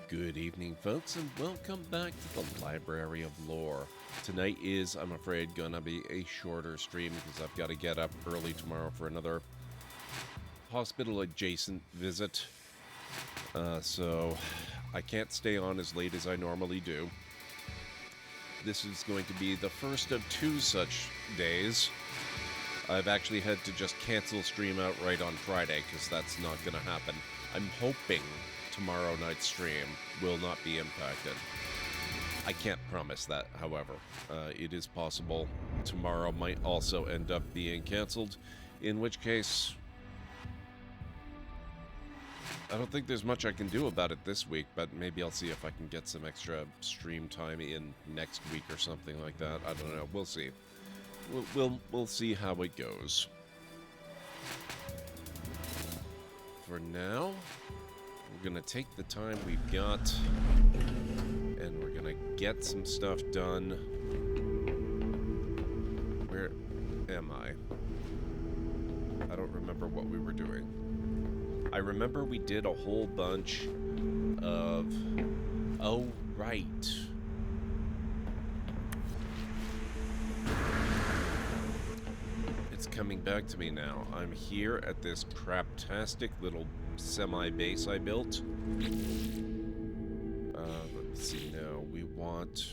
Good evening, folks, and welcome back to the Library of Lore. Tonight is, I'm afraid, gonna be a shorter stream because I've got to get up early tomorrow for another hospital-adjacent visit. So I can't stay on as late as I normally do. This is going to be the first of two such days. I've actually had to just cancel stream outright on Friday because that's not going to happen. I'm hoping tomorrow night's stream will not be impacted. I can't promise that, however. It is possible tomorrow might also end up being canceled, in which case I don't think there's much I can do about it this week, but maybe I'll see if I can get some extra stream time in next week or something like that. I don't know. We'll see. We'll see how it goes. For now, we're gonna take the time we've got, and we're gonna get some stuff done. Where am I? I don't remember what we were doing. I remember we did a whole bunch of... Oh, right. It's coming back to me now. I'm here at this craptastic little semi-base I built. Let's see now. We want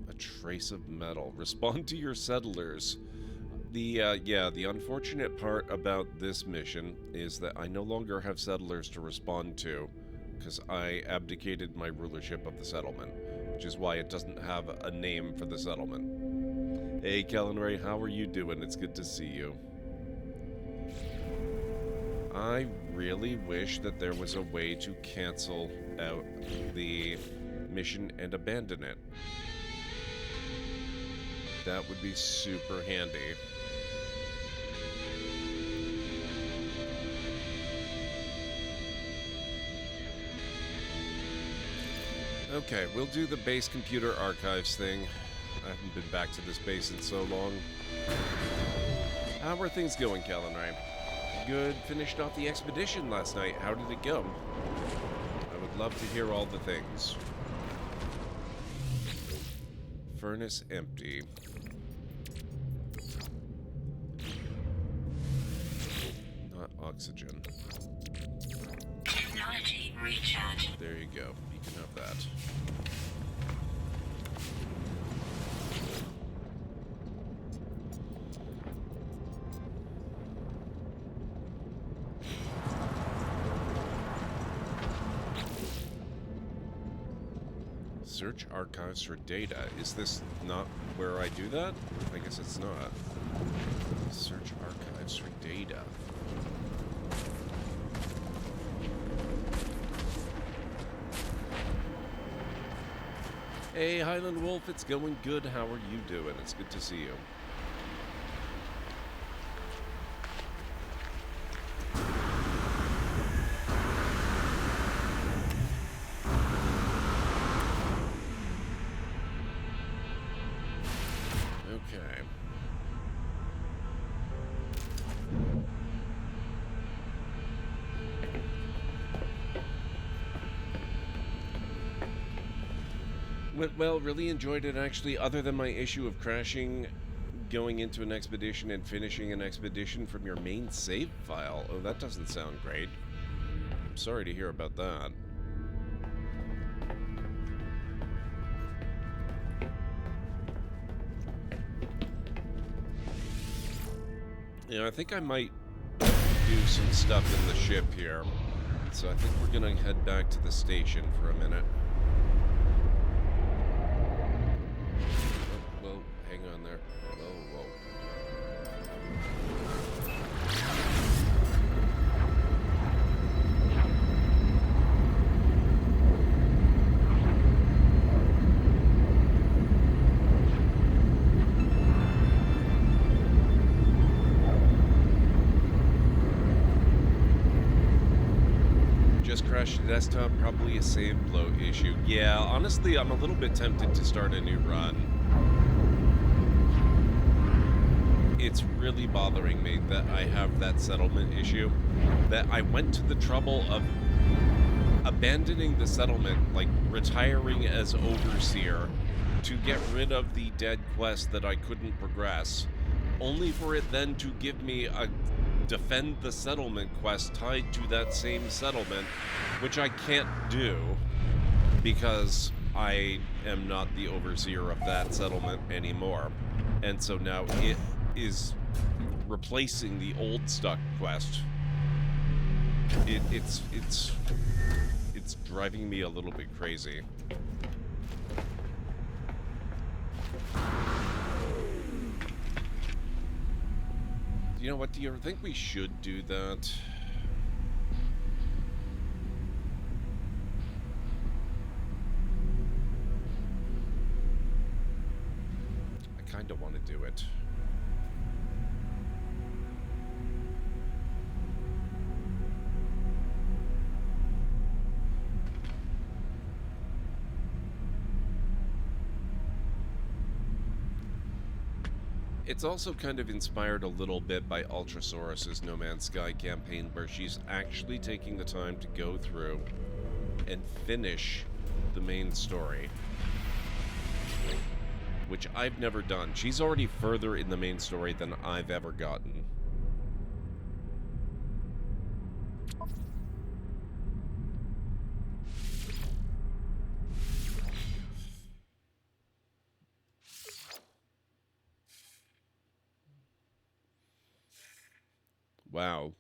a trace of metal. Respond to your settlers. The unfortunate part about this mission is that I no longer have settlers to respond to because I abdicated my rulership of the settlement, which is why it doesn't have a name for the settlement. Hey, Kellen Ray, how are you doing? It's good to see you. I really wish that there was a way to cancel out the mission and abandon it. That would be super handy. Okay, we'll do the base computer archives thing. I haven't been back to this base in so long. How are things going, Kellen Ray? Good. Finished off the expedition last night. How did it go? I would love to hear all the things. Furnace empty. Not oxygen. Technology recharge. There you go. You can have that. Search archives for data. Is this not where I do that? I guess it's not. Search archives for data. Hey, Highland Wolf, it's going good. How are you doing? It's good to see you. Okay. Went well, really enjoyed it actually, other than my issue of crashing, going into an expedition and finishing an expedition from your main save file. Oh, that doesn't sound great. I'm sorry to hear about that. Yeah, I think I might do some stuff in the ship here. So I think we're gonna head back to the station for a minute. Whoa, hang on there. Whoa. Just crashed the desktop, probably a save bloat issue. Yeah, honestly, I'm a little bit tempted to start a new run. It's really bothering me that I have that settlement issue, that I went to the trouble of abandoning the settlement, like retiring as overseer to get rid of the dead quest that I couldn't progress, only for it then to give me a defend the settlement quest tied to that same settlement, which I can't do because I am not the overseer of that settlement anymore. And so now it is replacing the old stuck quest. It's driving me a little bit crazy. You know what, do you think we should do that? I kind of want to do it. It's also kind of inspired a little bit by Ultrasaurus's No Man's Sky campaign, where she's actually taking the time to go through and finish the main story, which I've never done. She's already further in the main story than I've ever gotten. Wow.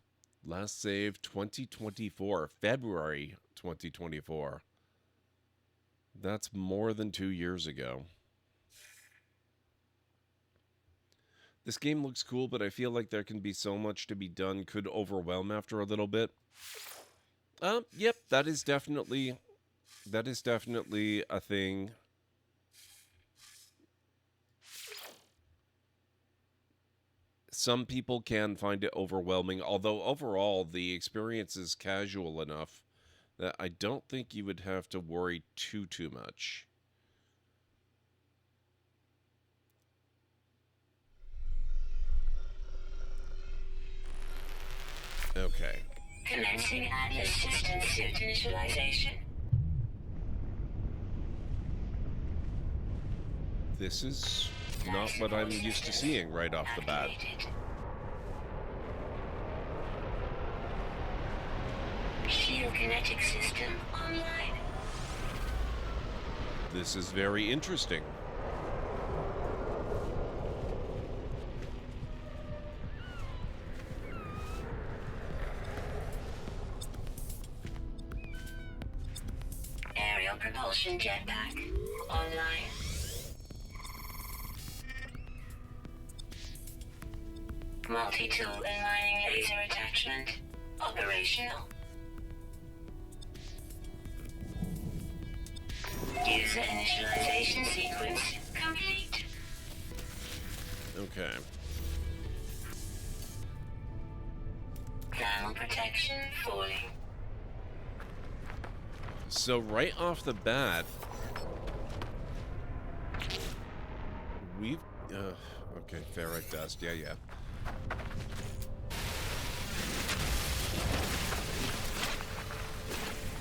Last save 2024. February 2024. That's more than 2 years ago. This game looks cool, but I feel like there can be so much to be done, could overwhelm after a little bit. Yep, that is definitely a thing. Some people can find it overwhelming, although overall the experience is casual enough that I don't think you would have to worry too much. Okay. Commencing Atlas system suit initialization. This is not what I'm used to seeing right off the bat. Shield kinetic system online. This is very interesting. Aerial propulsion jetpack online. Multi-tool and mining laser attachment operational. User initialization sequence complete. Okay. Thermal protection falling. So right off the bat, we've... okay, ferrite dust, yeah.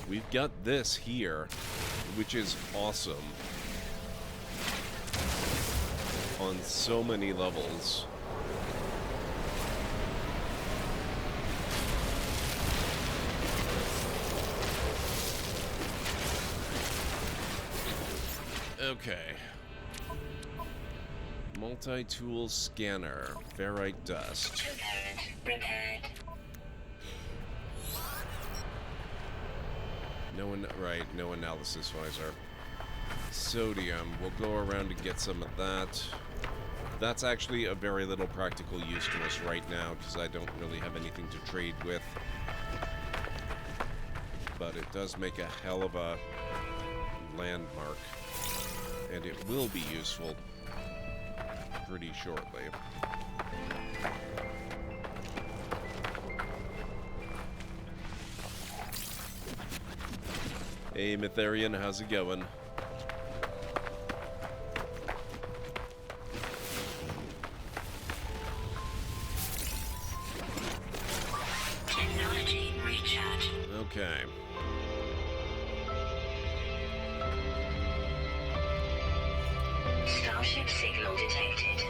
We've got this here, which is awesome on so many levels. Okay. Multi-tool scanner, ferrite dust. Repaired. No analysis visor. Sodium, we'll go around and get some of that. That's actually a very little practical use to us right now, because I don't really have anything to trade with. But it does make a hell of a landmark. And it will be useful pretty shortly. Hey, Mytharian, how's it going? Technology recharge. Okay. Starship signal detected.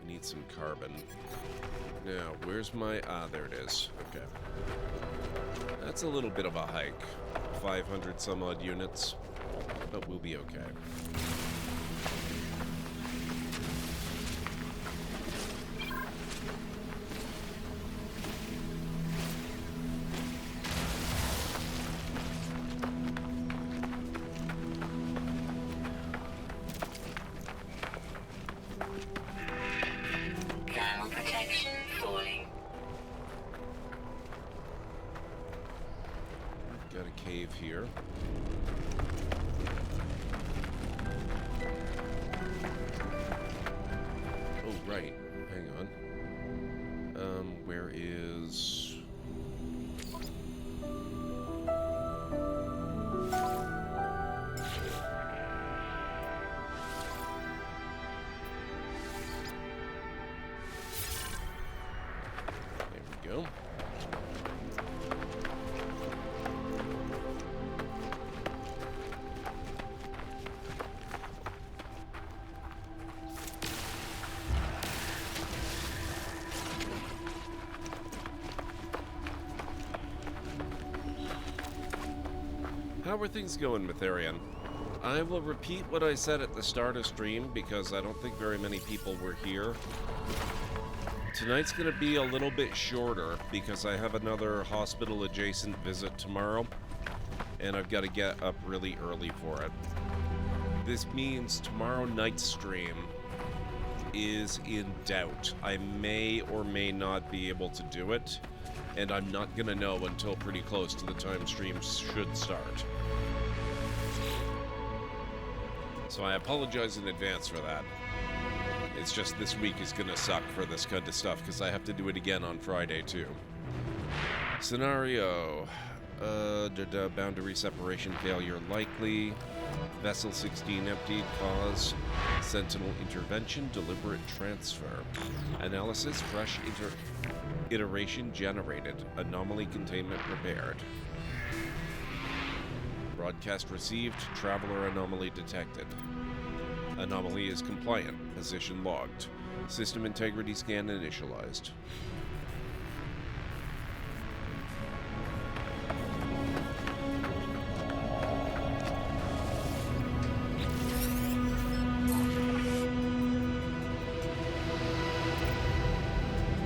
I need some carbon. Now, where's my... Ah, there it is. Okay. That's a little bit of a hike. 500 some odd units. But we'll be okay. Thermal protection falling. Got a cave here. Oh, right. Hang on. Where is... There we go. How are things going, Mytharian? I will repeat what I said at the start of stream because I don't think very many people were here. Tonight's going to be a little bit shorter because I have another hospital-adjacent visit tomorrow, and I've got to get up really early for it. This means tomorrow night's stream is in doubt. I may or may not be able to do it, and I'm not going to know until pretty close to the time streams should start. So I apologize in advance for that. It's just this week is going to suck for this kind of stuff because I have to do it again on Friday too. Scenario. Boundary separation failure likely. Vessel 16 emptied. Cause. Sentinel intervention. Deliberate transfer. Analysis. Fresh iteration generated. Anomaly containment repaired. Broadcast received. Traveler anomaly detected. Anomaly is compliant. Position logged. System integrity scan initialized.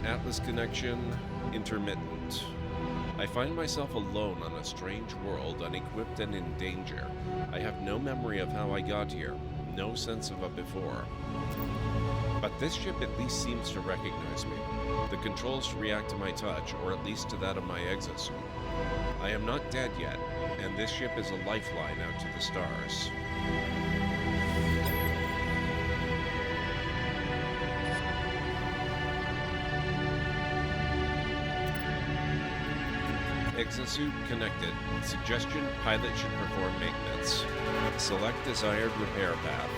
Atlas connection intermittent. I find myself alone on a strange world, unequipped and in danger. I have no memory of how I got here. No sense of a before. But this ship at least seems to recognize me. The controls react to my touch, or at least to that of my exosuit. I am not dead yet, and this ship is a lifeline out to the stars. Exosuit connected. Suggestion: pilot should perform maintenance. Select desired repair path.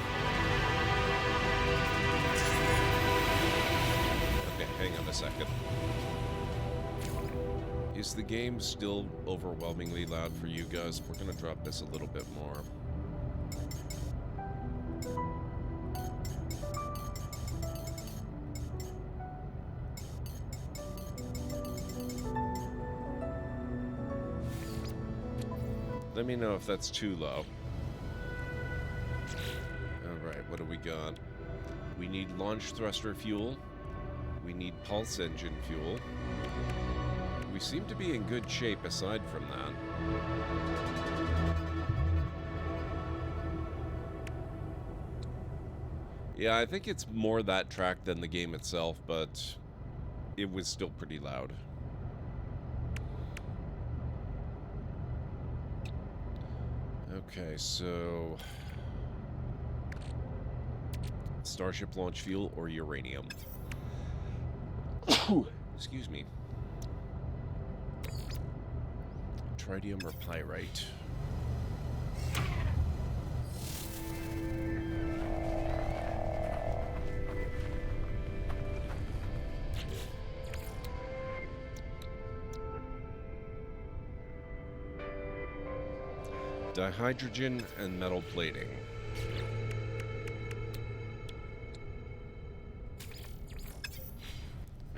Okay, hang on a second. Is the game still overwhelmingly loud for you guys? We're gonna drop this a little bit more. Let me know if that's too low. Alright, what do we got? We need launch thruster fuel. We need pulse engine fuel. We seem to be in good shape aside from that. Yeah, I think it's more that track than the game itself, but it was still pretty loud. Okay, so... Starship launch fuel or uranium? Excuse me. Tritium or pyrite? Dihydrogen and metal plating.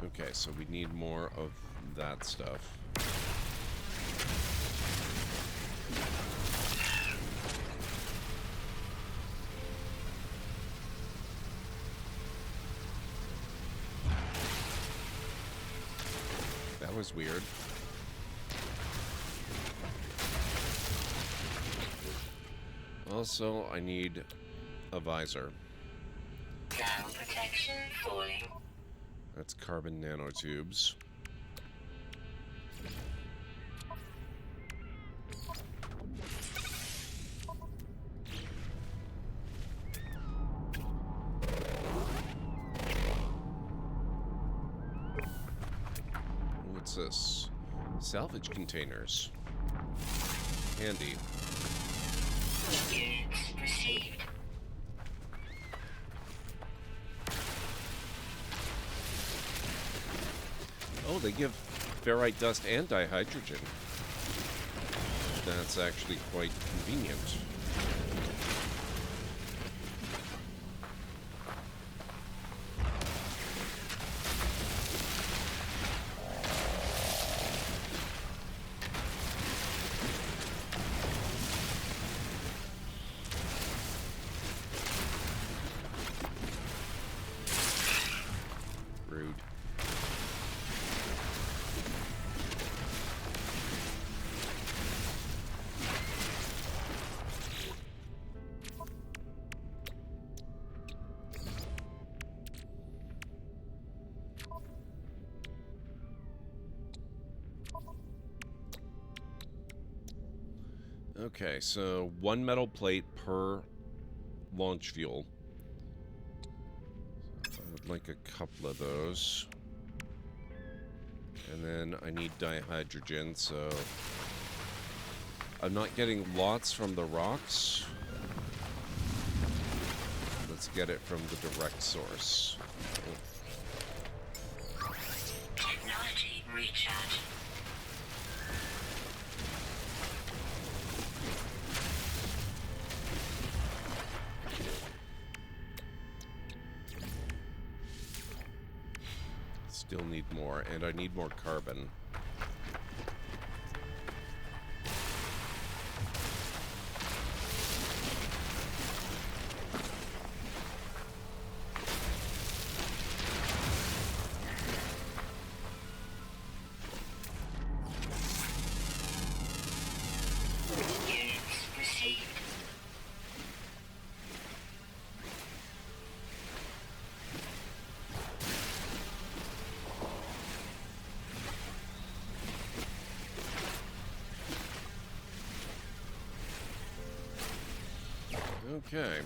Okay, so we need more of that stuff. That was weird. Also, I need a visor. Down protection falling. That's carbon nanotubes. What's this? Salvage containers. Handy. Units received. Oh, they give ferrite dust and dihydrogen. That's actually quite convenient. Rude. Okay, so 1 metal plate per launch fuel. I would like a couple of those. And then I need dihydrogen, so I'm not getting lots from the rocks. Let's get it from the direct source. Technology recharge. Still need more, and I need more carbon. Units received. Okay.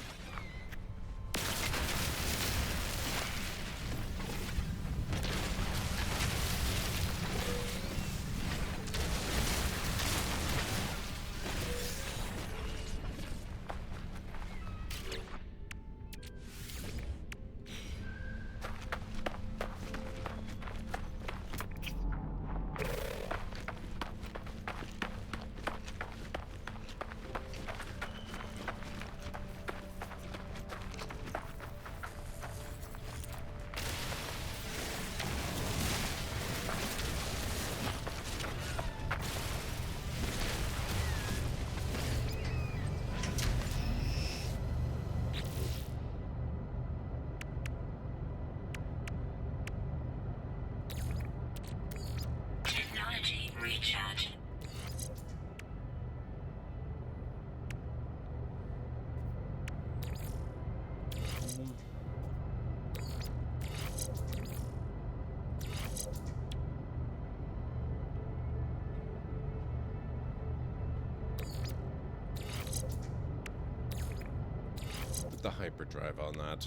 Technology recharge. Put the hyperdrive on that.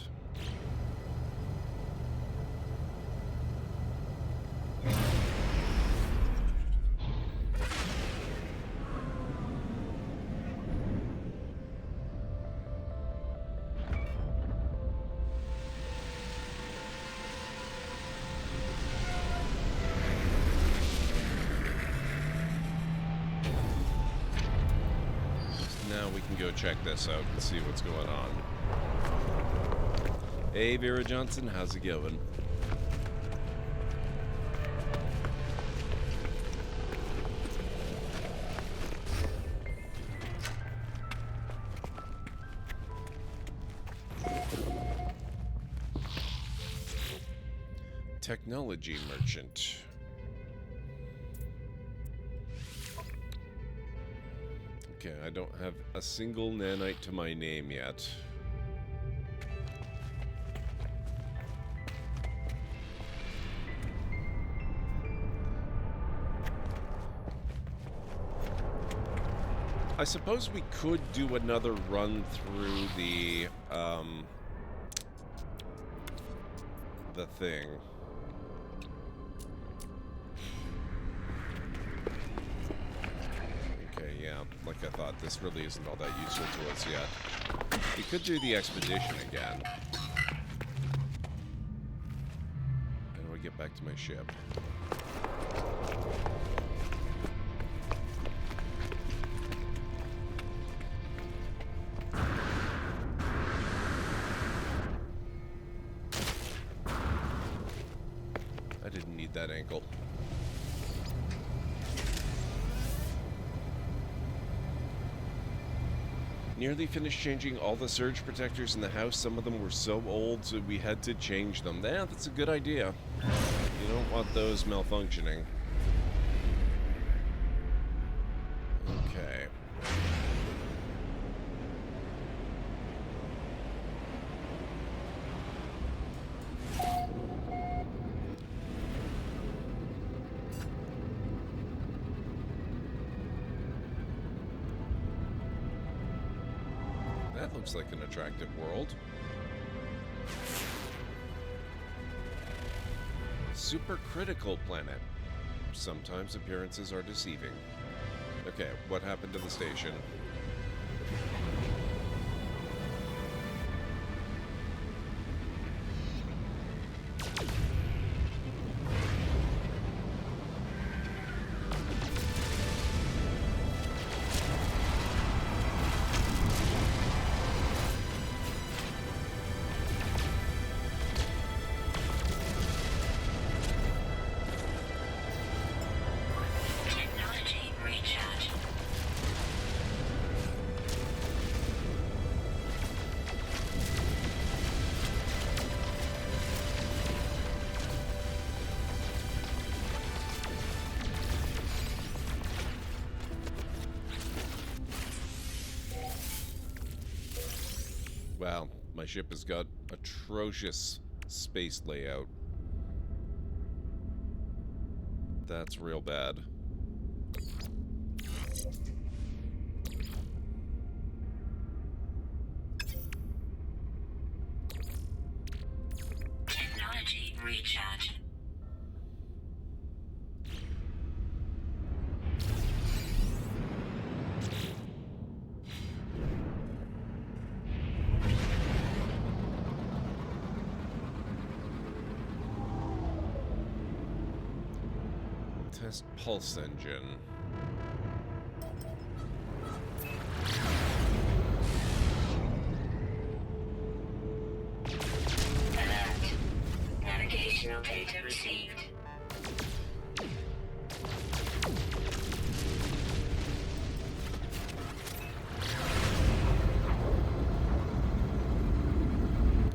we can go check this out and see what's going on. Hey, Vera Johnson, how's it going? Technology merchant. Okay, I don't have a single nanite to my name yet. I suppose we could do another run through the thing. Okay, yeah, like I thought, this really isn't all that useful to us yet. We could do the expedition again. How do I get back to my ship? I didn't need that ankle. Nearly finished changing all the surge protectors in the house. Some of them were so old, so we had to change them. Yeah, that's a good idea. You don't want those malfunctioning. Okay. That looks like an attractive world. Supercritical planet. Sometimes appearances are deceiving. Okay, what happened to the station? Wow, my ship has got atrocious space layout. That's real bad. Technology recharge. Test pulse engine. Alert. Navigational data received.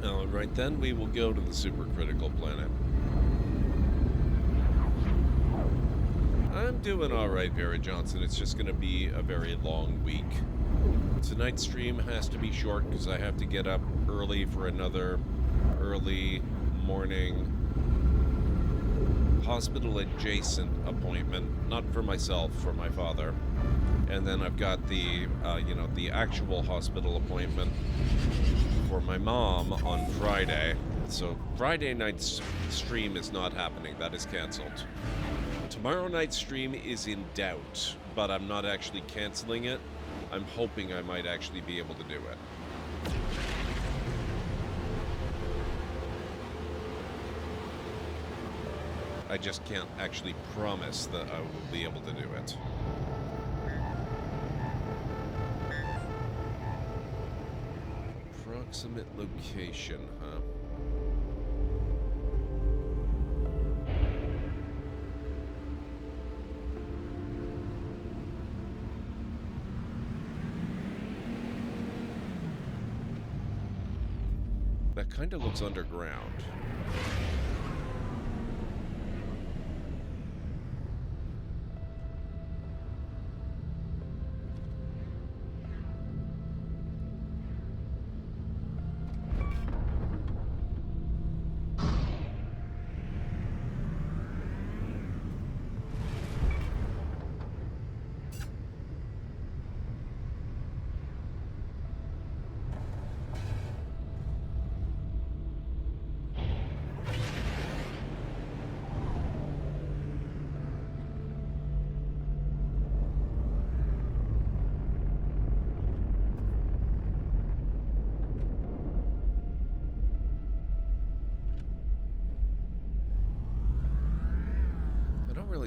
Alright then, we will go to the supercritical planet. I'm doing alright, Vera Johnson. It's just going to be a very long week. Tonight's stream has to be short because I have to get up early for another early morning hospital-adjacent appointment. Not for myself, for my father. And then I've got the, the actual hospital appointment for my mom on Friday. So Friday night's stream is not happening. That is canceled. Tomorrow night's stream is in doubt, but I'm not actually canceling it. I'm hoping I might actually be able to do it. I just can't actually promise that I will be able to do it. Approximate location, huh? That kind of looks underground.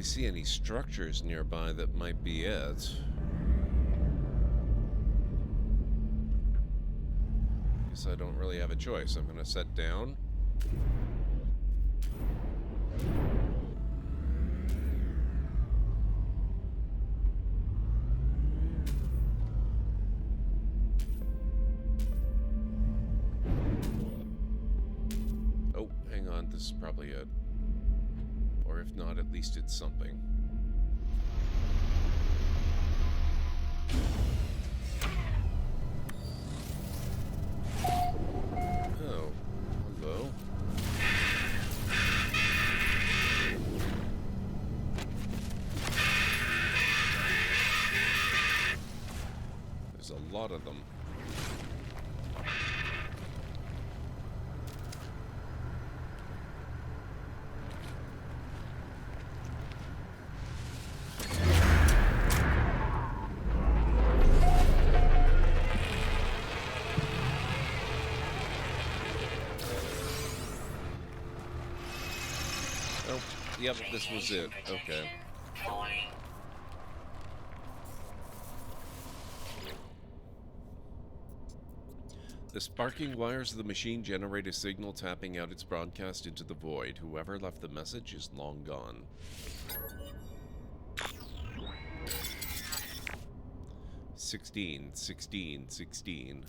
See any structures nearby that might be it. Guess I don't really have a choice. I'm gonna set down. Oh, hang on. This is probably it. Or if not, at least it's something. Oh, hello. There's a lot of them. Yep, this was it. Okay. The sparking wires of the machine generate a signal tapping out its broadcast into the void. Whoever left the message is long gone. $16.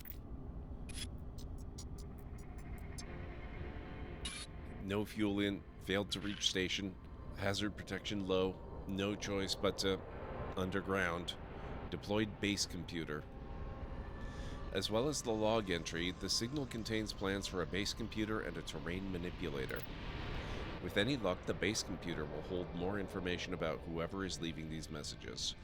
No fuel in. Failed to reach station. Hazard protection low. No choice but to underground. Deployed base computer. As well as the log entry, the signal contains plans for a base computer and a terrain manipulator. With any luck, the base computer will hold more information about whoever is leaving these messages.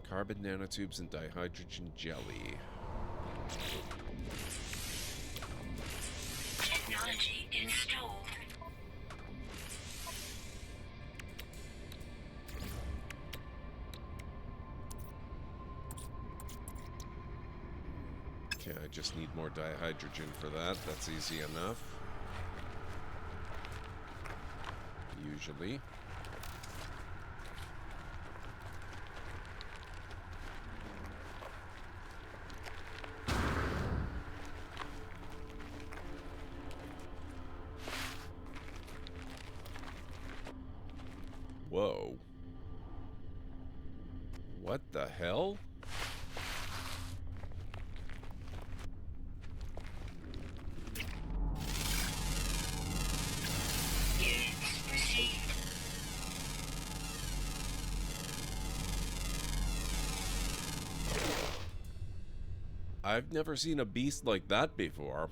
Carbon nanotubes and dihydrogen jelly. Technology installed. Okay, I just need more dihydrogen for that. That's easy enough. Usually. Whoa. What the hell? I've never seen a beast like that before.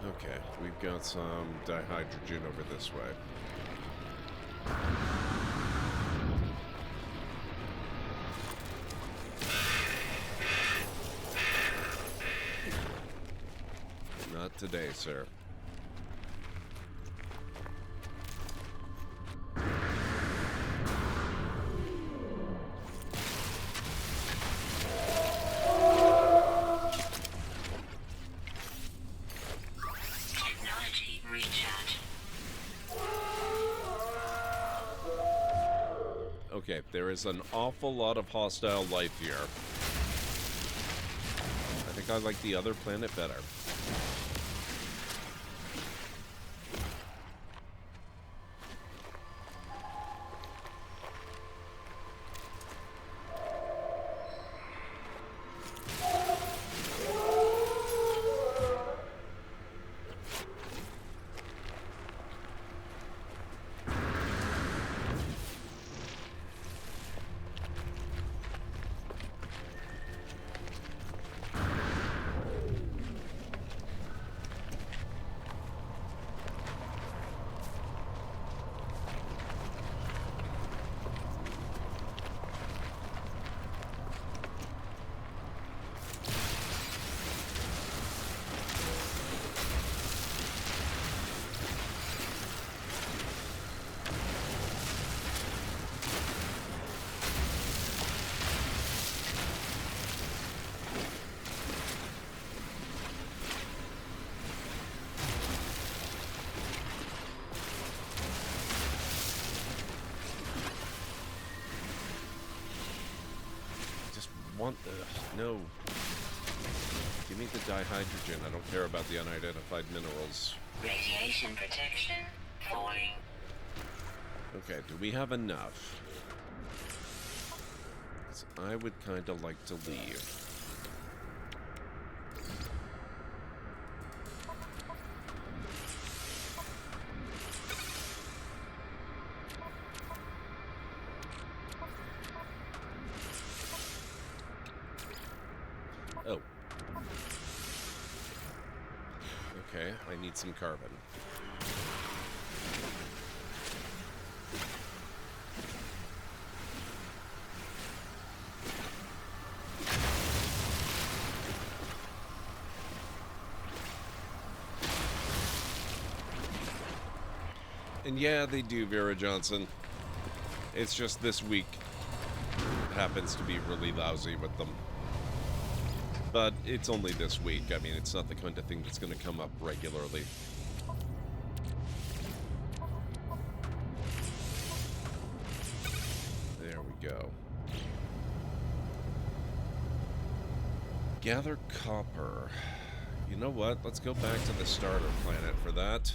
Okay, we've got some dihydrogen over this way. Not today, sir. Okay, there is an awful lot of hostile life here. I think I like the other planet better. Want the... No. Give me the dihydrogen. I don't care about the unidentified minerals. Radiation protection falling. Okay, do we have enough? 'Cause I would kind of like to leave. Oh. Okay, I need some carbon. And yeah, they do, Vera Johnson. It's just this week happens to be really lousy with them. But it's only this week. I mean, it's not the kind of thing that's going to come up regularly. There we go. Gather copper. You know what? Let's go back to the starter planet for that.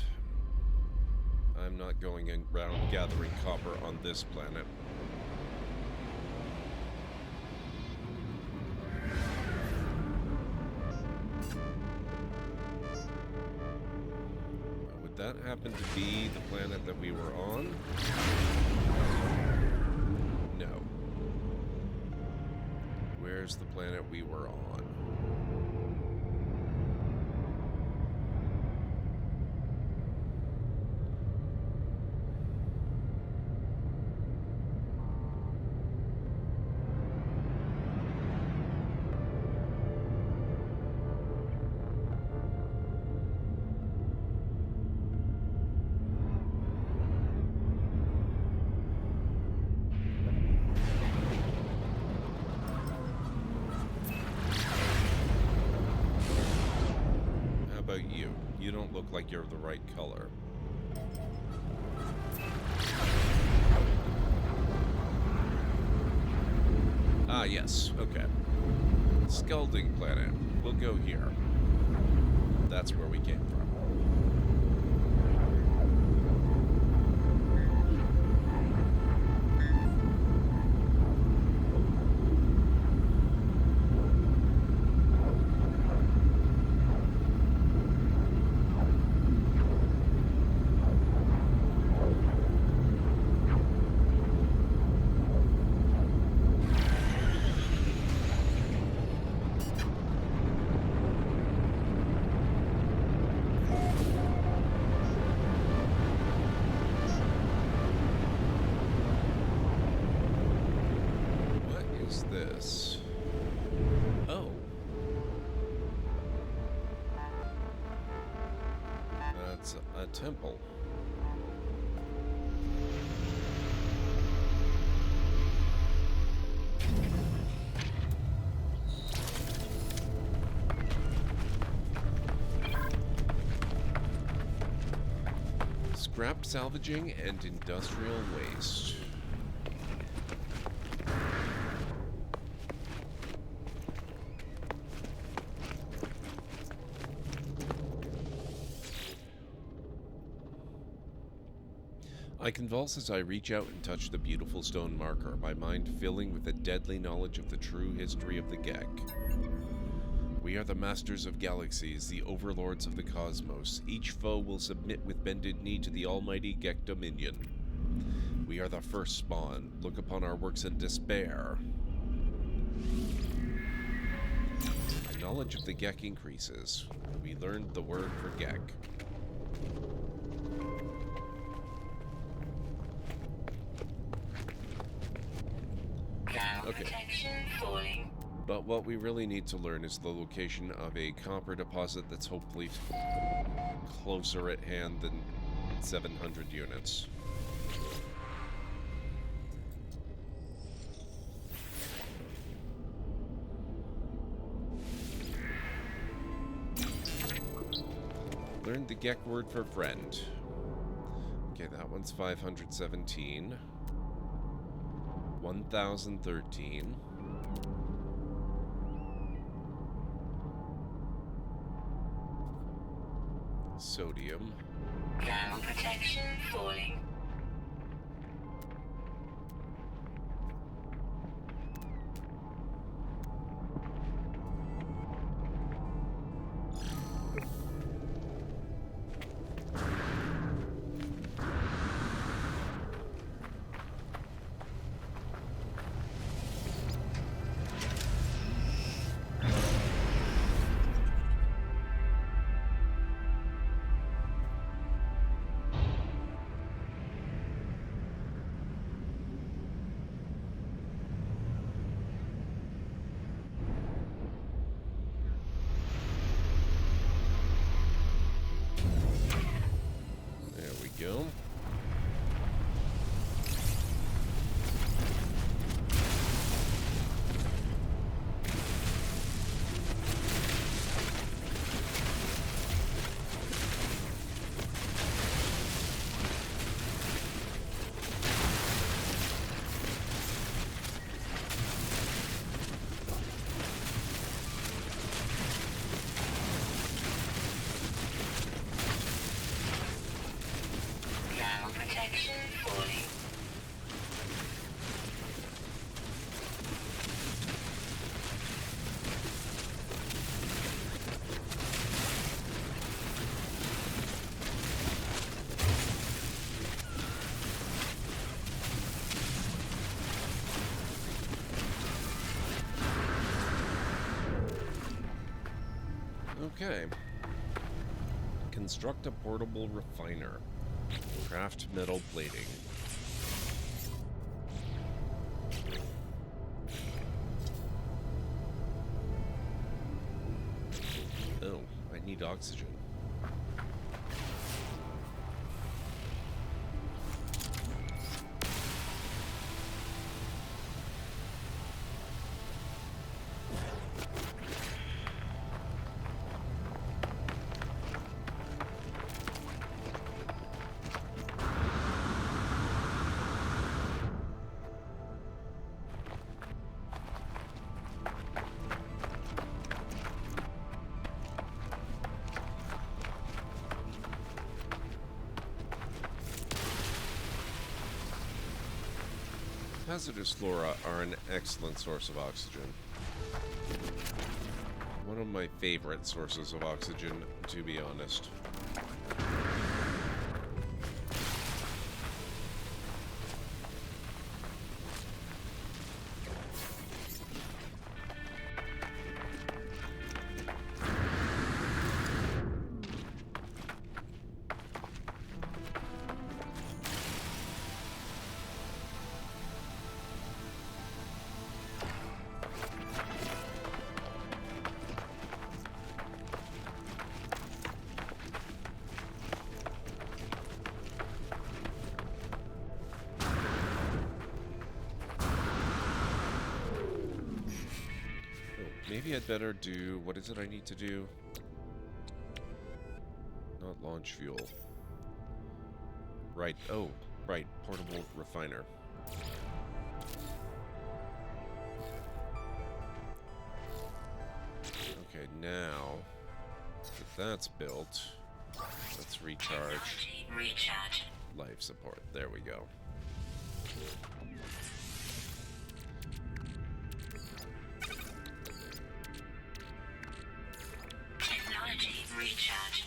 I'm not going around gathering copper on this planet. Would that happen to be the planet that we were on? No. Where's the planet we were on? You don't look like you're the right color. Ah, yes. Okay. Scalding planet. We'll go here. That's where we came from. This. Oh. That's a temple. Scrap salvaging and industrial waste. I convulse as I reach out and touch the beautiful stone marker, my mind filling with a deadly knowledge of the true history of the Gek. We are the masters of galaxies, the overlords of the cosmos. Each foe will submit with bended knee to the almighty Gek dominion. We are the first spawn. Look upon our works in despair. My knowledge of the Gek increases. We learned the word for Gek. Ground protection falling. But what we really need to learn is the location of a copper deposit that's hopefully closer at hand than 700 units. Learned the Gek word for friend. Okay, that one's 517. 1013. Sodium. Ground protection falling. Go. Protection falling. Okay. Construct a portable refiner. Craft metal plating. Oh, I need oxygen. Hazardous flora are an excellent source of oxygen. One of my favorite sources of oxygen, to be honest. Maybe I'd better do... What is it I need to do? Not launch fuel. Right. Oh, right. Portable refiner. Okay, now that that's built, let's recharge. Recharge. Life support. There we go. Technology recharge.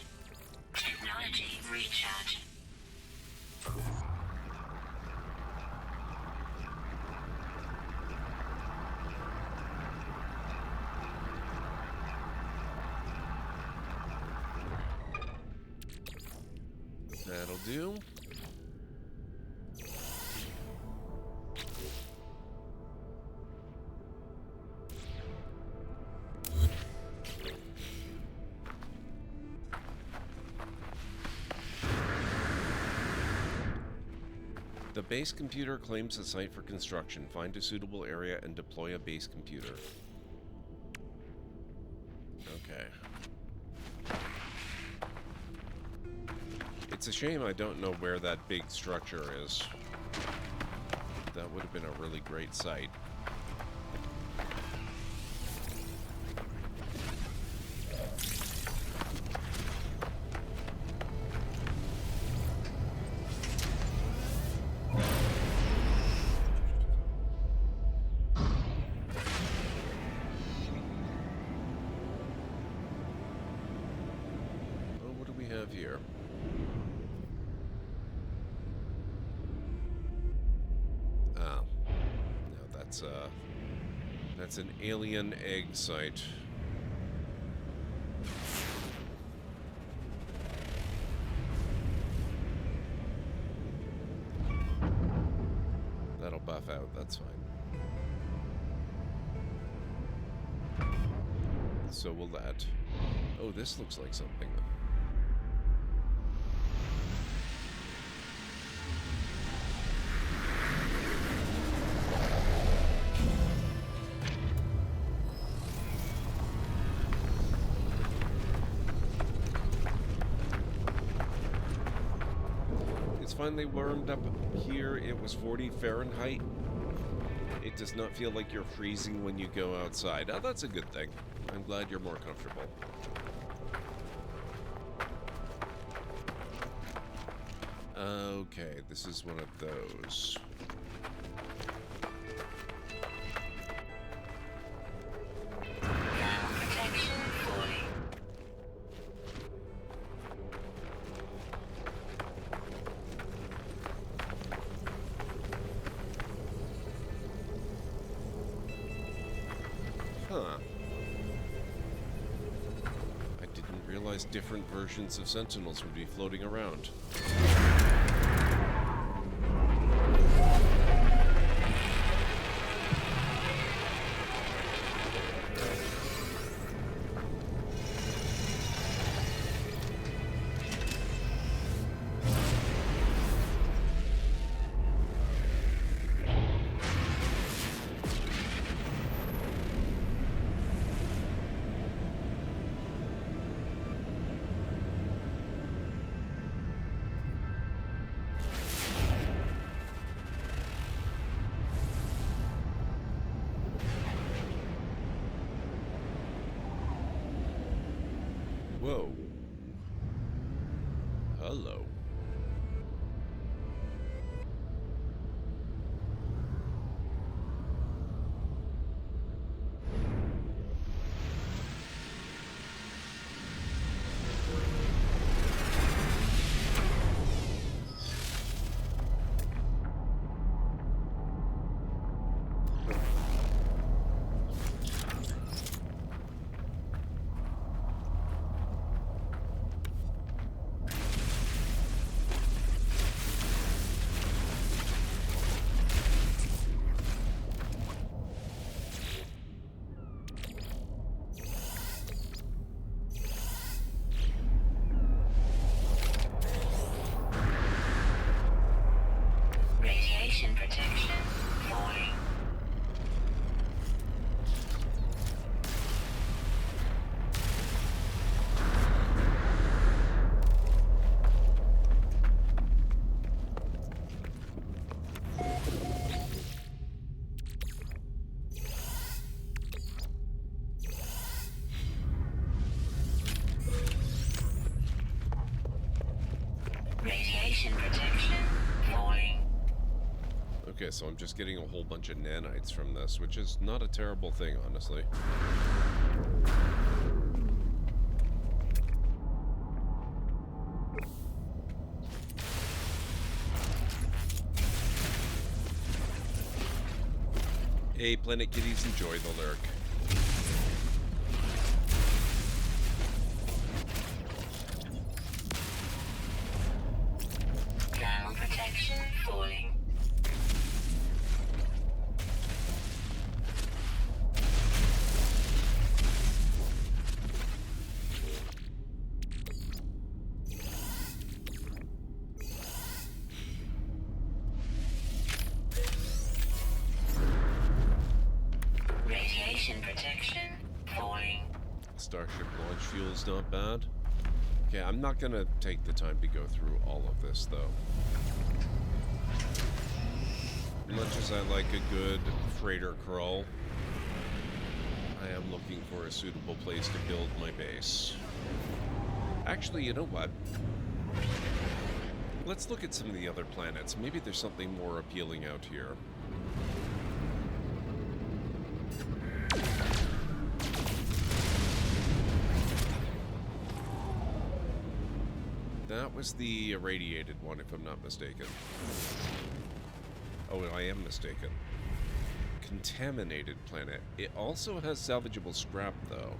Technology recharge. That'll do. The base computer claims a site for construction. Find a suitable area and deploy a base computer. Okay. It's a shame I don't know where that big structure is. That would have been a really great site. Oh, what do we have here? Oh. No, that's an alien egg site. That'll buff out, that's fine. So will that. Oh, this looks like something. It's finally warmed up here. It was 40 Fahrenheit. It does not feel like you're freezing when you go outside. Oh, that's a good thing. I'm glad you're more comfortable. Okay, this is one of those. Protection fully. Huh. I didn't realize different versions of Sentinels would be floating around. Whoa. Hello. Radiation protection fully. Radiation Radiation protection falling. Okay, so I'm just getting a whole bunch of nanites from this, which is not a terrible thing, honestly. Hey, Planet Kitties, enjoy the lurk. Thermal protection falling. Radiation protection falling. Starship launch fuel's not bad. Okay, I'm not gonna take the time to go through all of this, though. Much as I like a good freighter crawl, I am looking for a suitable place to build my base. Actually, you know what? Let's look at some of the other planets. Maybe there's something more appealing out here. That was the irradiated one, if I'm not mistaken. Oh, I am mistaken. Contaminated planet. It also has salvageable scrap, though.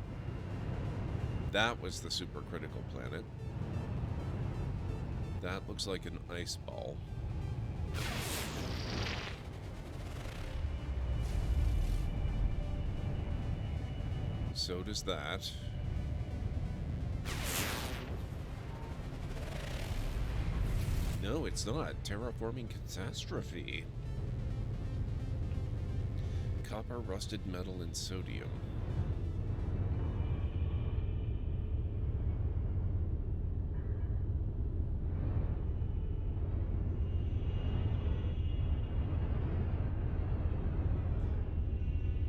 That was the supercritical planet. That looks like an ice ball. So does that. No, it's not. Terraforming catastrophe. Copper, rusted metal, and sodium.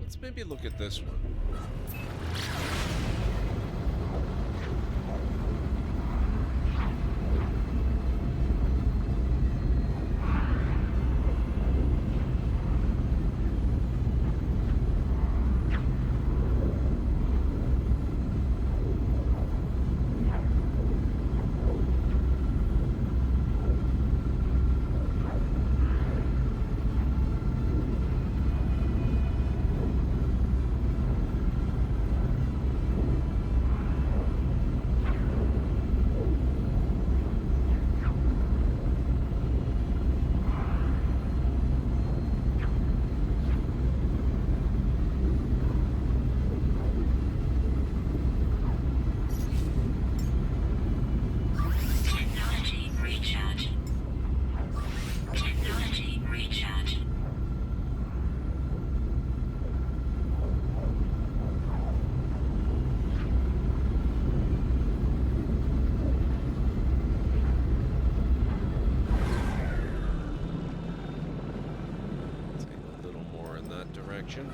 Let's maybe look at this one. Direction.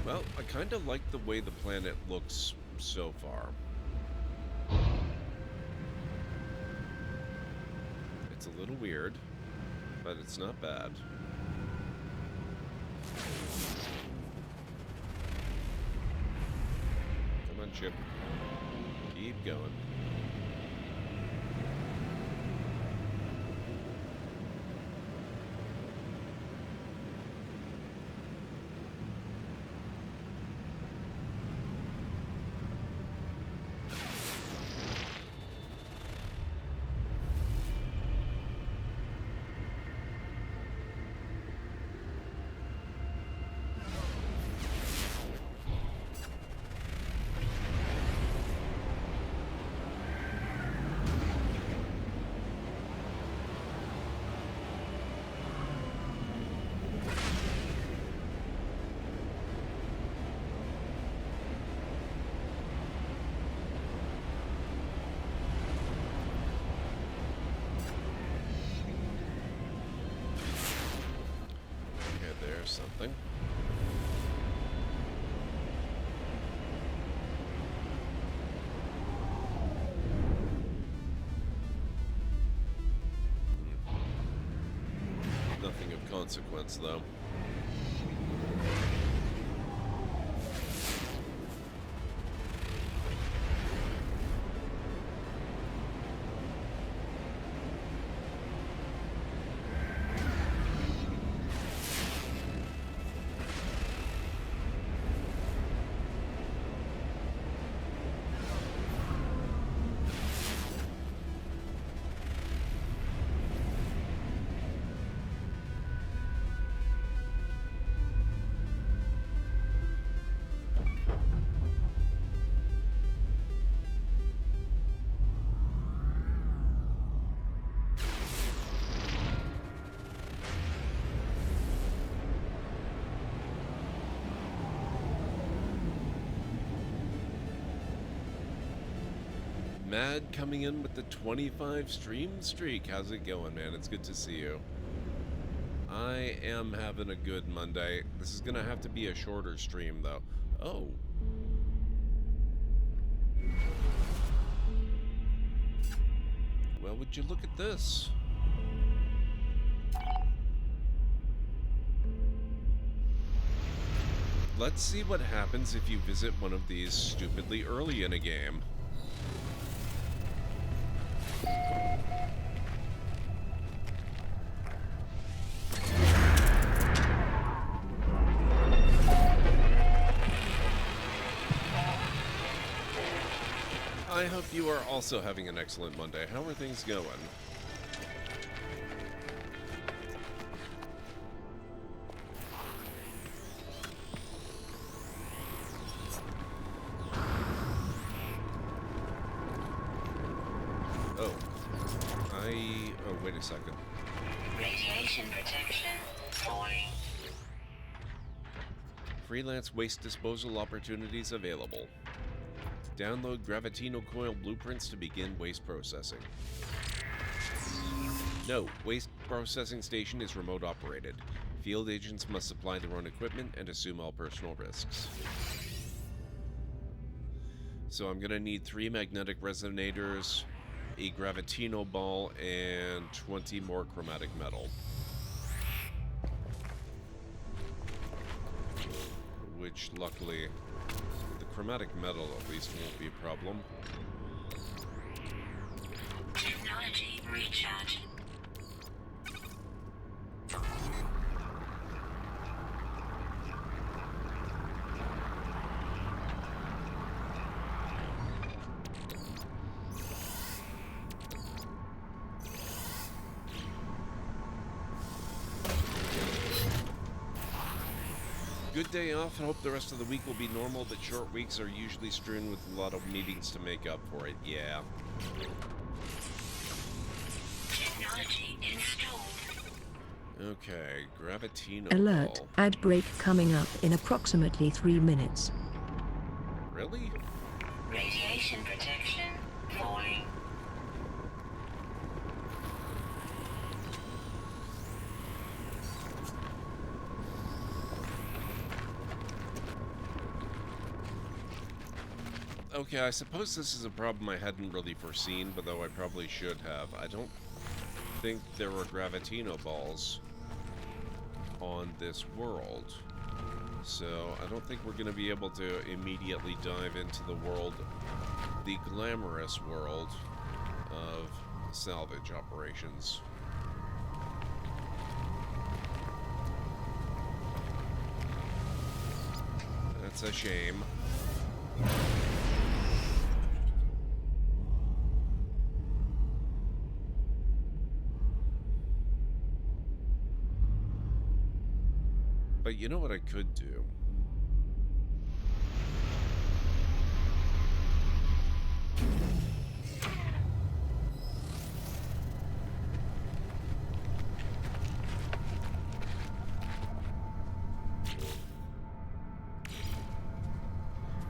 Well, I kind of like the way the planet looks so far. It's a little weird, but it's not bad. Come on, ship. Keep going. something. Nothing of consequence, though. Mad coming in with the 25 stream streak. How's it going, man? It's good to see you. I am having a good Monday. This is gonna have to be a shorter stream, though. Oh. Well, would you look at this? Let's see what happens if you visit one of these stupidly early in a game. I hope you are also having an excellent Monday. How are things going? Oh, wait a second. Radiation protection falling. Freelance waste disposal opportunities available. Download Gravitino coil blueprints to begin waste processing. No, waste processing station is remote operated. Field agents must supply their own equipment and assume all personal risks. So I'm gonna need 3 magnetic resonators, a Gravitino ball, and 20 more chromatic metal. Which, luckily, the chromatic metal at least won't be a problem. Technology recharge. Good day off. I hope the rest of the week will be normal, but short weeks are usually strewn with a lot of meetings to make up for it. Yeah. Technology installed. Okay, Gravitino Alert, ball. ad break coming up in approximately 3 minutes. Really? Radiation protection falling. Okay, I suppose this is a problem I hadn't really foreseen, but though I probably should have. I don't think there were Gravitino balls on this world. So I don't think we're going to be able to immediately dive into the world, the glamorous world of salvage operations. That's a shame. But you know what I could do?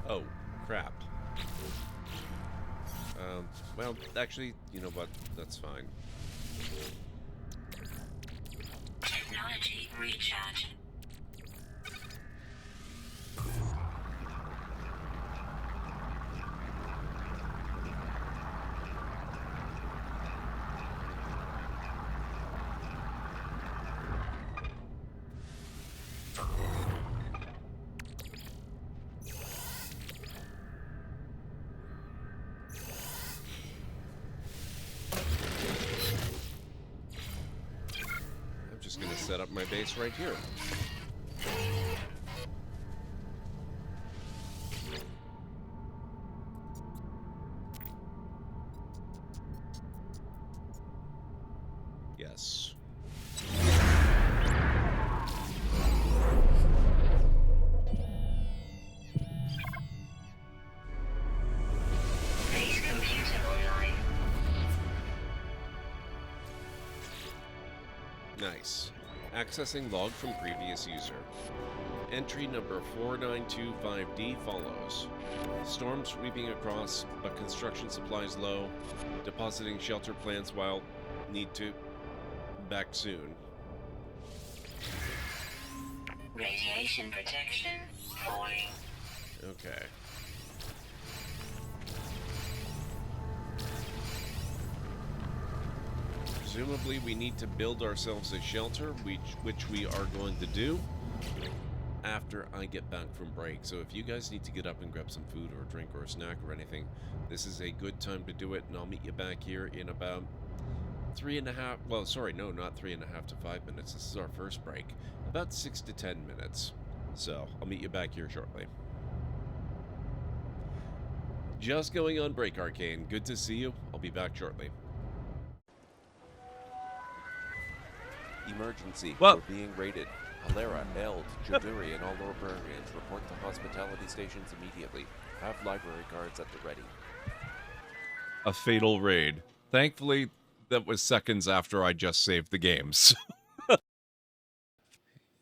Oh, crap. Well, actually, you know what? That's fine. Technology recharge. set up my base right here. Yes. Base computer online. Nice. Accessing log from previous user. Entry number 4925D follows. Storm sweeping across, but construction supplies low. Depositing shelter plans while need to. Back soon. Radiation protection falling. Okay. Presumably we need to build ourselves a shelter, which we are going to do after I get back from break. So if you guys need to get up and grab some food or a drink or a snack or anything, this is a good time to do it, and I'll meet you back here in about 3.5, well, sorry, no, not 3.5 to 5 minutes. This is our first break. About 6 to 10 minutes. So I'll meet you back here shortly. Just going on break, Arcane. Good to see you. I'll be back shortly. Emergency. Well, We're being raided. Halera, Eld, Jaduri, and all librarians report to hospitality stations immediately. Have library guards at the ready. a fatal raid. Thankfully, that was seconds after I just saved the games.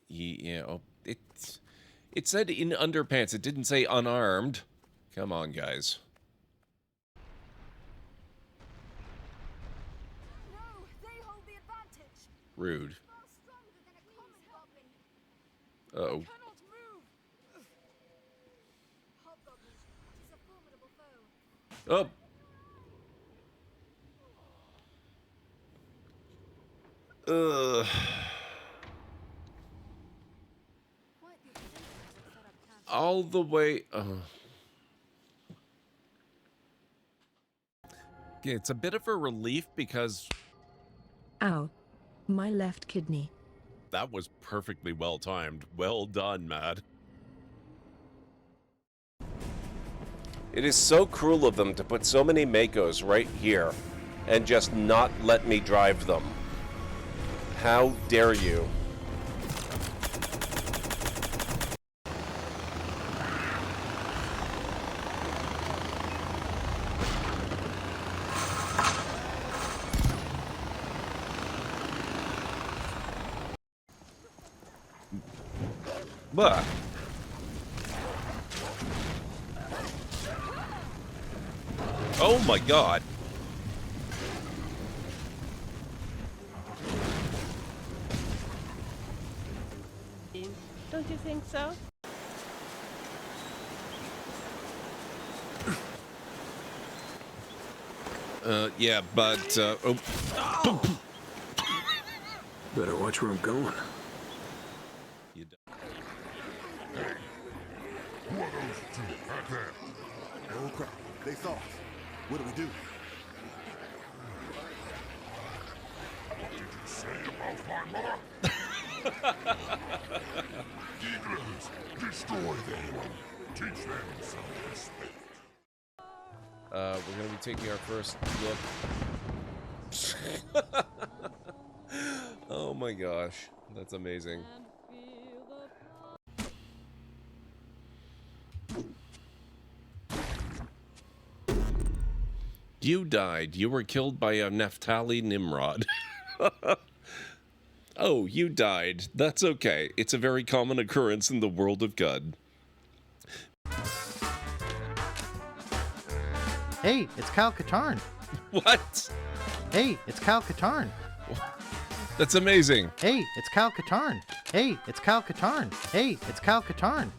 Yeah, it said in underpants. It didn't say unarmed. Come on, guys. No, they hold the advantage. Rude. Far stronger than a common goblin. Uh-oh. Cannot move. Hobgoblin is a formidable foe. Oh. Ugh. Quite the resistance to set up camp. All the way. It's a bit of a relief because Ow. My left kidney. that was perfectly well timed. Well done, Mad. It is so cruel of them to put so many Makos right here and just not let me drive them. How dare you? But oh my god. Don't you think so? Yeah, but oh, Better watch where I'm going. you d- Oh crap, they saw us. What do we do? What did you say about my mother? Demons, destroy them. Teach them some respect. We're gonna be taking our first look. Oh my gosh, that's amazing. You died. You were killed by a Naphtali Nimrod. Oh, you died. That's okay. It's a very common occurrence in the world of God. Hey, it's Kyle Katarn. What? Hey, it's Kyle Katarn. That's amazing. Hey, it's Kyle Katarn. Hey, it's Kyle Katarn. Hey, it's Kyle Katarn.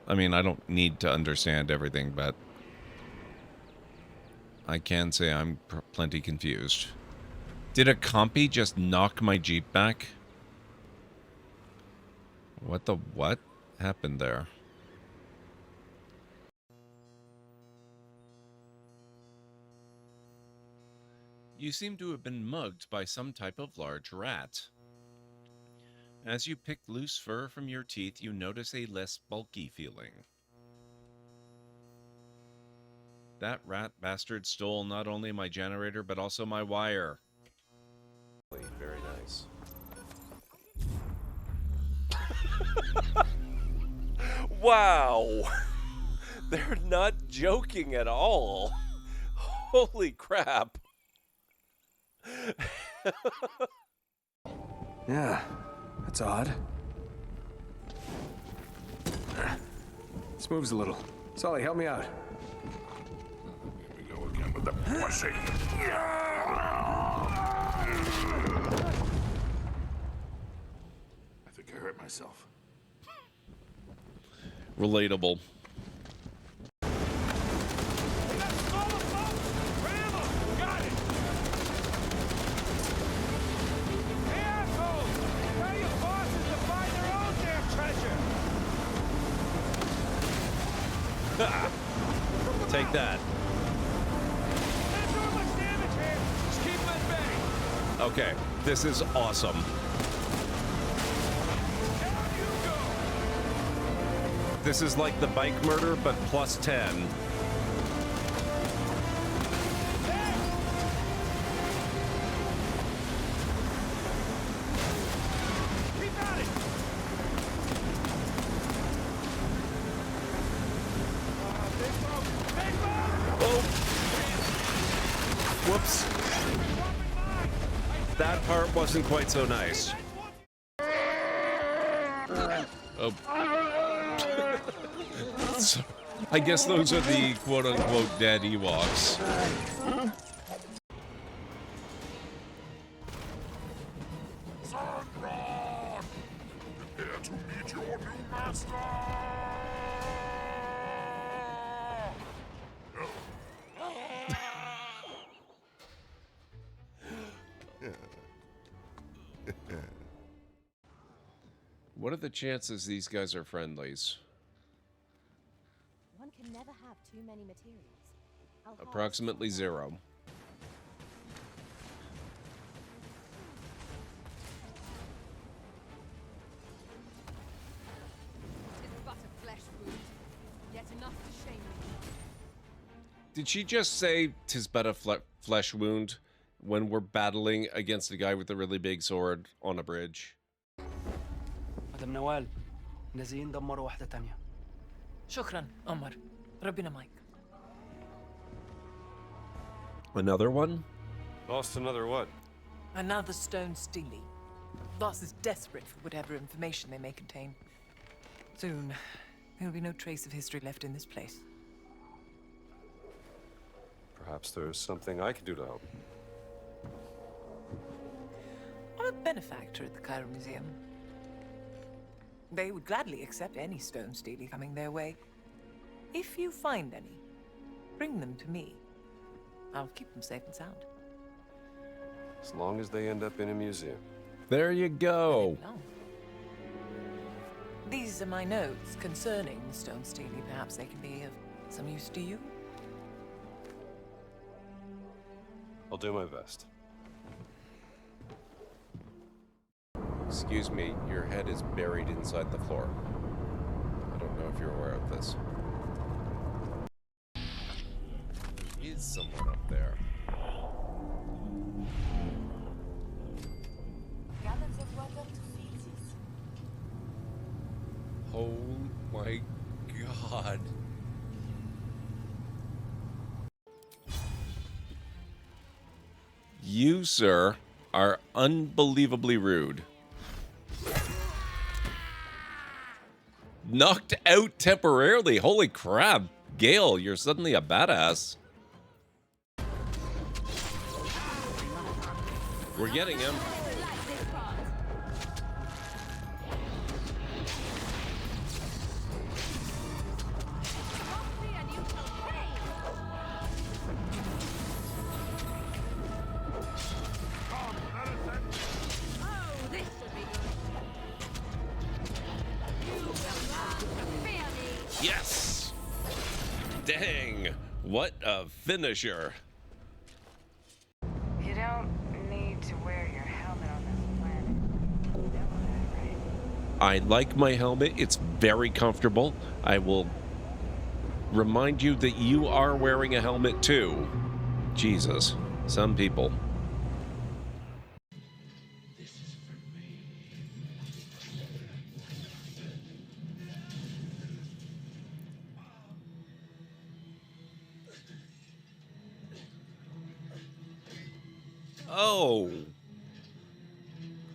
I mean, I don't need to understand everything, but I can say I'm plenty confused. Did a compy just knock my Jeep back? What the what happened there? You seem to have been mugged by some type of large rat. As you pick loose fur from your teeth, you notice a less bulky feeling. That rat bastard stole not only my generator, but also my wire. Very nice. Wow! They're not joking at all. Holy crap. Yeah, that's odd. This moves a little. Sully, help me out. Here we go again with the pussy. I think I hurt myself. Relatable. Take that. Okay, this is awesome. This is like the bike murder, but plus 10. Whoops. That part wasn't quite so nice. Oh. So, I guess those are the quote-unquote dead Ewoks. Sandron! Prepare to meet your new master! What are the chances these guys are friendlies? One can never have too many materials. Approximately 0. It's but a flesh wound, yet enough to shame me. Did she just say 'tis but a flesh wound when we're battling against a guy with a really big sword on a bridge? مدام نوال نازلين دمروا واحدة تانية. شكرا عمر ربنا معك. Another one? Lost another what? Another stone steely. Voss is desperate for whatever information they may contain. Soon, there will be no trace of history left in this place. Perhaps there's something I can do to help. I'm a benefactor at the Cairo Museum. They would gladly accept any stone steely coming their way. If you find any, bring them to me. I'll keep them safe and sound. As long as they end up in a museum. There you go. No. These are my notes concerning the stone steely. Perhaps they can be of some use to you. I'll do my best. Excuse me, your head is buried inside the floor. I don't know if you're aware of this. There is someone up there. Gallons of water to feed this. Oh my god. You, sir, are unbelievably rude. Knocked out temporarily. Holy crap. Gale, you're suddenly a badass. We're getting him. Yes! Dang, what a finisher. Here I like my helmet. It's very comfortable. I will remind you that you are wearing a helmet too. Jesus, some people. Oh.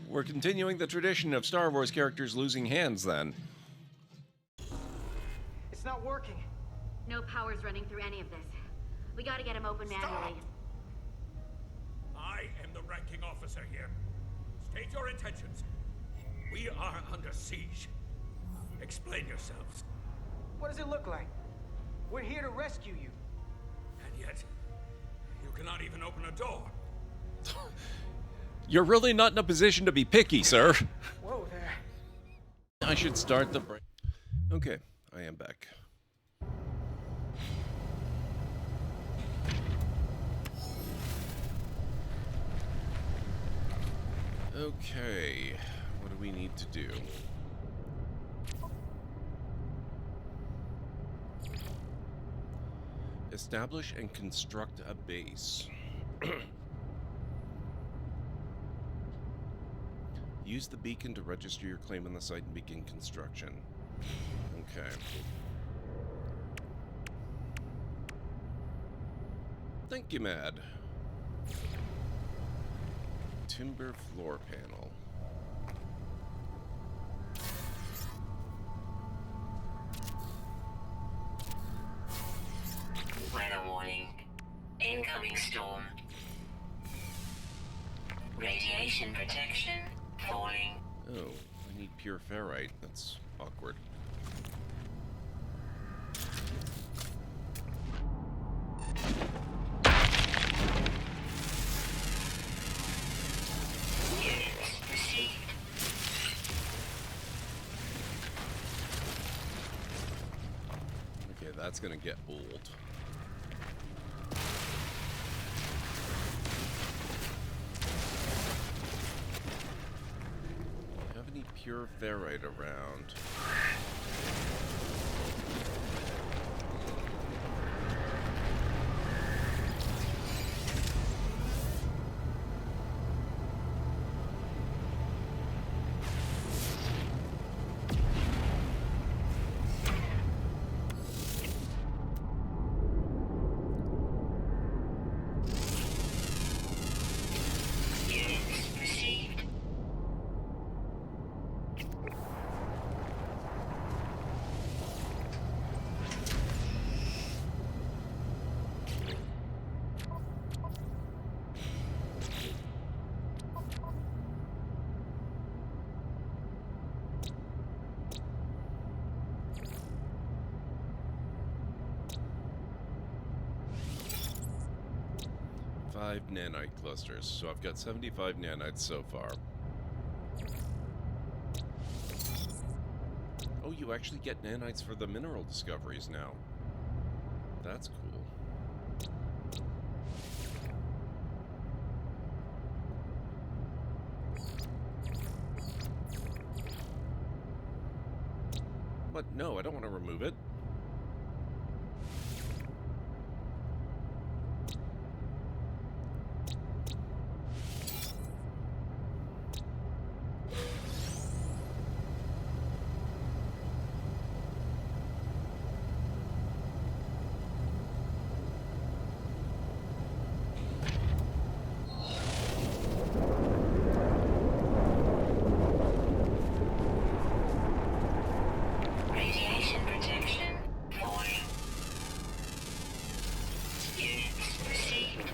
We're continuing the tradition of Star Wars characters losing hands, then. It's not working. No power's running through any of this. We gotta get him open manually. I am the ranking officer here. State your intentions. We are under siege. Explain yourselves. What does it look like? We're here to rescue you. And yet, you cannot even open a door. You're really not in a position to be picky, sir. Whoa there. I should start the break. Okay, I am back. Okay, what do we need to do? Establish and construct a base. Use the beacon to register your claim on the site and begin construction. Okay. Thank you, Mad. Timber floor panel. Weather warning. Incoming storm. Radiation protection falling. Oh, I need pure ferrite. That's awkward. Units received. Okay, that's gonna get old. Have any pure ferrite around? Units received. Five nanite clusters. So I've got 75 nanites so far. Oh, you actually get nanites for the mineral discoveries now. That's cool. But no, I don't want to remove it. Radiation protection falling. Units received.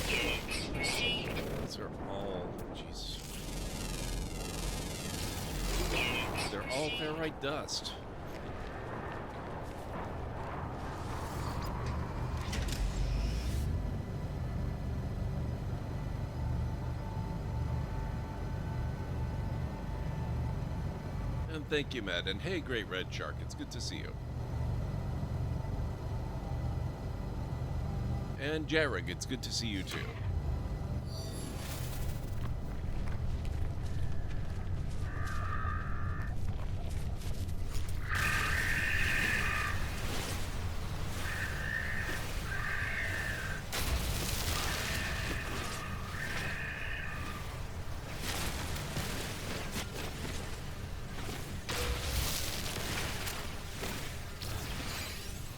Units received. These are all... Jeez. Units They're all ferrite dust. And thank you, Matt. And hey, Great Red Shark, it's good to see you. And Jarrig, it's good to see you too.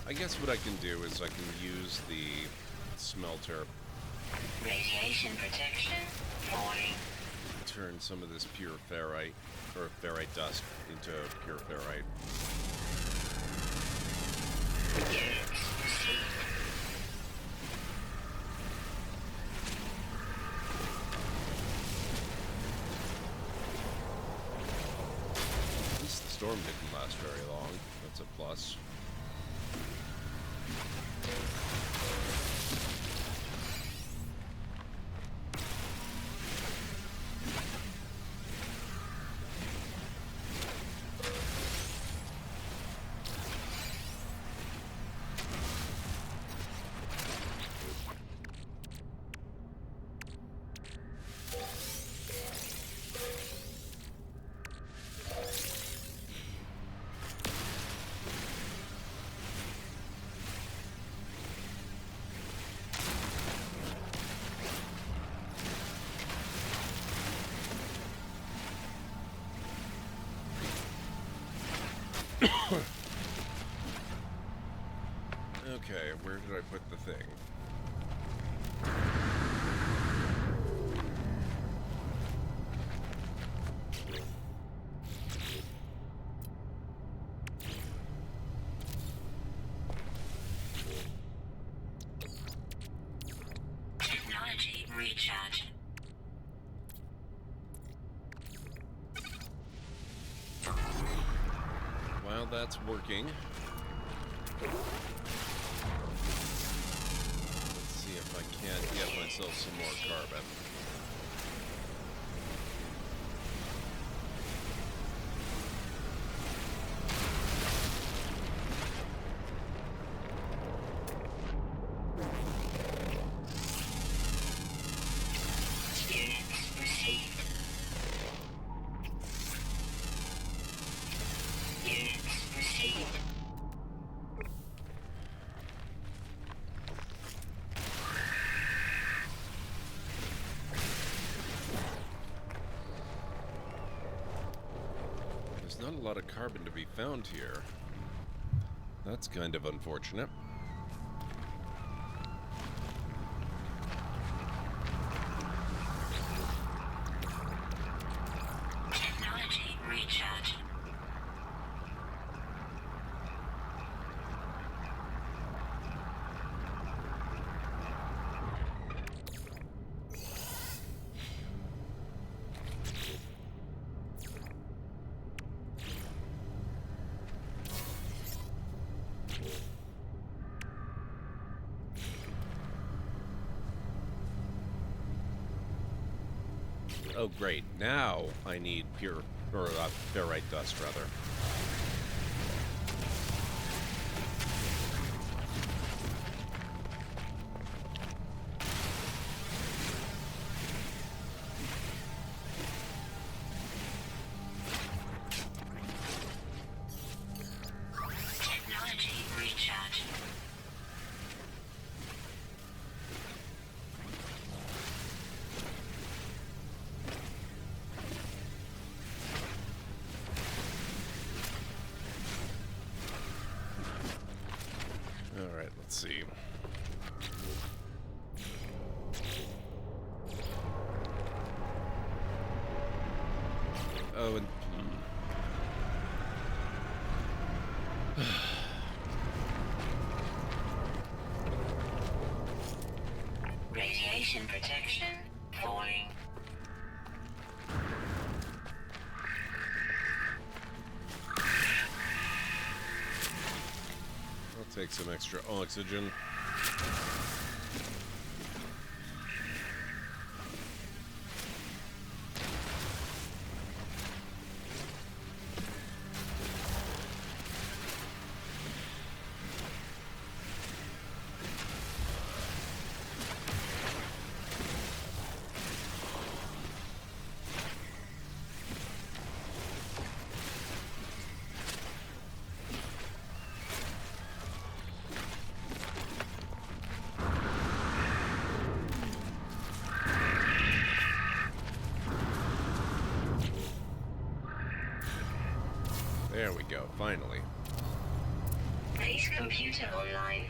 I guess what I can do is I can use the smelter. Radiation protection falling. Turn some of this pure ferrite, or ferrite dust, into pure ferrite. At least the storm didn't last very long. That's a plus. Okay, where did I put the thing? Technology recharge. While that's working, let's see if I can't get myself some more carbon. There's not a lot of carbon to be found here. That's kind of unfortunate. Technology recharge. Oh, great. Now I need pure, or ferrite dust, rather. Technology recharge. Alright, let's see. Oh, and... Radiation protection falling. I'll take some extra oxygen. There we go, finally. Base computer online.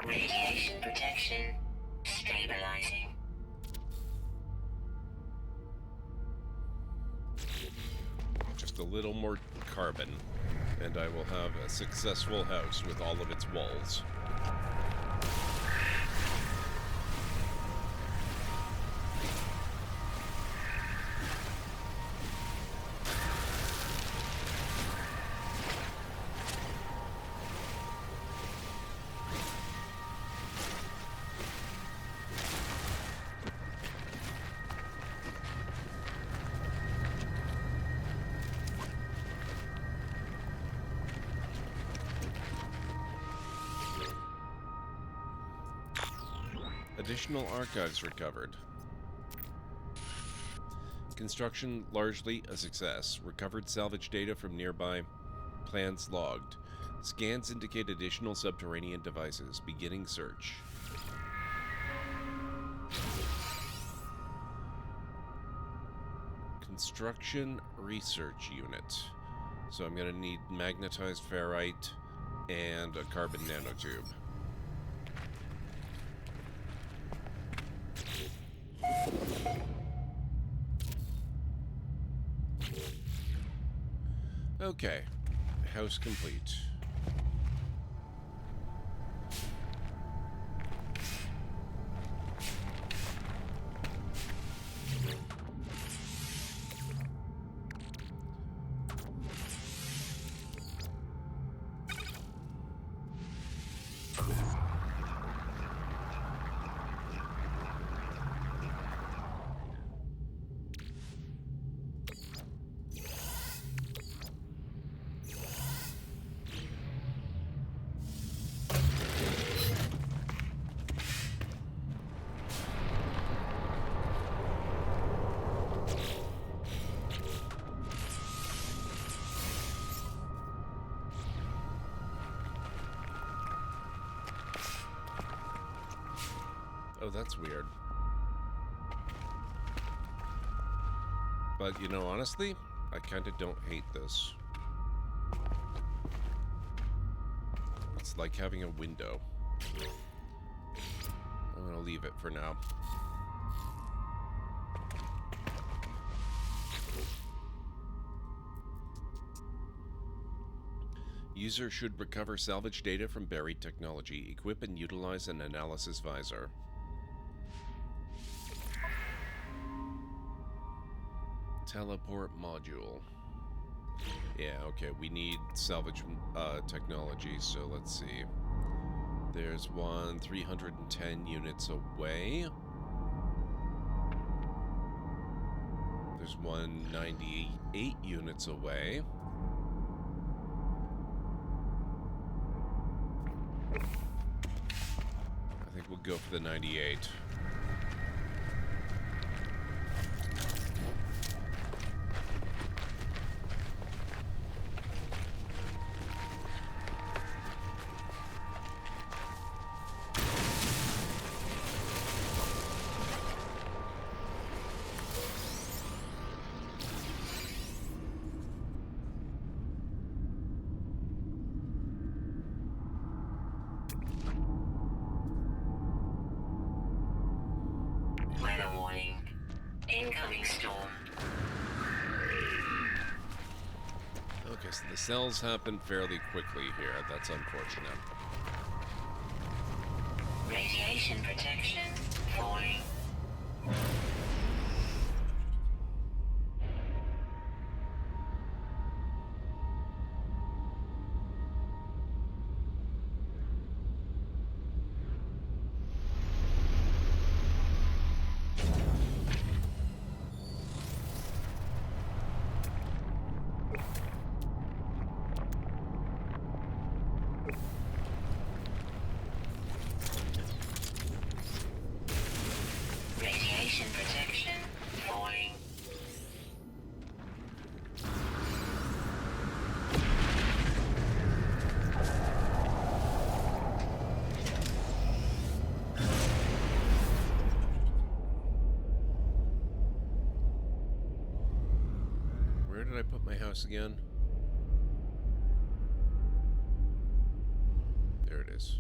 Radiation protection stabilizing. Just a little more carbon, and I will have a successful house with all of its walls. Additional archives recovered. Construction largely a success. Recovered salvage data from nearby. Plans logged. Scans indicate additional subterranean devices. Beginning search. Construction research unit. So I'm going to need magnetized ferrite and a carbon nanotube. Okay, house complete. Oh, that's weird. But, you know, honestly, I kind of don't hate this. It's like having a window. I'm gonna leave it for now. User should recover salvage data from buried technology. Equip and utilize an analysis visor. Teleport module. Yeah, okay, we need salvage technology, so let's see. There's one 310 units away. There's one 98 units away. I think we'll go for the 98. Weather warning. Incoming storm. Okay, so the cells happen fairly quickly here. That's unfortunate. Radiation protection falling. did I put my house again? There it is.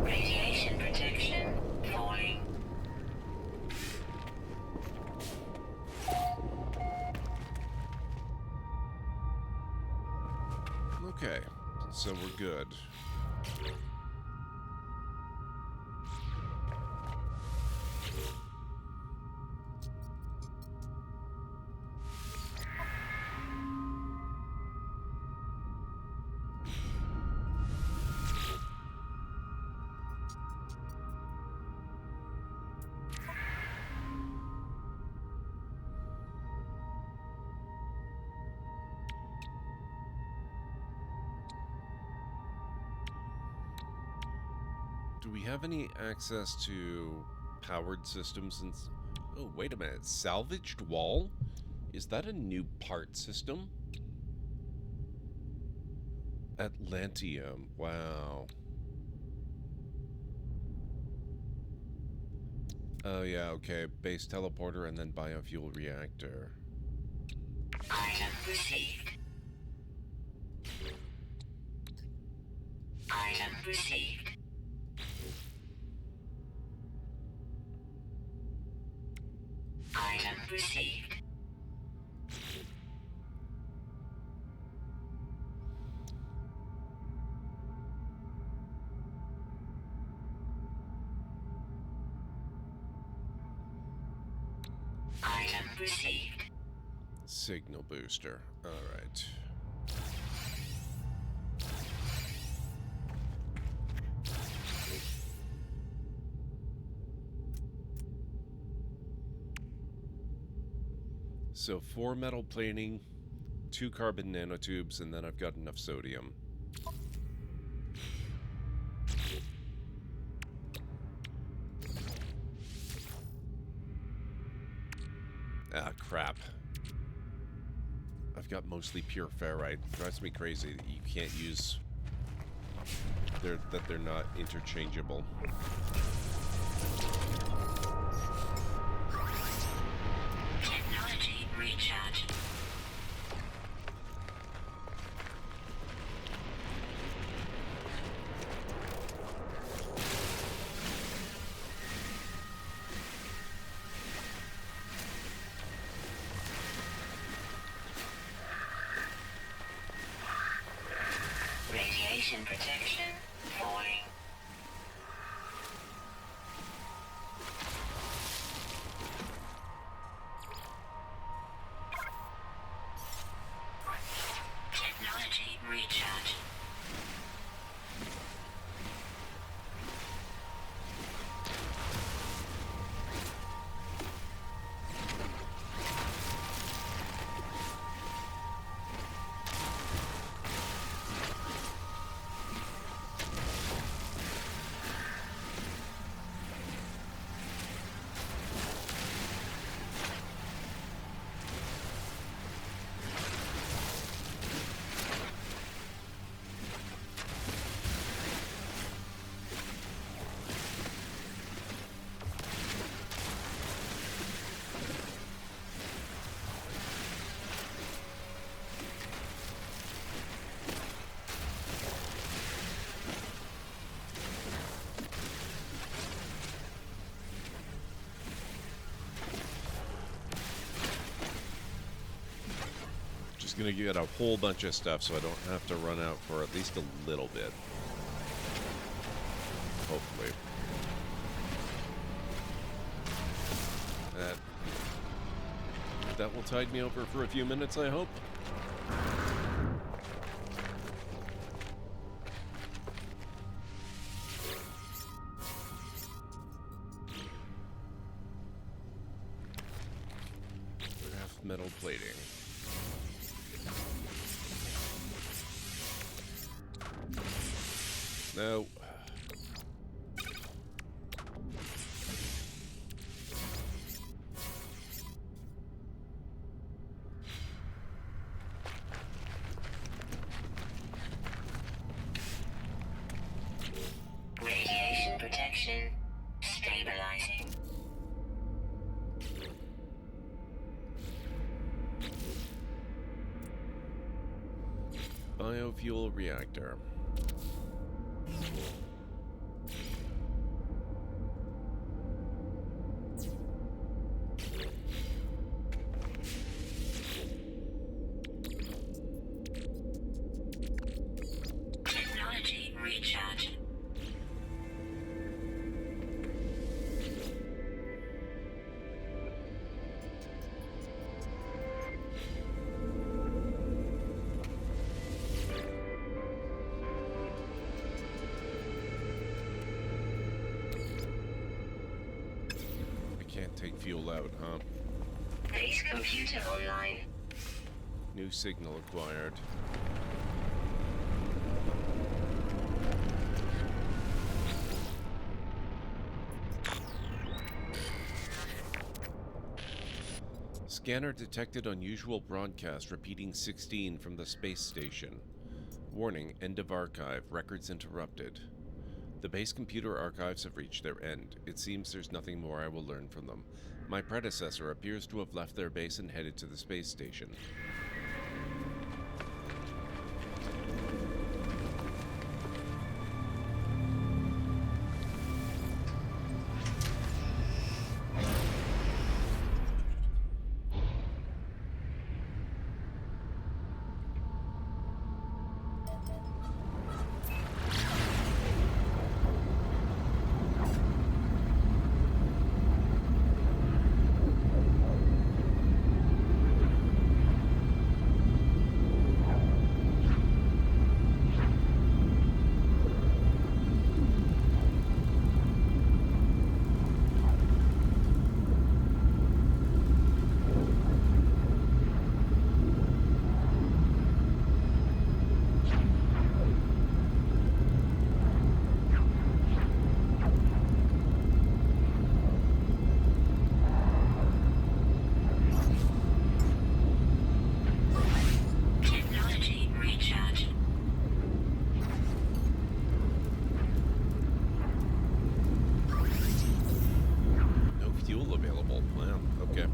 Radiation protection falling. Okay, so we're good. Do we have any access to powered systems? Oh, wait a minute. Salvaged wall? Is that a new part system? Atlantium. Wow. Oh, yeah, okay. Base teleporter and then biofuel reactor. Item received. Item received. Item received. Item received. Signal booster. Alright. So 4 metal plating, 2 carbon nanotubes, and then I've got enough sodium. Ah, crap. I've got mostly pure ferrite. Drives me crazy that you can't use... that they're not interchangeable. Technology recharge. Radiation protection falling. Technology recharge. Gonna get a whole bunch of stuff so I don't have to run out for at least a little bit. Hopefully. That will tide me over for a few minutes, I hope. Craft metal plating. No. Radiation protection stabilizing. Biofuel reactor. Technology recharge. I can't take fuel out, huh? Base computer online. New signal acquired. Scanner detected unusual broadcast repeating 16 from the space station. Warning, end of archive, records interrupted. The base computer archives have reached their end. It seems there's nothing more I will learn from them. My predecessor appears to have left their base and headed to the space station. Technology recharge. No fuel available. Wow, okay.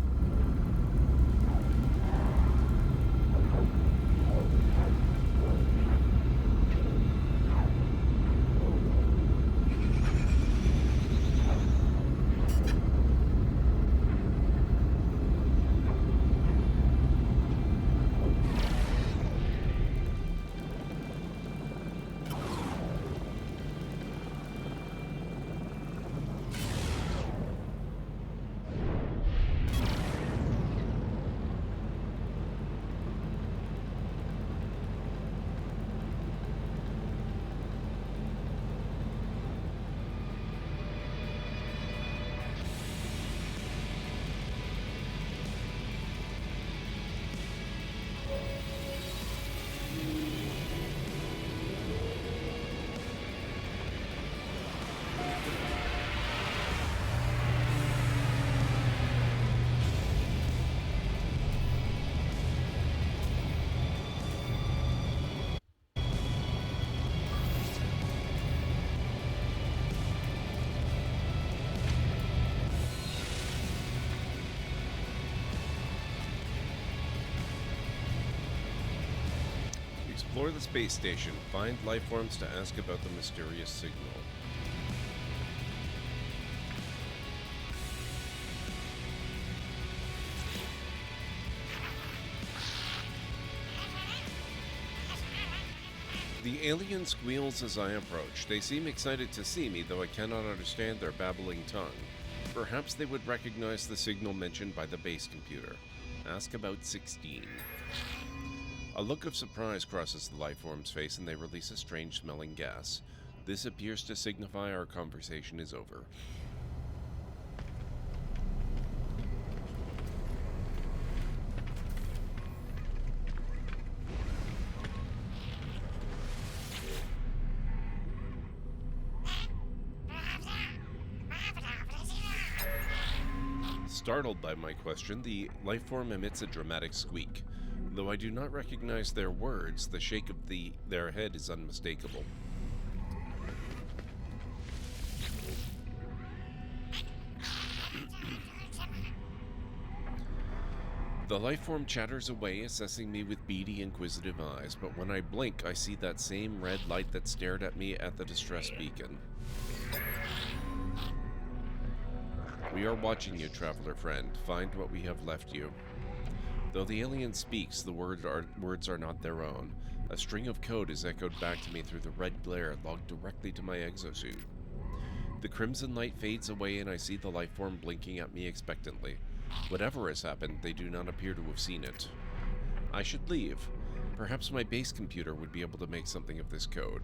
Explore the space station. Find life forms to ask about the mysterious signal. The alien squeals as I approach. They seem excited to see me, though I cannot understand their babbling tongue. Perhaps they would recognize the signal mentioned by the base computer. Ask about 16. A look of surprise crosses the lifeform's face and they release a strange smelling gas. This appears to signify our conversation is over. Startled by my question, the life form emits a dramatic squeak. Though I do not recognize their words, the shake of their head is unmistakable. The life form chatters away, assessing me with beady, inquisitive eyes, but when I blink, I see that same red light that stared at me at the distress beacon. We are watching you, traveler friend. Find what we have left you. Though the alien speaks, the words are not their own. A string of code is echoed back to me through the red glare logged directly to my exosuit. The crimson light fades away and I see the life form blinking at me expectantly. Whatever has happened, they do not appear to have seen it. I should leave. Perhaps my base computer would be able to make something of this code.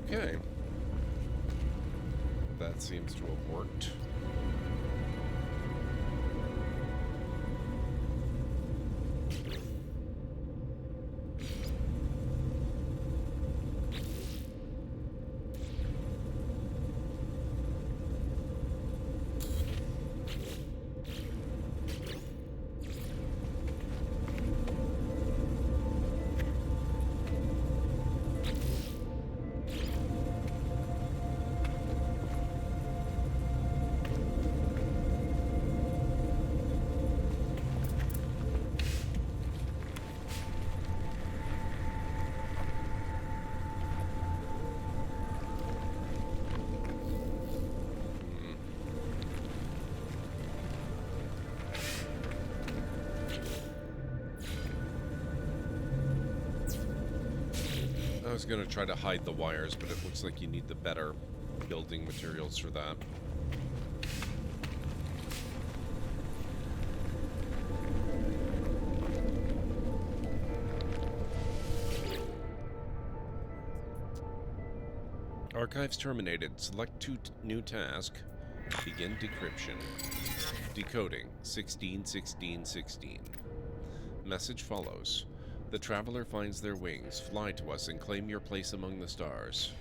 Okay. That seems to have worked. I was going to try to hide the wires, but it looks like you need the better building materials for that. Archives terminated. Select new task. Begin decryption. Decoding 161616. Message follows. The traveler finds their wings. Fly to us and claim your place among the stars.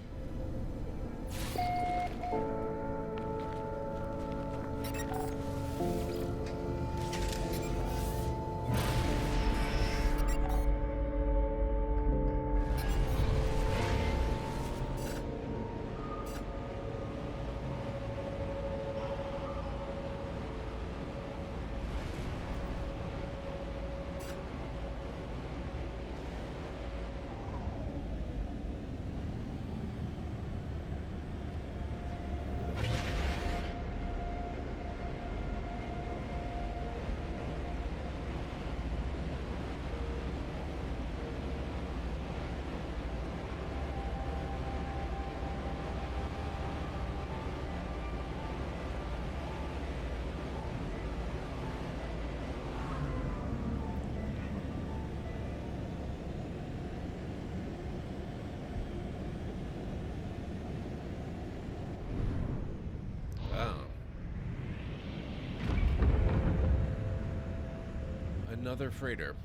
Another freighter.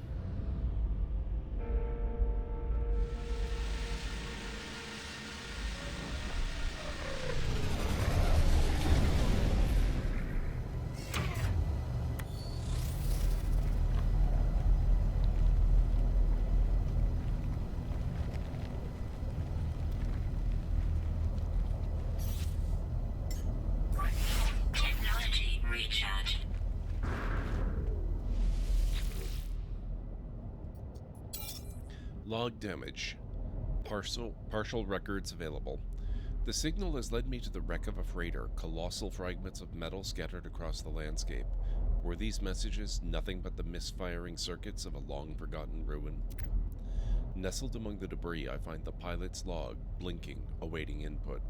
Technology recharged. Log damage. Partial records available. The signal has led me to the wreck of a freighter, colossal fragments of metal scattered across the landscape. Were these messages nothing but the misfiring circuits of a long-forgotten ruin? Nestled among the debris, I find the pilot's log, blinking, awaiting input.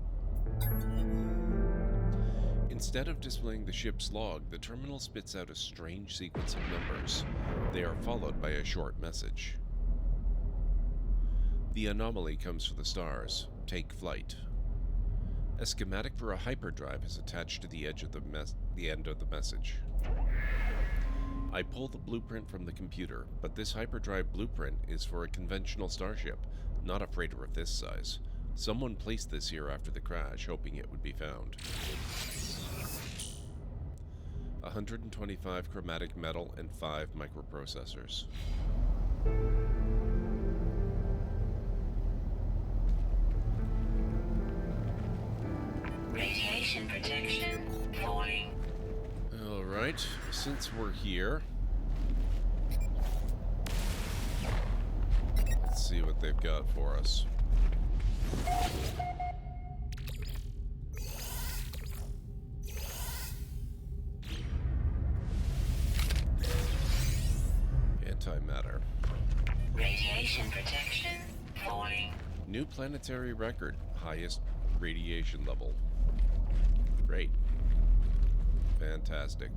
Instead of displaying the ship's log, the terminal spits out a strange sequence of numbers. They are followed by a short message. The anomaly comes from the stars. Take flight. A schematic for a hyperdrive is attached to the edge of the end of the message. I pull the blueprint from the computer, but this hyperdrive blueprint is for a conventional starship, not a freighter of this size. Someone placed this here after the crash, hoping it would be found. 125 chromatic metal and 5 microprocessors. Radiation protection falling. Alright, since we're here, let's see what they've got for us. Antimatter. Radiation protection falling. New planetary record. Highest radiation level. Great. Fantastic.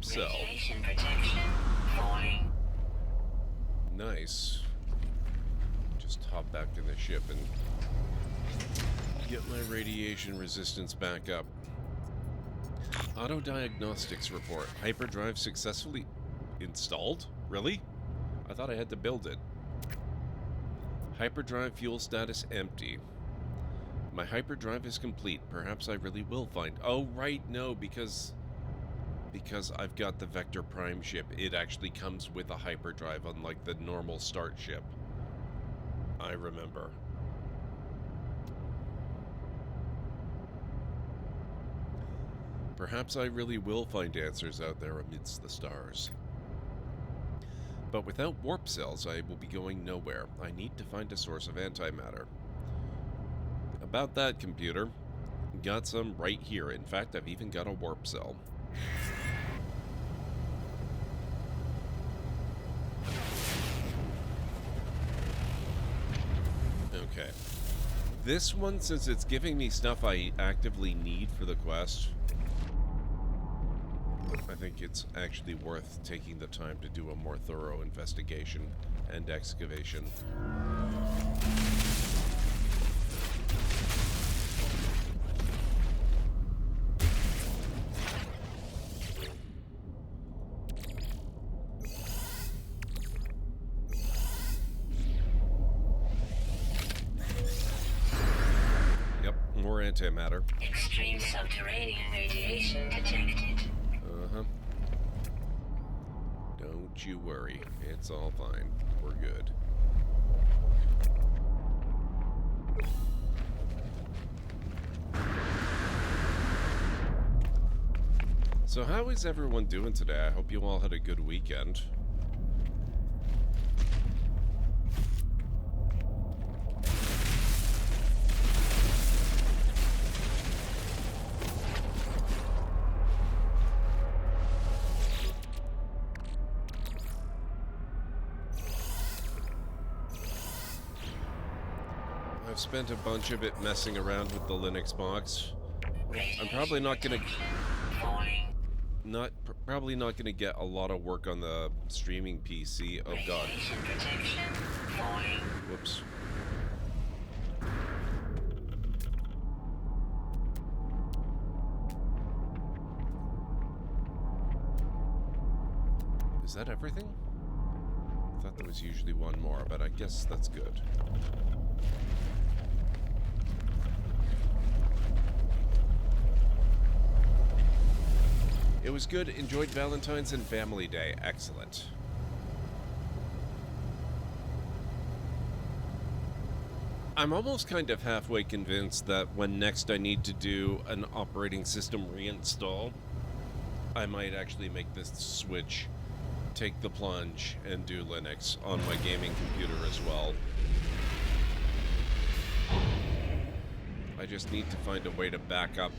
Cell. Radiation protection falling. Nice. Just hop back in the ship and get my radiation resistance back up. Auto diagnostics report. Hyperdrive successfully installed? Really? I thought I had to build it. Hyperdrive fuel status empty. My hyperdrive is complete. Perhaps I really will find... Oh, right, no, because I've got the Vector Prime ship, it actually comes with a hyperdrive, unlike the normal start ship. I remember. Perhaps I really will find answers out there amidst the stars. But without warp cells, I will be going nowhere. I need to find a source of antimatter. About that, computer. Got some right here. In fact, I've even got a warp cell. Okay. This one, since it's giving me stuff I actively need for the quest, I think it's actually worth taking the time to do a more thorough investigation and excavation. Antimatter. Extreme subterranean radiation detected. Uh-huh. Don't you worry. It's all fine. We're good. So how is everyone doing today? I hope you all had a good weekend. I've spent a bunch of it messing around with the Linux box. I'm probably not gonna... Probably not going to get a lot of work on the streaming PC. Oh god. Radiation protection falling. Whoops. Is that everything? I thought there was usually one more, but I guess that's good. It was good. Enjoyed Valentine's and Family Day. Excellent. I'm almost kind of halfway convinced that when next I need to do an operating system reinstall, I might actually make this switch, take the plunge, and do Linux on my gaming computer as well. I just need to find a way to back up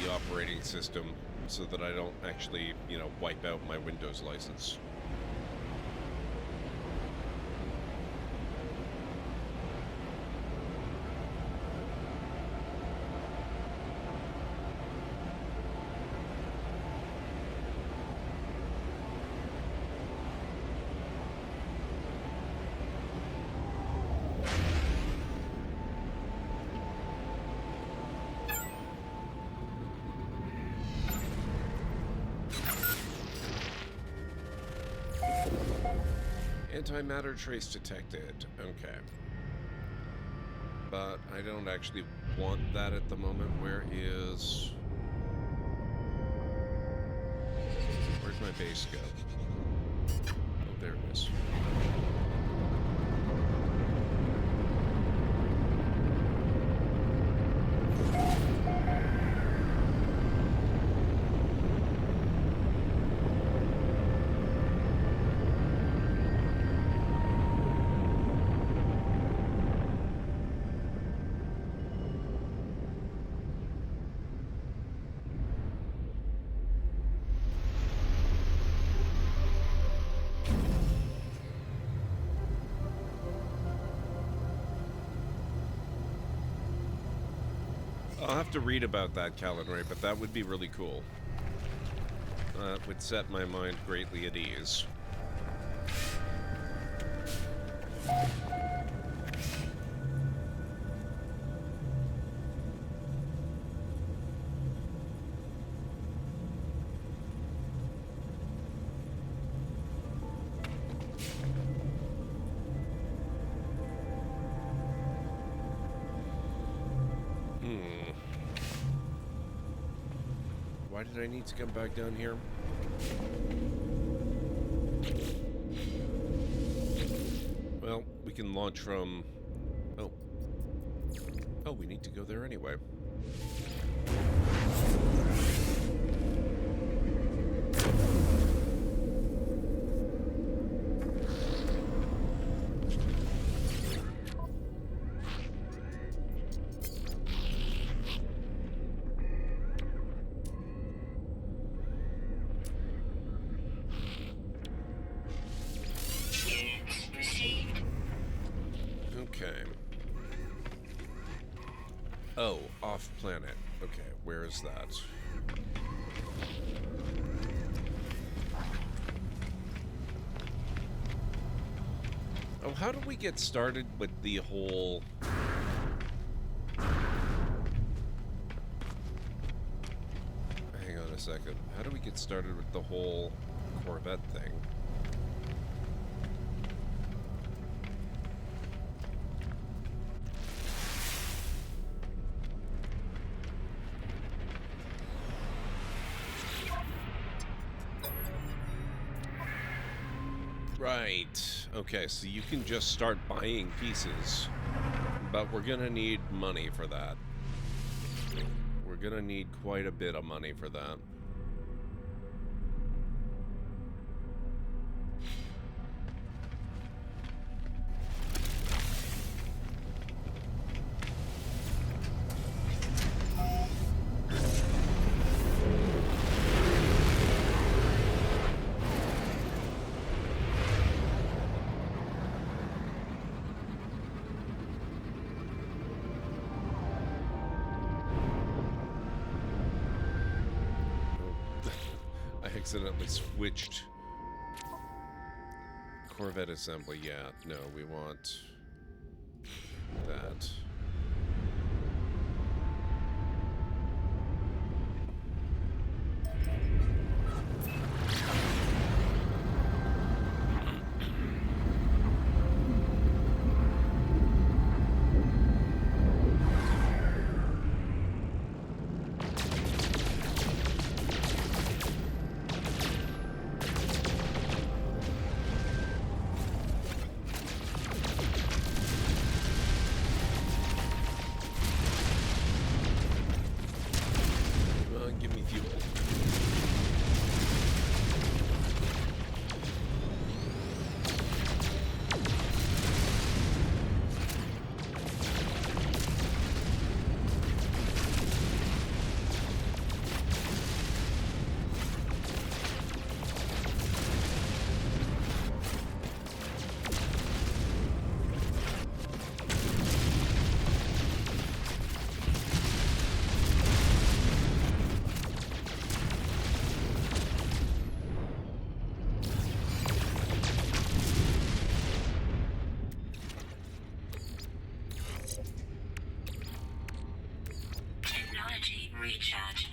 the operating system so that I don't actually, wipe out my Windows license. Antimatter trace detected. Okay. But I don't actually want that at the moment. Where's my base go? Oh, there it is. I'll have to read about that, Calenray, but that would be really cool. It would set my mind greatly at ease. Why did I need to come back down here? Well, we can launch from... Oh. Oh, we need to go there anyway. Oh, off planet. Okay, where is that? Oh, how do we get started with the whole... Hang on a second. How do we get started with the whole Corvette thing? Right. Okay, so you can just start buying pieces, but we're gonna need money for that. We're gonna need quite a bit of money for that. accidentally switched Corvette assembly. Yeah, no, we want that. Give me fuel. Technology recharge.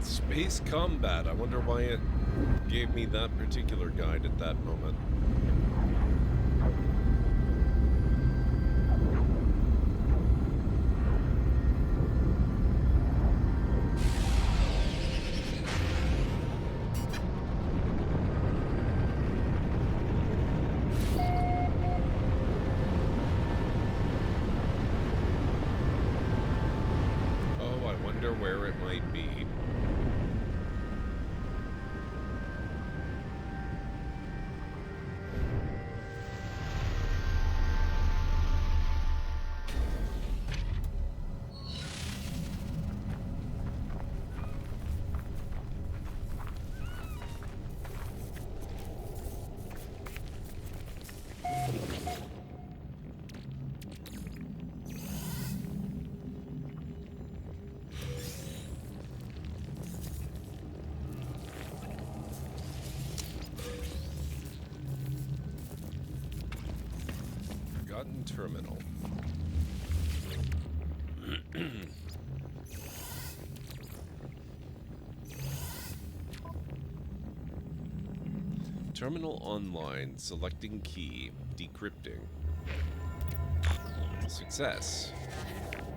Space combat. I wonder why it gave me that particular guide at that moment. Oh, I wonder where it might be. Forgotten terminal. Terminal online. Selecting key. Decrypting. Success.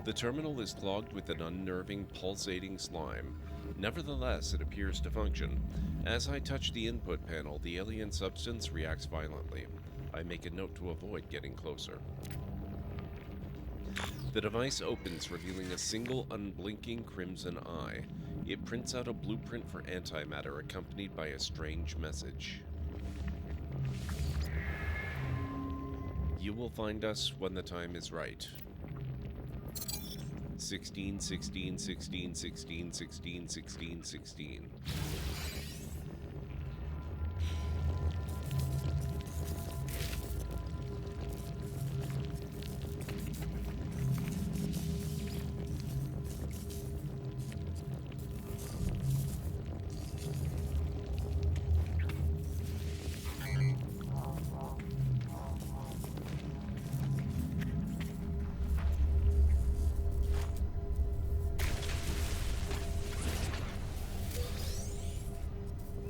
The terminal is clogged with an unnerving, pulsating slime. Nevertheless, it appears to function. As I touch the input panel, the alien substance reacts violently. I make a note to avoid getting closer. The device opens, revealing a single unblinking crimson eye. It prints out a blueprint for antimatter, accompanied by a strange message. You will find us when the time is right. 16, 16, 16, 16, 16, 16, 16.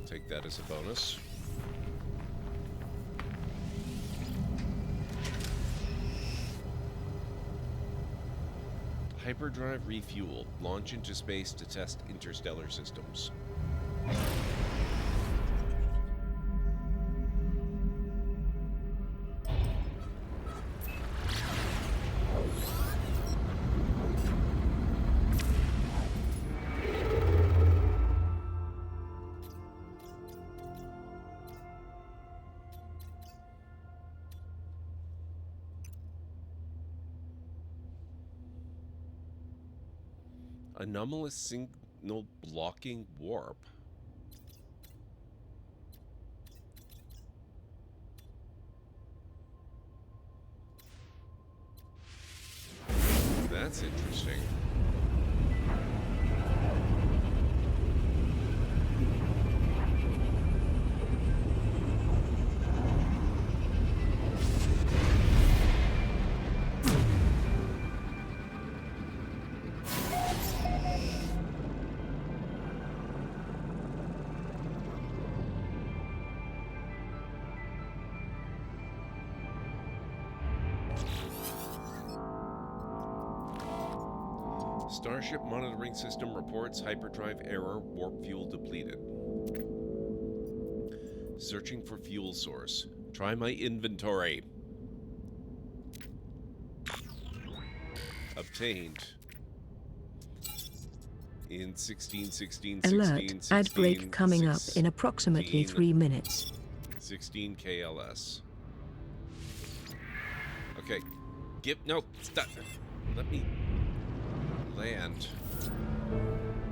Take that as a bonus. Hyperdrive refueled. Launch into space to test interstellar systems. Anomalous signal blocking warp. That's interesting. Starship monitoring system reports hyperdrive error, warp fuel depleted. Searching for fuel source. Try my inventory. Obtained. In 16, Alert, ad break coming up in approximately 3 minutes. 16 KLS. Okay. No, stop. Let me land.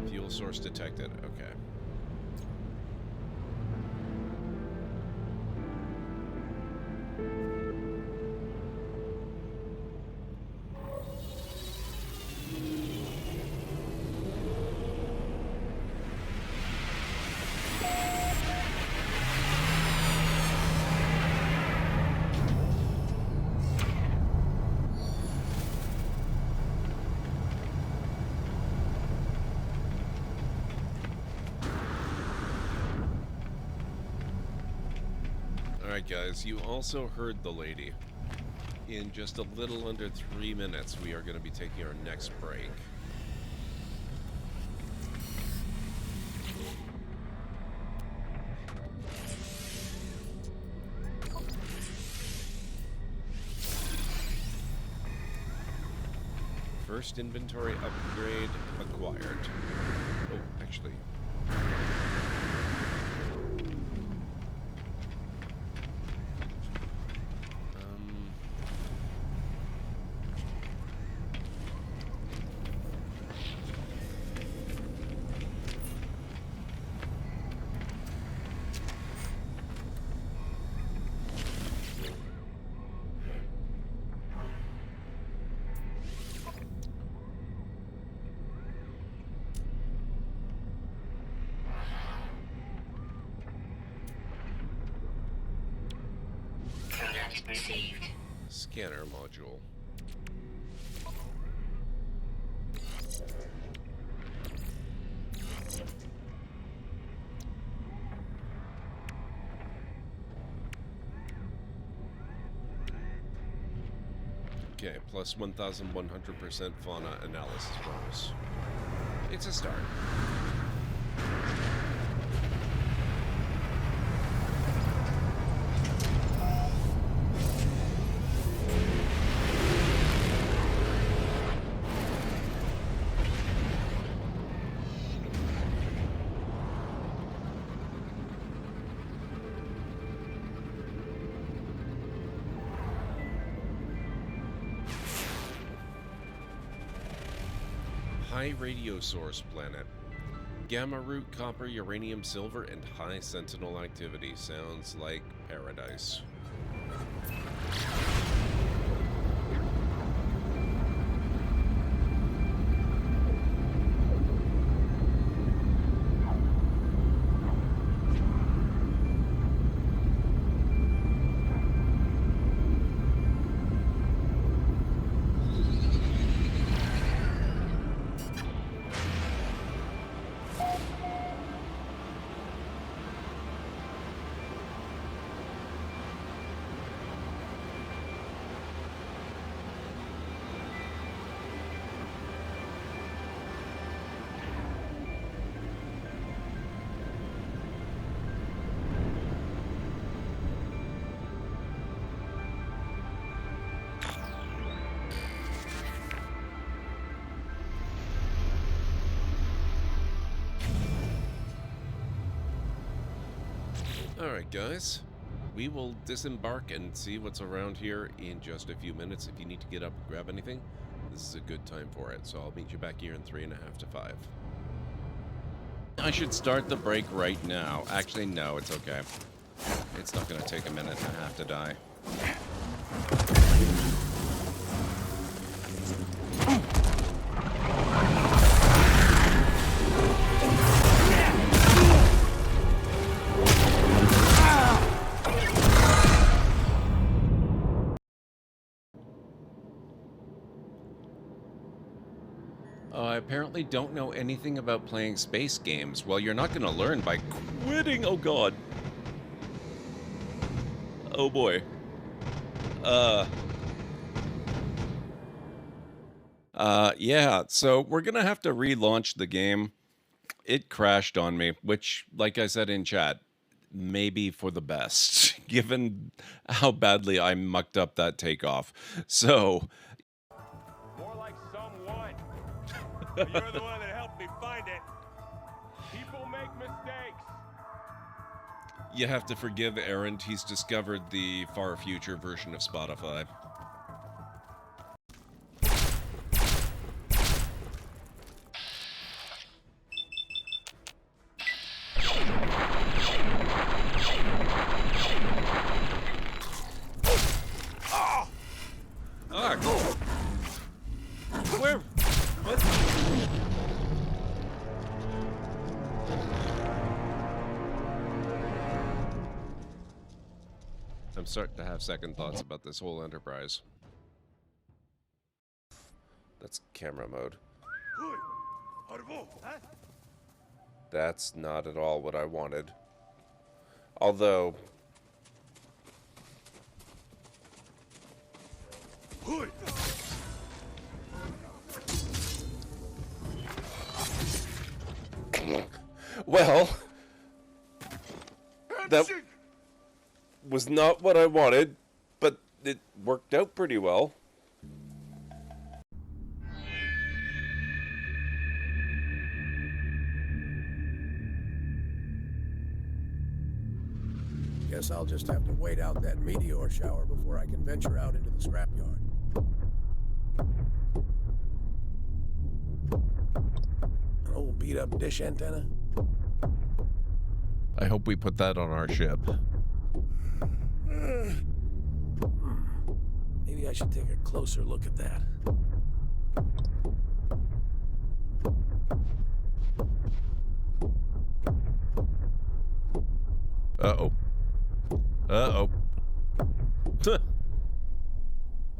Fuel source detected. Okay. Alright guys, you also heard the lady. In just a little under 3 minutes, we are going to be taking our next break. First inventory upgrade acquired. Oh, actually... Scanner module. Okay, plus 1,100% fauna analysis bonus. It's a start. High radio source planet. Gamma root, copper, uranium, silver, and high sentinel activity. Sounds like paradise. Alright, guys. We will disembark and see what's around here in just a few minutes. If you need to get up and grab anything, this is a good time for it. So I'll meet you back here in 3.5 to 5. I should start the break right now. Actually, no, it's okay. It's not going to take a minute and a half to die. I apparently don't know anything about playing space games. Well, you're not going to learn by quitting. Oh, God. Oh, boy. Yeah, so we're going to have to relaunch the game. It crashed on me, which, like I said in chat, maybe for the best, given how badly I mucked up that takeoff. So... More like someone. You're the one that helped me find it. People make mistakes. You have to forgive Aaron. He's discovered the far future version of Spotify. Ah, go. Where? What? I'm starting to have second thoughts about this whole enterprise. That's camera mode. That's not at all what I wanted. Although... Well... That was not what I wanted, but it worked out pretty well. Guess I'll just have to wait out that meteor shower before I can venture out into the scrapyard. An old beat-up dish antenna? I hope we put that on our ship. Maybe I should take a closer look at that. Uh-oh. Uh-oh.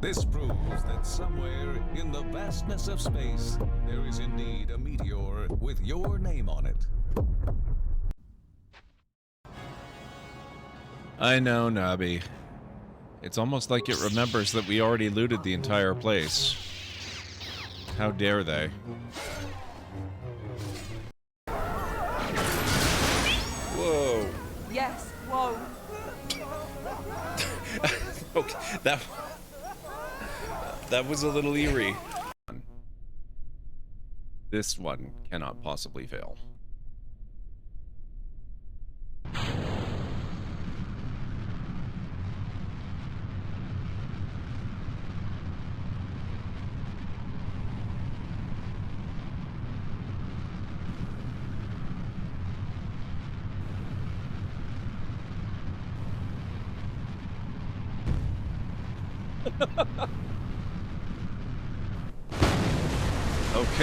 This proves that somewhere in the vastness of space, there is indeed a meteor with your name on it. I know, Nabi. It's almost like it remembers that we already looted the entire place. How dare they? Whoa. Yes, whoa. Okay, that was a little eerie. This one cannot possibly fail.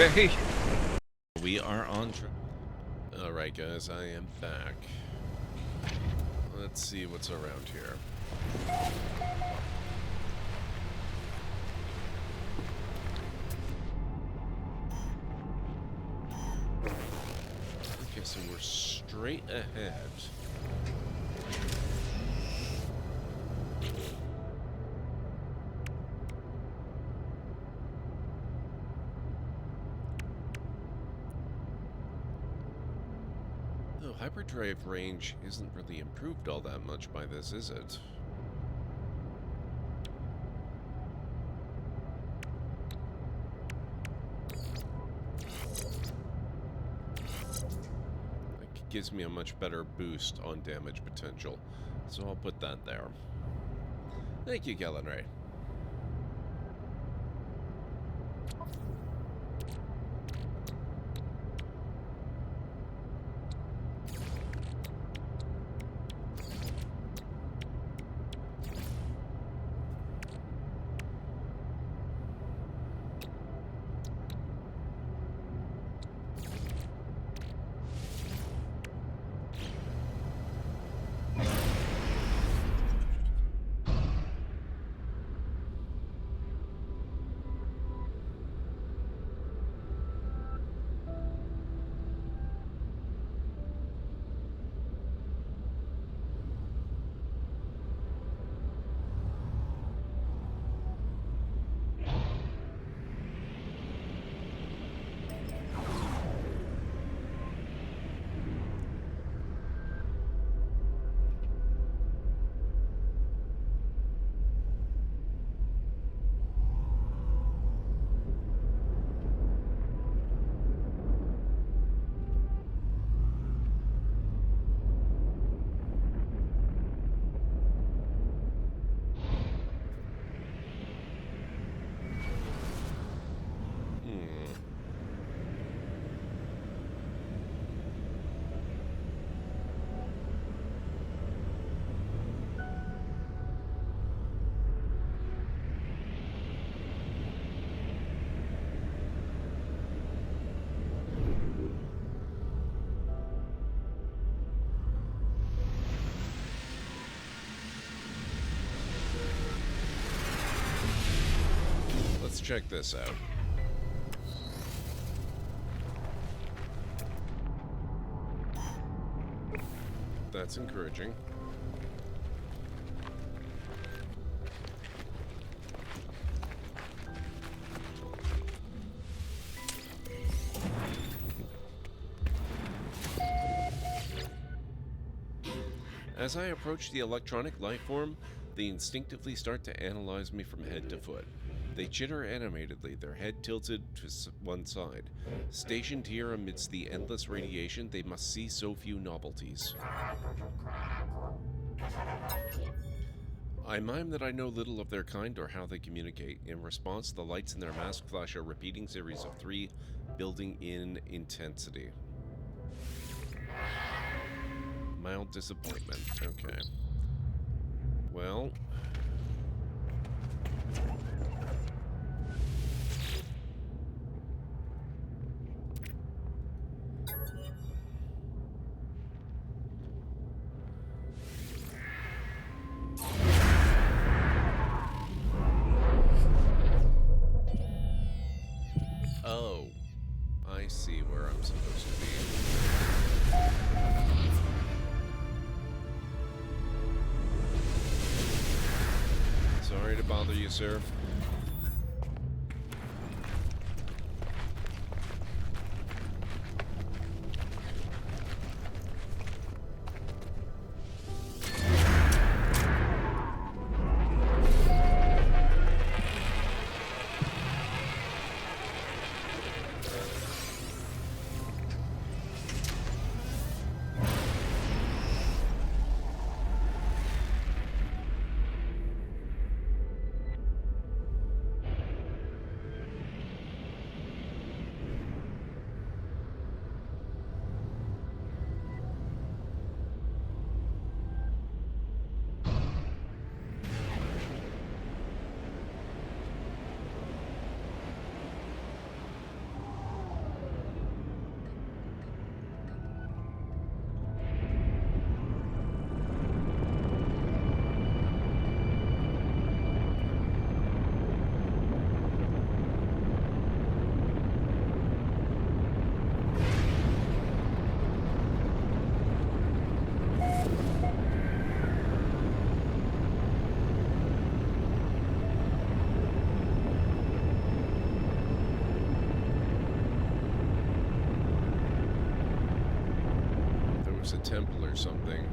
Okay. We are on track. Alright, guys, I am back. Let's see what's around here. Okay, so we're straight ahead. Though hyperdrive range isn't really improved all that much by this, is it? gives me a much better boost on damage potential. So I'll put that there. Thank you, Kellen Ray. Let's check this out. That's encouraging. As I approach the electronic life form, they instinctively start to analyze me from head to foot. They chitter animatedly, their head tilted to one side. Stationed here amidst the endless radiation, they must see so few novelties. I mime that I know little of their kind or how they communicate. In response, the lights in their mask flash a repeating series of 3, building in intensity. Mild disappointment. Okay. Well... Oh, I see where I'm supposed to be. Sorry to bother you, sir. A temple or something.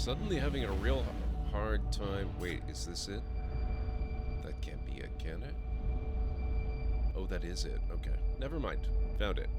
Suddenly having a real hard time. Wait, is this it? That can't be it, can it? Oh, that is it. Okay. Never mind. Found it.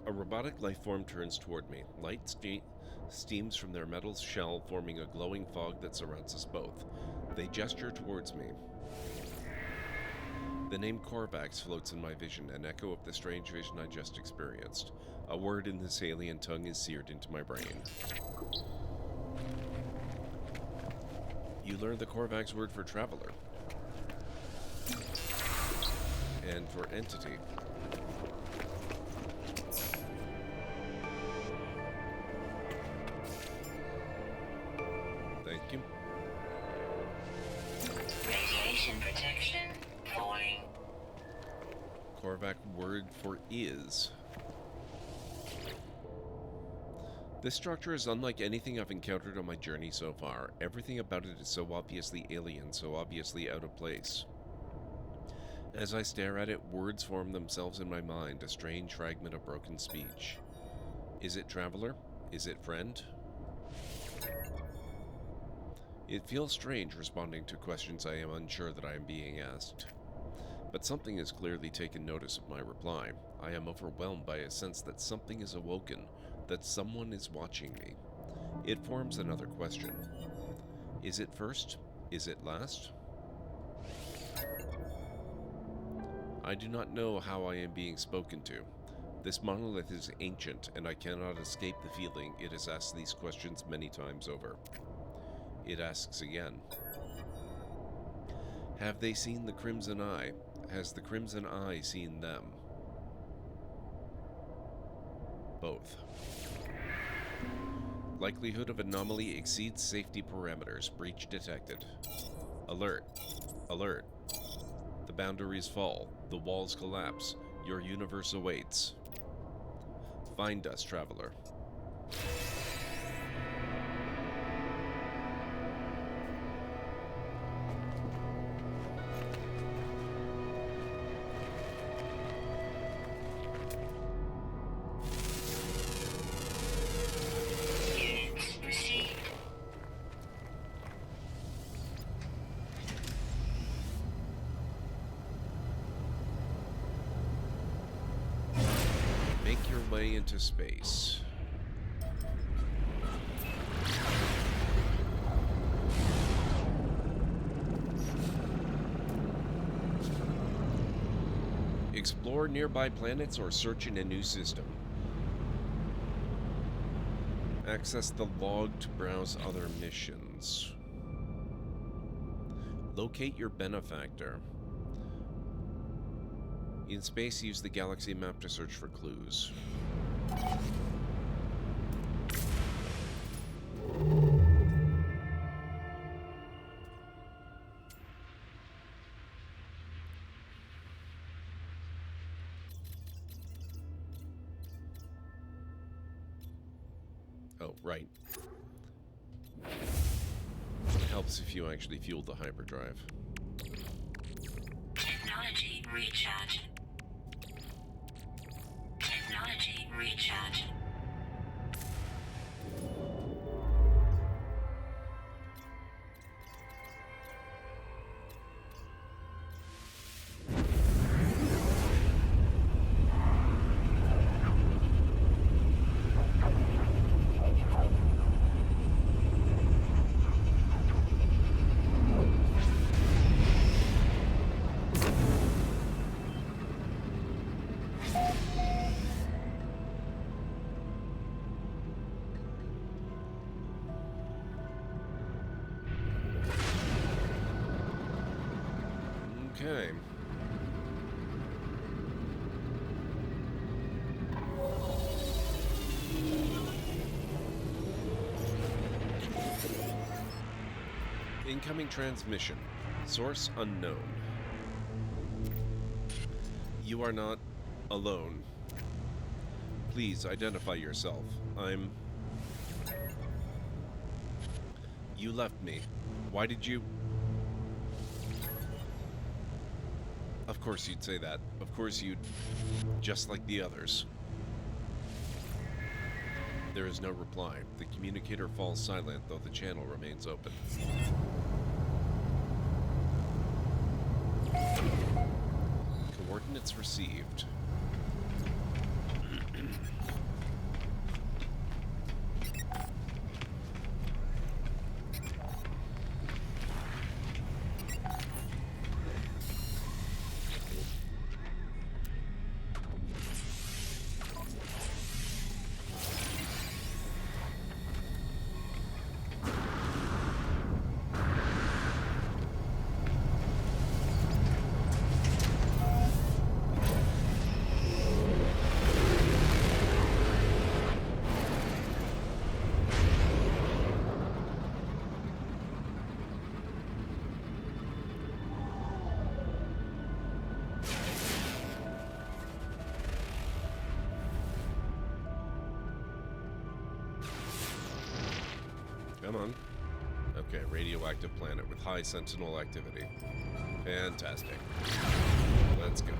A robotic life form turns toward me. Light steams from their metal shell, forming a glowing fog that surrounds us both. They gesture towards me. The name Korvax floats in my vision, an echo of the strange vision I just experienced. A word in this alien tongue is seared into my brain. You learned the Korvax word for traveler. And for entity. Thank you. Radiation protection falling. Korvac word for is. This structure is unlike anything I've encountered on my journey so far. Everything about it is so obviously alien, so obviously out of place. As I stare at it, words form themselves in my mind, a strange fragment of broken speech. Is it traveler? Is it friend? It feels strange responding to questions I am unsure that I am being asked. But something has clearly taken notice of my reply. I am overwhelmed by a sense that something is awoken, that someone is watching me. It forms another question. Is it first? Is it last? I do not know how I am being spoken to. This monolith is ancient, and I cannot escape the feeling it has asked these questions many times over. It asks again. Have they seen the Crimson Eye? Has the Crimson Eye seen them? Both. Likelihood of anomaly exceeds safety parameters. Breach detected. Alert. Alert. The boundaries fall. The walls collapse. Your universe awaits. Find us, traveler. Make your way into space. Explore nearby planets or search in a new system. Access the log to browse other missions. Locate your benefactor. In space, use the galaxy map to search for clues. Oh, right. Helps if you actually fuel the hyperdrive. Technology recharge. Technology recharge. Okay. Incoming transmission. Source unknown. You are not alone. Please identify yourself. You left me. Why did you... Of course you'd say that. Of course you'd... Just like the others. There is no reply. The communicator falls silent, though the channel remains open. Coordinates received. Come on. Okay, radioactive planet with high sentinel activity. Fantastic. Let's go.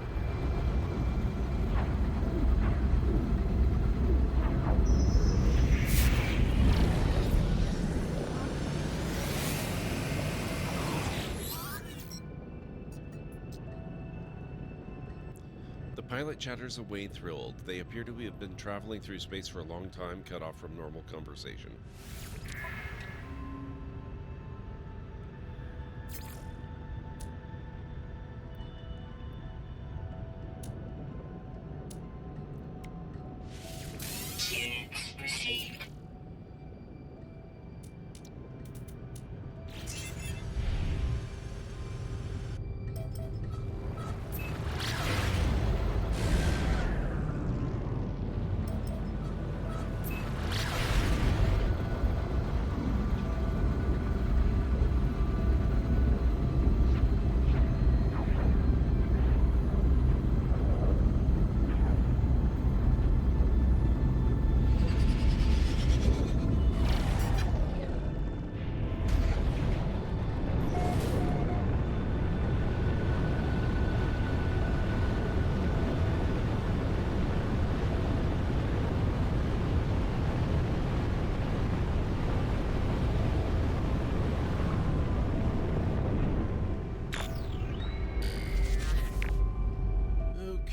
The pilot chatters away thrilled. They appear to have been traveling through space for a long time, cut off from normal conversation. Units received.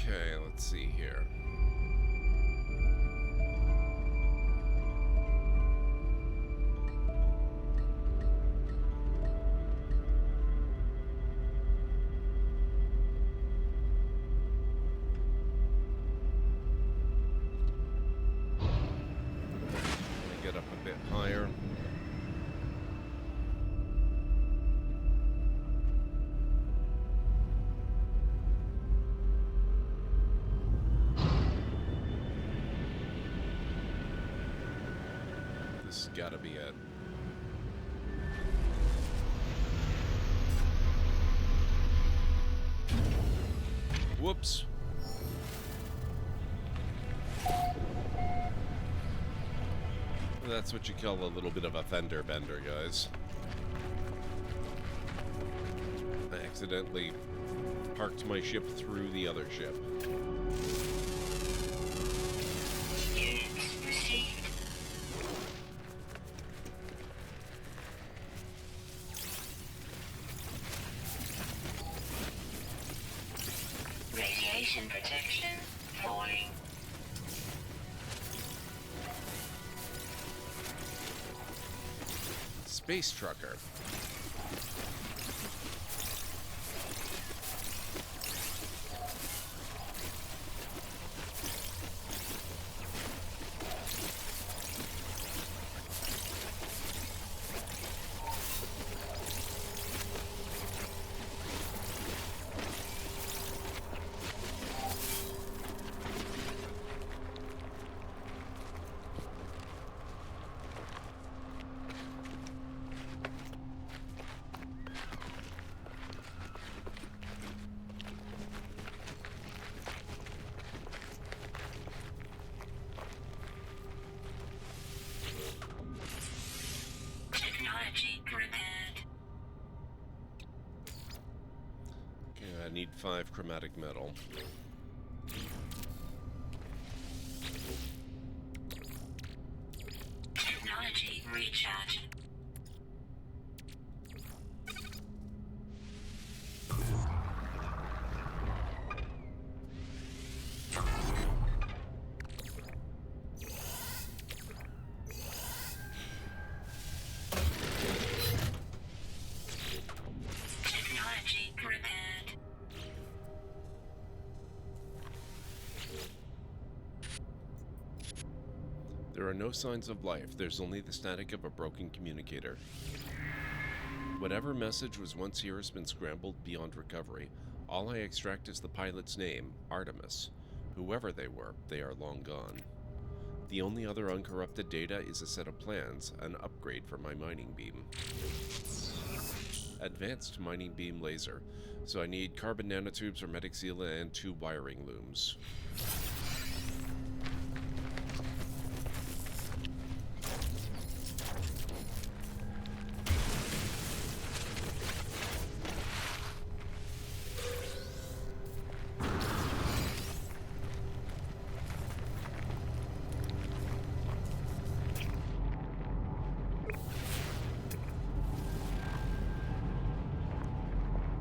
Okay, let's see here. Let me get up a bit higher. This has got to be it. Whoops. That's what you call a little bit of a fender bender, guys. I accidentally parked my ship through the other ship. Units received. Radiation protection falling. Space trucker. 95 chromatic metal. Technology recharge. Technology repaired. There are no signs of life. There's only the static of a broken communicator. Whatever message was once here has been scrambled beyond recovery. All I extract is the pilot's name, Artemis. Whoever they were, they are long gone. The only other uncorrupted data is a set of plans, an upgrade for my mining beam. Advanced mining beam laser. So I need carbon nanotubes, hermetic seal, and 2 wiring looms.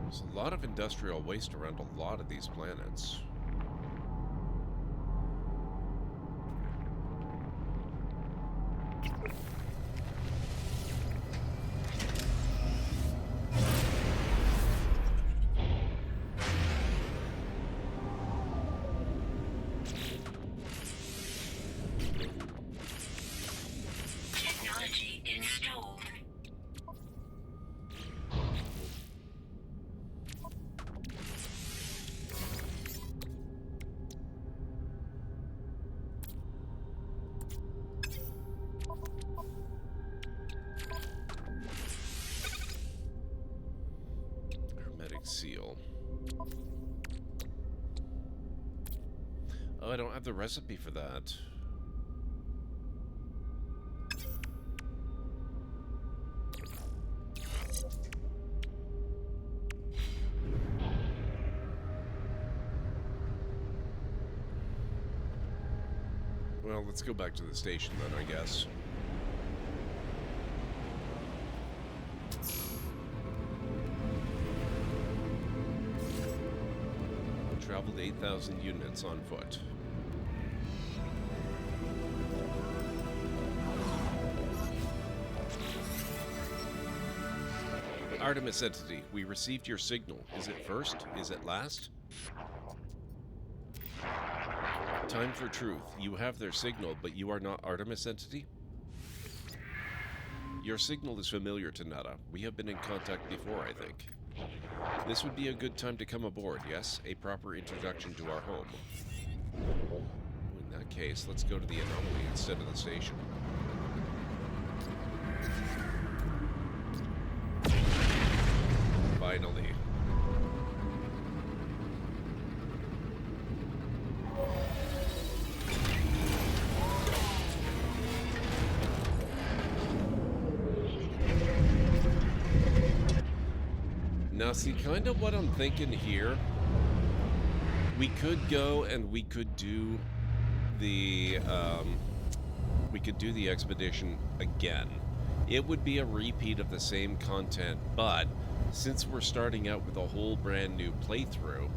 There's a lot of industrial waste around a lot of these planets. Technology installed. Hermetic seal. Oh, I don't have the recipe for that. Well, let's go back to the station then, I guess. Traveled 8,000 units on foot. Artemis entity, we received your signal. Is it first? Is it last? Time for truth. You have their signal, but you are not Artemis entity? Your signal is familiar to Nada. We have been in contact before, I think. This would be a good time to come aboard, yes? A proper introduction to our home. In that case, let's go to the anomaly instead of the station. Finally. Now, see, kind of what I'm thinking here, we could go and we could do the expedition again. It would be a repeat of the same content, but since we're starting out with a whole brand new playthrough,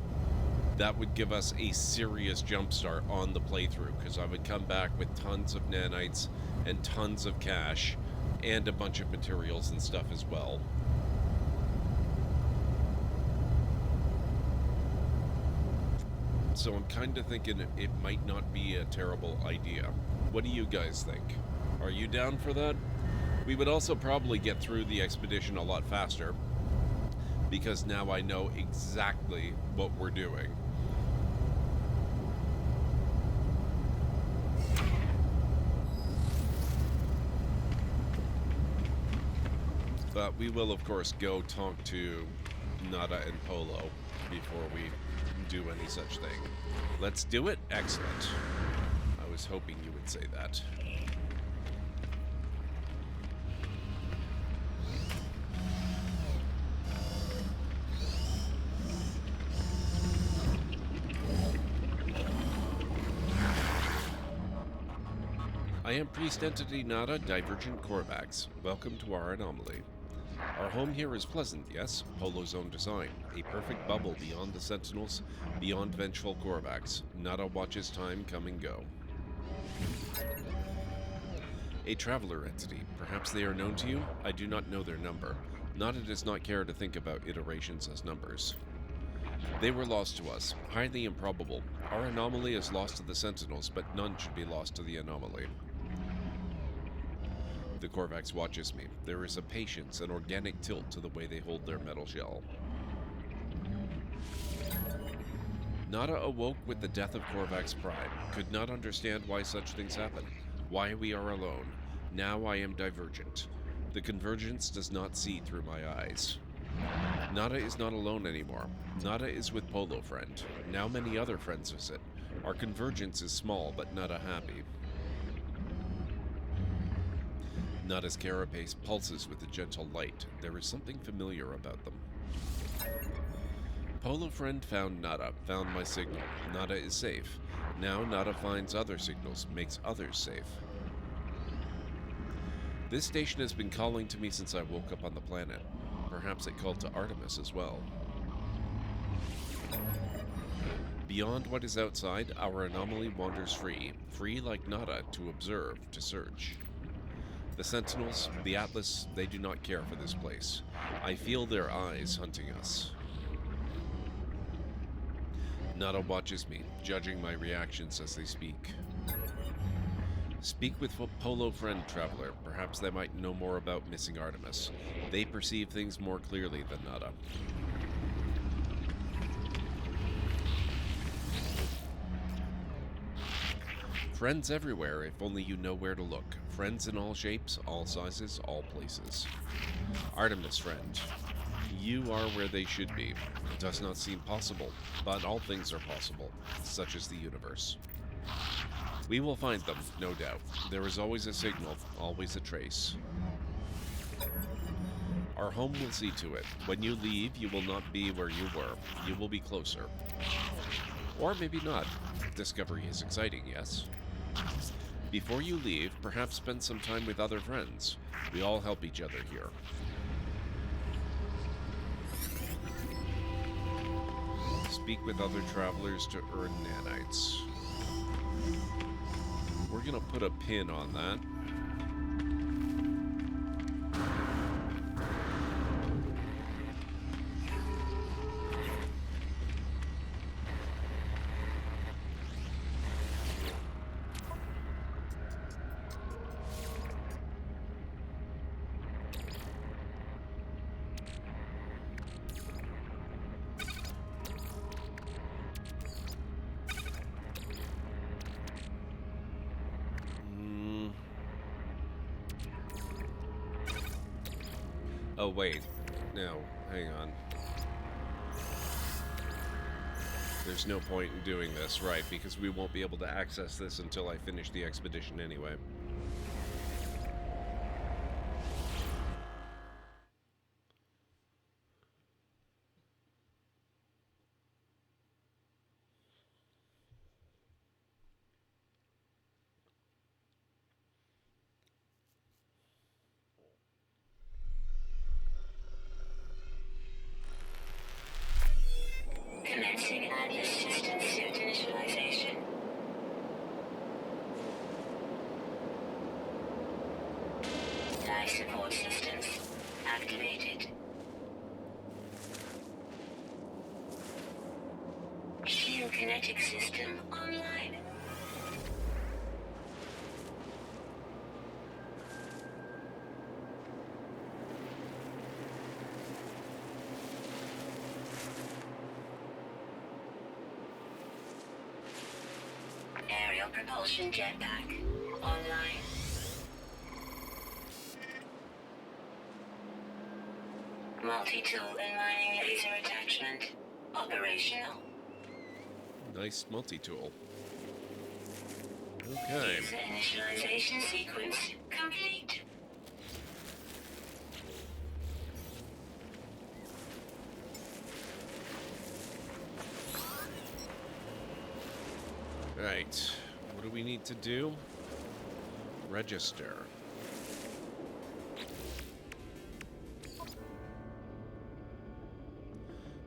that would give us a serious jumpstart on the playthrough, because I would come back with tons of nanites and tons of cash and a bunch of materials and stuff as well. So I'm kind of thinking it might not be a terrible idea. What do you guys think? Are you down for that? We would also probably get through the expedition a lot faster, because now I know exactly what we're doing. But we will, of course, go talk to Nada and Polo before we do any such thing. Let's do it? Excellent. I was hoping you would say that. I am Priest Entity Nada, Divergent Korvax. Welcome to our anomaly. Our home here is pleasant, yes? Polo's own design. A perfect bubble beyond the Sentinels, beyond vengeful Korvax. Nada watches time come and go. A traveler entity. Perhaps they are known to you? I do not know their number. Nada does not care to think about iterations as numbers. They were lost to us. Highly improbable. Our anomaly is lost to the Sentinels, but none should be lost to the anomaly. The Korvax watches me. There is a patience, an organic tilt to the way they hold their metal shell. Nada awoke with the death of Korvax pride. Could not understand why such things happen. Why we are alone. Now I am divergent. The convergence does not see through my eyes. Nada is not alone anymore. Nada is with Polo Friend. Now many other friends visit. Our convergence is small, but Nada happy. Nada's carapace pulses with a gentle light. There is something familiar about them. Polo Friend found Nada, found my signal. Nada is safe. Now Nada finds other signals, makes others safe. This station has been calling to me since I woke up on the planet. Perhaps it called to Artemis as well. Beyond what is outside, our anomaly wanders free. Free like Nada, to observe, to search. The Sentinels, the Atlas, they do not care for this place. I feel their eyes hunting us. Nada watches me, judging my reactions as they speak. Speak with Polo Friend, Traveler. Perhaps they might know more about missing Artemis. They perceive things more clearly than Nada. Friends everywhere, if only you know where to look. Friends in all shapes, all sizes, all places. Artemis Friend. You are where they should be. It does not seem possible, but all things are possible, such as the universe. We will find them, no doubt. There is always a signal, always a trace. Our home will see to it. When you leave, you will not be where you were. You will be closer. Or maybe not. Discovery is exciting, yes? Before you leave, perhaps spend some time with other friends. We all help each other here. Speak with other travelers to earn nanites. We're gonna put a pin on that. Oh, wait. No, hang on. There's no point in doing this, right, because we won't be able to access this until I finish the expedition anyway. Commencing Atlas system suit initialization. Life support systems activated. Shield kinetic system online. Aerial propulsion jetpack online. Multi-tool and mining laser attachment operational. Nice multi-tool. Okay. User initialization sequence complete. Right. What do we need to do? Register.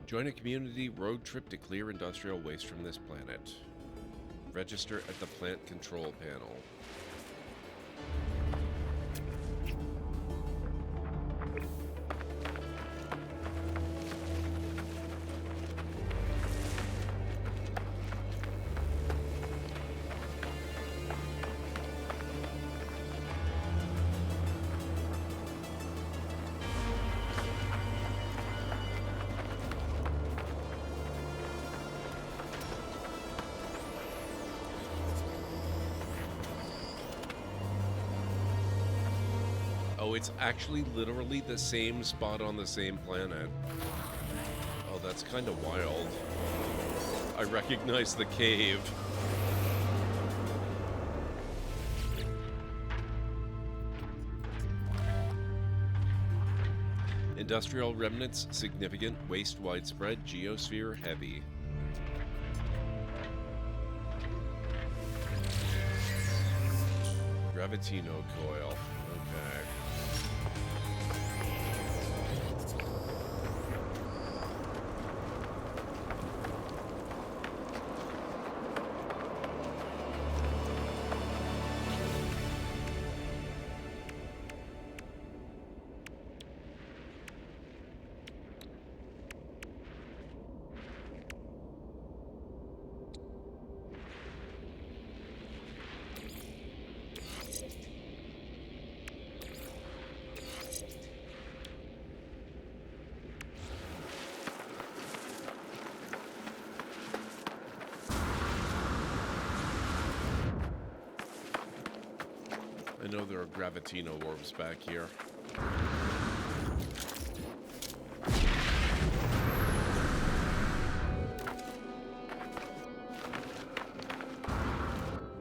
Join a community road trip to clear industrial waste from this planet. Register at the plant control panel. Oh, it's actually literally the same spot on the same planet. Oh, that's kind of wild. I recognize the cave. Industrial remnants significant, waste widespread, geosphere heavy. Gravitino coil. Okay. I know there are Gravitino orbs back here.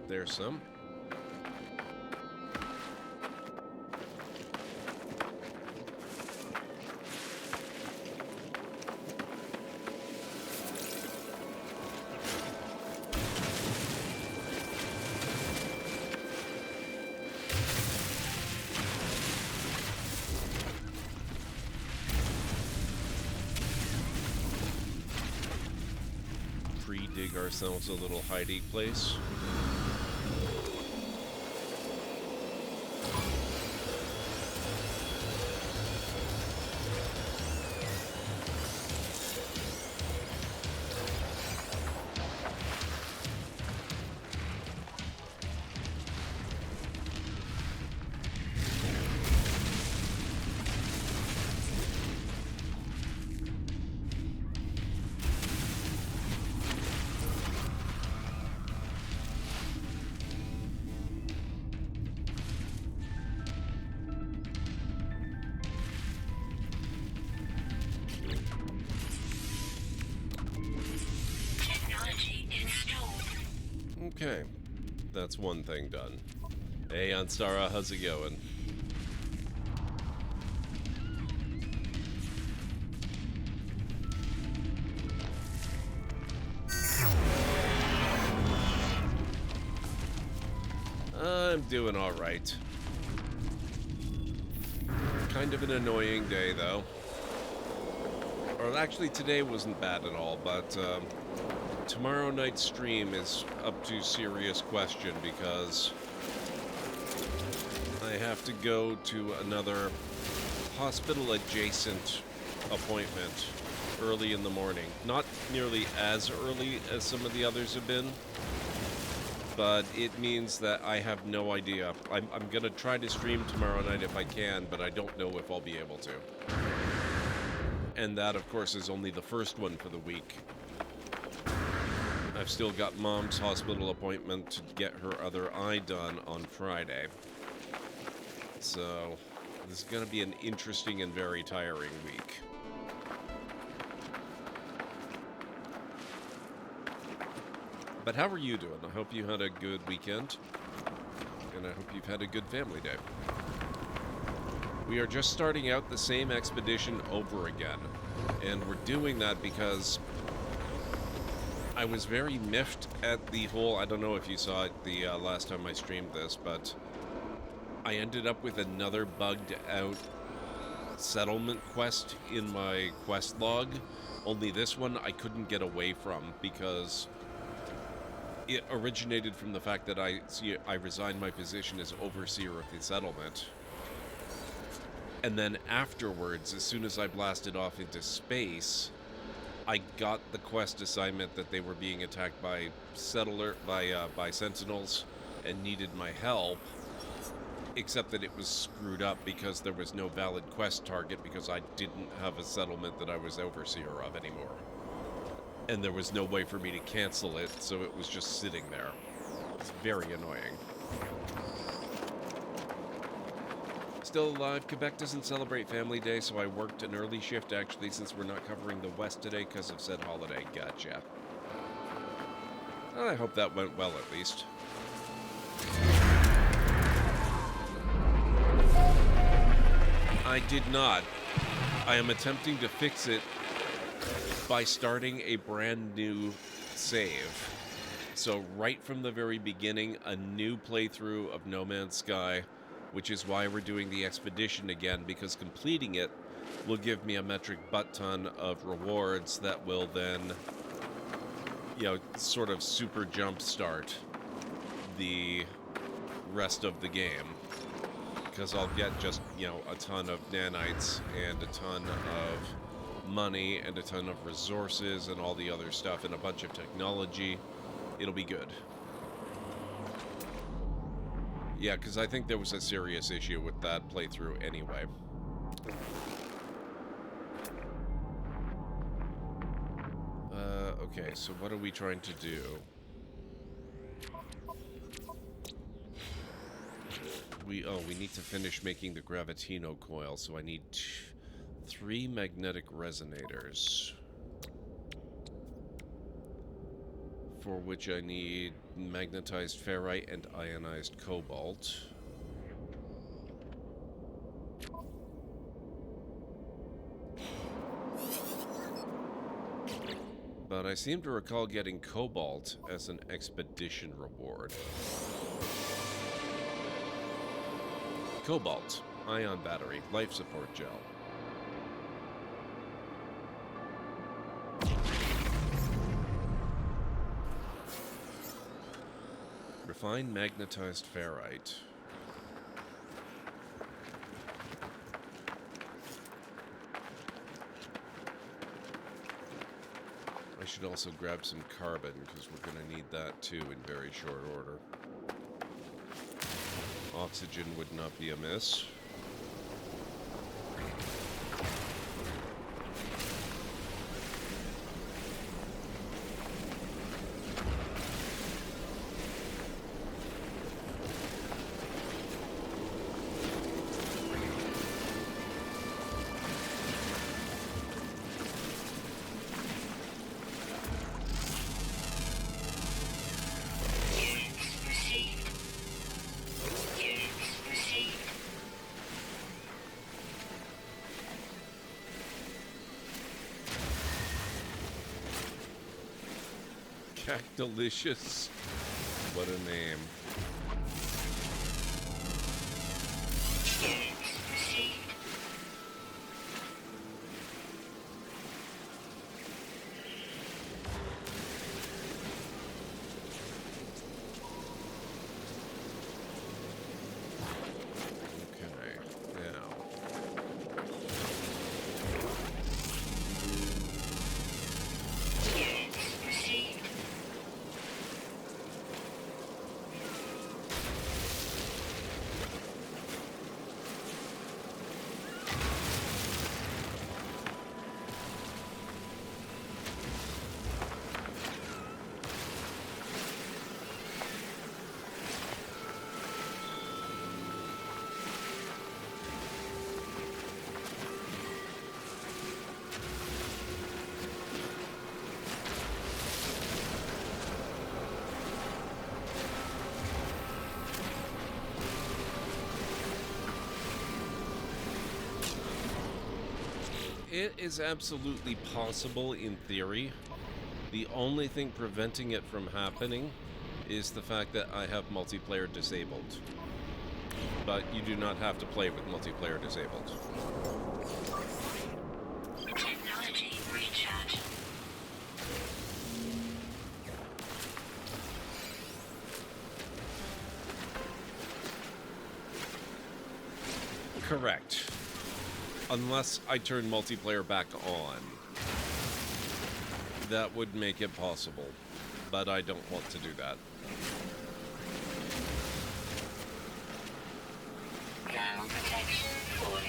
There's some. Pre-dig ourselves a little hiding place. Okay, that's one thing done. Hey, Anstara, how's it going? I'm doing all right. Kind of an annoying day, though. Or actually, today wasn't bad at all, but tomorrow night's stream is up to serious question because I have to go to another hospital-adjacent appointment early in the morning. Not nearly as early as some of the others have been, but it means that I have no idea. I'm going to try to stream tomorrow night if I can, but I don't know if I'll be able to. And that, of course, is only the first one for the week. I've still got Mom's hospital appointment to get her other eye done on Friday. So, this is going to be an interesting and very tiring week. But how are you doing? I hope you had a good weekend. And I hope you've had a good family day. We are just starting out the same expedition over again. And we're doing that because I was very miffed at the whole, I don't know if you saw it the last time I streamed this, but I ended up with another bugged out settlement quest in my quest log. Only this one I couldn't get away from because it originated from the fact that I resigned my position as overseer of the settlement. And then afterwards, as soon as I blasted off into space, I got the quest assignment that they were being attacked by by sentinels and needed my help. Except that it was screwed up because there was no valid quest target because I didn't have a settlement that I was overseer of anymore. And there was no way for me to cancel it, so it was just sitting there. It's very annoying. Still alive, Quebec doesn't celebrate Family Day, so I worked an early shift actually since we're not covering the West today because of said holiday. Gotcha. I hope that went well at least. I did not. I am attempting to fix it by starting a brand new save. So right from the very beginning, a new playthrough of No Man's Sky, which is why we're doing the expedition again, because completing it will give me a metric butt ton of rewards that will then, you know, sort of super jumpstart the rest of the game. Because I'll get just, you know, a ton of nanites and a ton of money and a ton of resources and all the other stuff and a bunch of technology. It'll be good. Yeah, because I think there was a serious issue with that playthrough anyway. Okay, so what are we trying to do? We need to finish making the Gravitino coil, so I need 3 magnetic resonators. For which I need magnetized ferrite and ionized cobalt. But I seem to recall getting cobalt as an expedition reward. Cobalt, ion battery, life support gel. Refined magnetized ferrite. I should also grab some carbon because we're going to need that too in very short order. Oxygen would not be amiss. Delicious. What a name. It is absolutely possible in theory. The only thing preventing it from happening is the fact that I have multiplayer disabled. but you do not have to play with multiplayer disabled. Technology recharge. Correct. Unless I turn multiplayer back on. That would make it possible. But I don't want to do that. Thermal protection falling.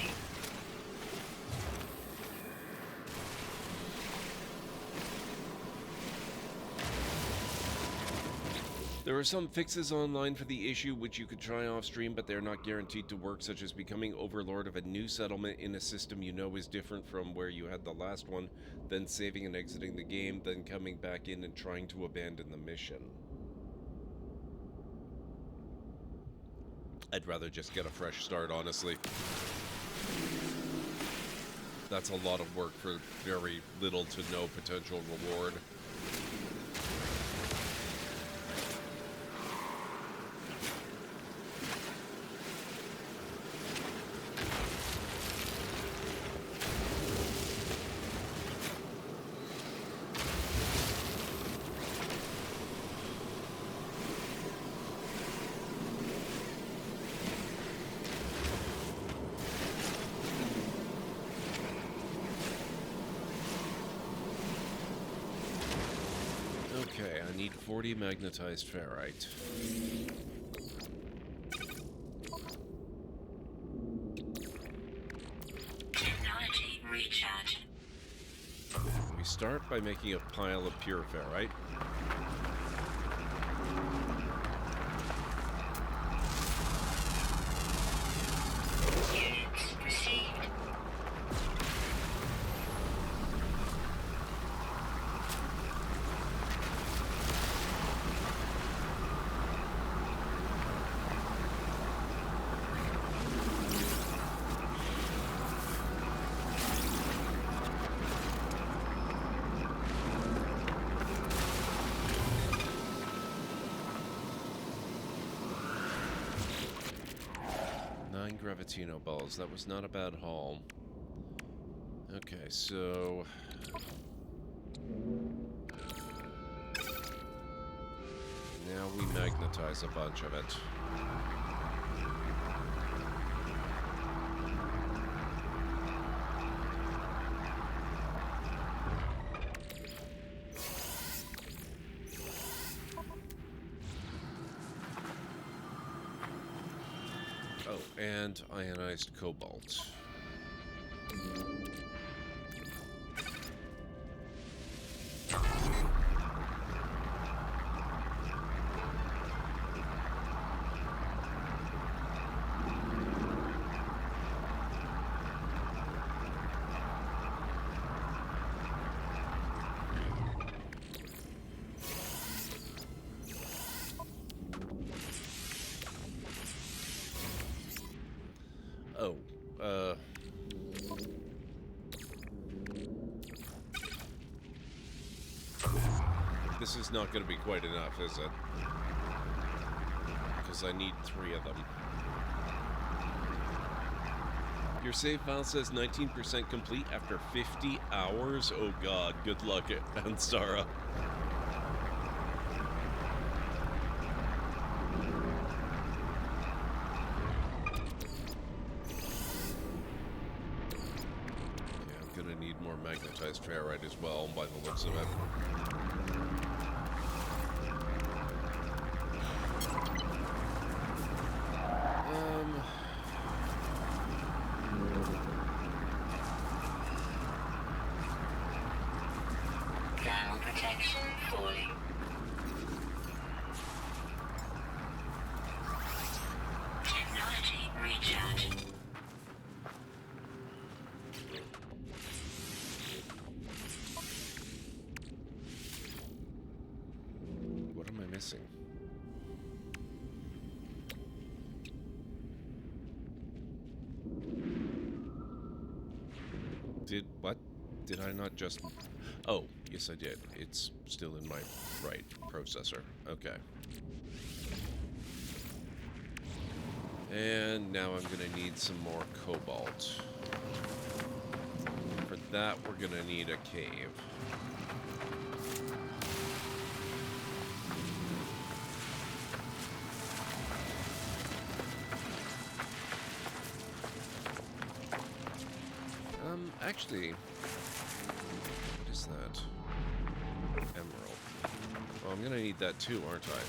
There are some fixes online for the issue which you could try off stream, but they're not guaranteed to work, such as becoming overlord of a new settlement in a system you know is different from where you had the last one, then saving and exiting the game, then coming back in and trying to abandon the mission. I'd rather just get a fresh start, honestly. That's a lot of work for very little to no potential reward. Okay, I need 40 magnetized ferrite. Technology recharge. We start by making a pile of pure ferrite. Units received. Gravitino balls. That was not a bad haul. Okay, so... now we magnetize a bunch of it. Oh, and ionized cobalt. Oh, this is not going to be quite enough, is it? Because I need 3 of them. Your save file says 19% complete after 50 hours? Oh god, good luck, Ansara. Magnetized ferrite as well, by the looks of it. Thermal protection falling. Technology recharge. Missing. What? Did I not just... oh, yes I did. It's still in my right processor. Okay. And now I'm going to need some more cobalt. For that, we're going to need a cave. Actually, what is that? Emerald. Well, I'm going to need that too, aren't I?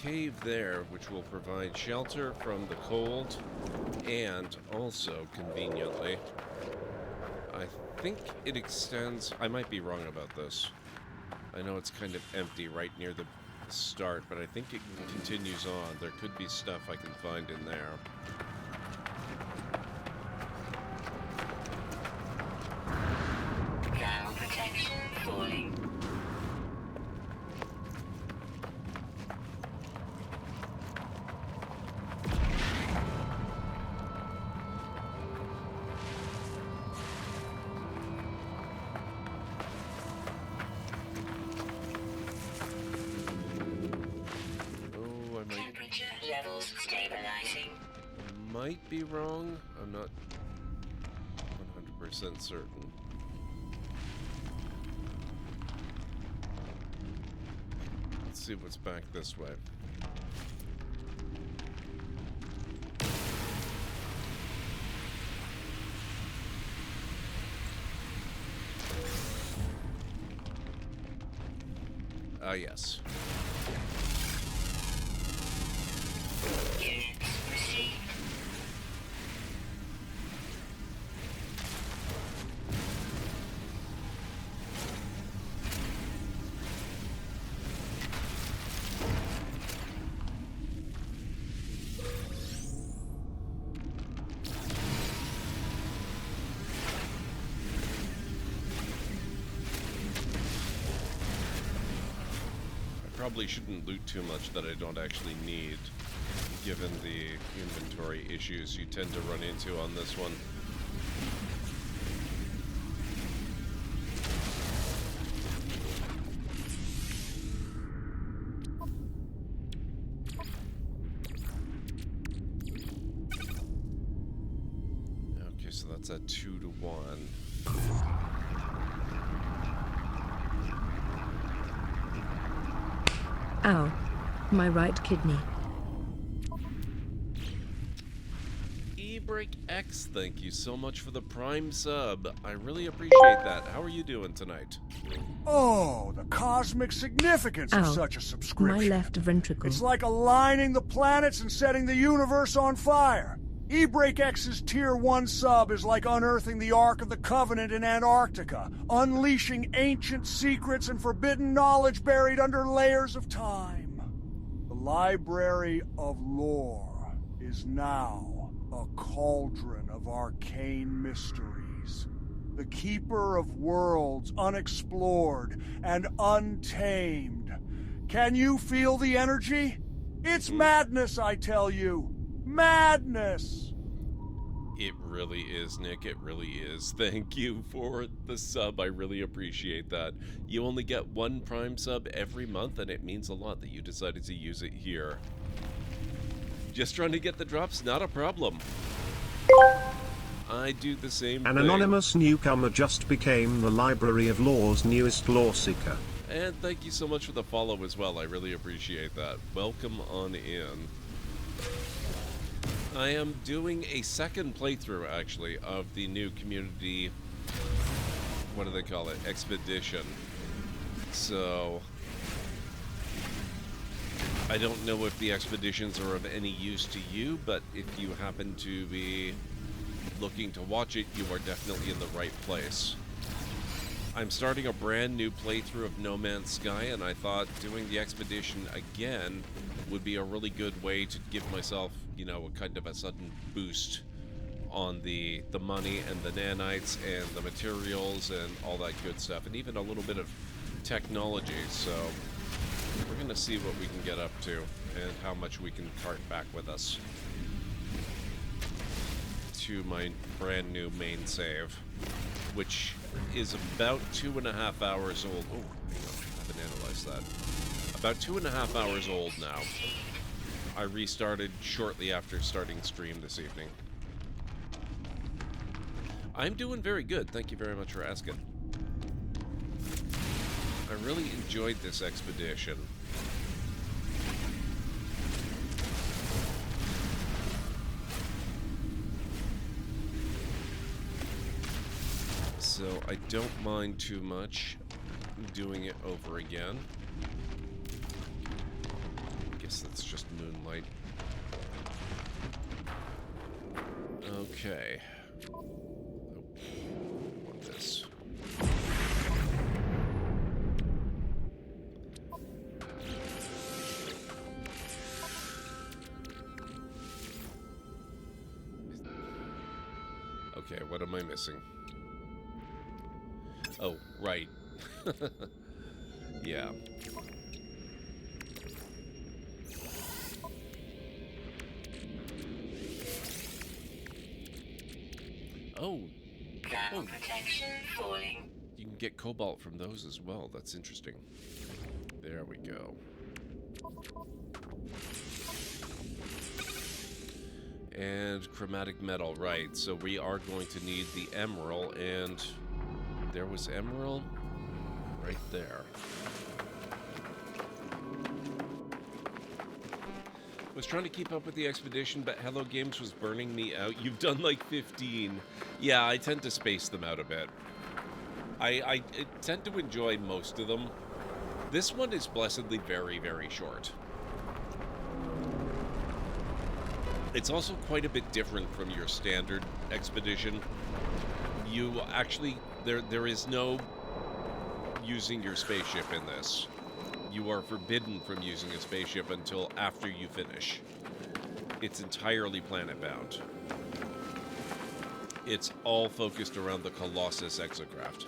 Cave there, which will provide shelter from the cold, and also, conveniently, I think it extends. I might be wrong about this. I know it's kind of empty right near the start, but I think it continues on. There could be stuff I can find in there. Thermal protection falling. Levels stabilizing. Might be wrong. I'm not 100% certain. Let's see what's back this way. Ah, yes. Probably shouldn't loot too much that I don't actually need, given the inventory issues you tend to run into on this one. Okay, so that's at 2 to 1. Ow. My right kidney. eBreak X, thank you so much for the Prime sub. I really appreciate that. How are you doing tonight? Oh, the cosmic significance of Ow. such a subscription. My left ventricle. It's like aligning the planets and setting the universe on fire. eBreak X's Tier 1 sub is like unearthing the Ark of the Covenant in Antarctica, unleashing ancient secrets and forbidden knowledge buried under layers of time. The Library of Lore is now a cauldron of arcane mysteries. The keeper of worlds unexplored and untamed. Can you feel the energy? It's madness, I tell you. Madness! It really is, Nick. It really is. Thank you for the sub. I really appreciate that. You only get one Prime sub every month, and it means a lot that you decided to use it here. Just trying to get the drops, not a problem. I do the same thing. An anonymous newcomer just became the Library of Lore's newest lore seeker. And thank you so much for the follow as well. I really appreciate that. Welcome on in. I am doing a second playthrough, actually, of the new community, what do they call it, expedition. So, I don't know if the expeditions are of any use to you, but if you happen to be looking to watch it, you are definitely in the right place. I'm starting a brand new playthrough of No Man's Sky, and I thought doing the expedition again would be a really good way to give myself, you know, a kind of a sudden boost on the money and the nanites and the materials and all that good stuff, and even a little bit of technology. So we're going to see what we can get up to and how much we can cart back with us to my brand new main save, which is about 2.5 hours old. Oh, hang on, I haven't analyzed that. About 2.5 hours old now. I restarted shortly after starting stream this evening. I'm doing very good. Thank you very much for asking. I really enjoyed this expedition. So I don't mind too much doing it over again. I guess that's just moonlight. Okay. Oh, I want this. Okay, what am I missing? Oh, right. Yeah. Oh. Thermal protection falling. You can get cobalt from those as well. That's interesting. There we go. And chromatic metal, right. So we are going to need the emerald, and there was emerald right there. Was trying to keep up with the expedition, but Hello Games was burning me out. You've done like 15. Yeah, I tend to space them out a bit. I tend to enjoy most of them. This one is blessedly very, very short. It's also quite a bit different from your standard expedition. You actually, there is no using your spaceship in this. You are forbidden from using a spaceship until after you finish. It's entirely planet-bound. It's all focused around the Colossus exocraft.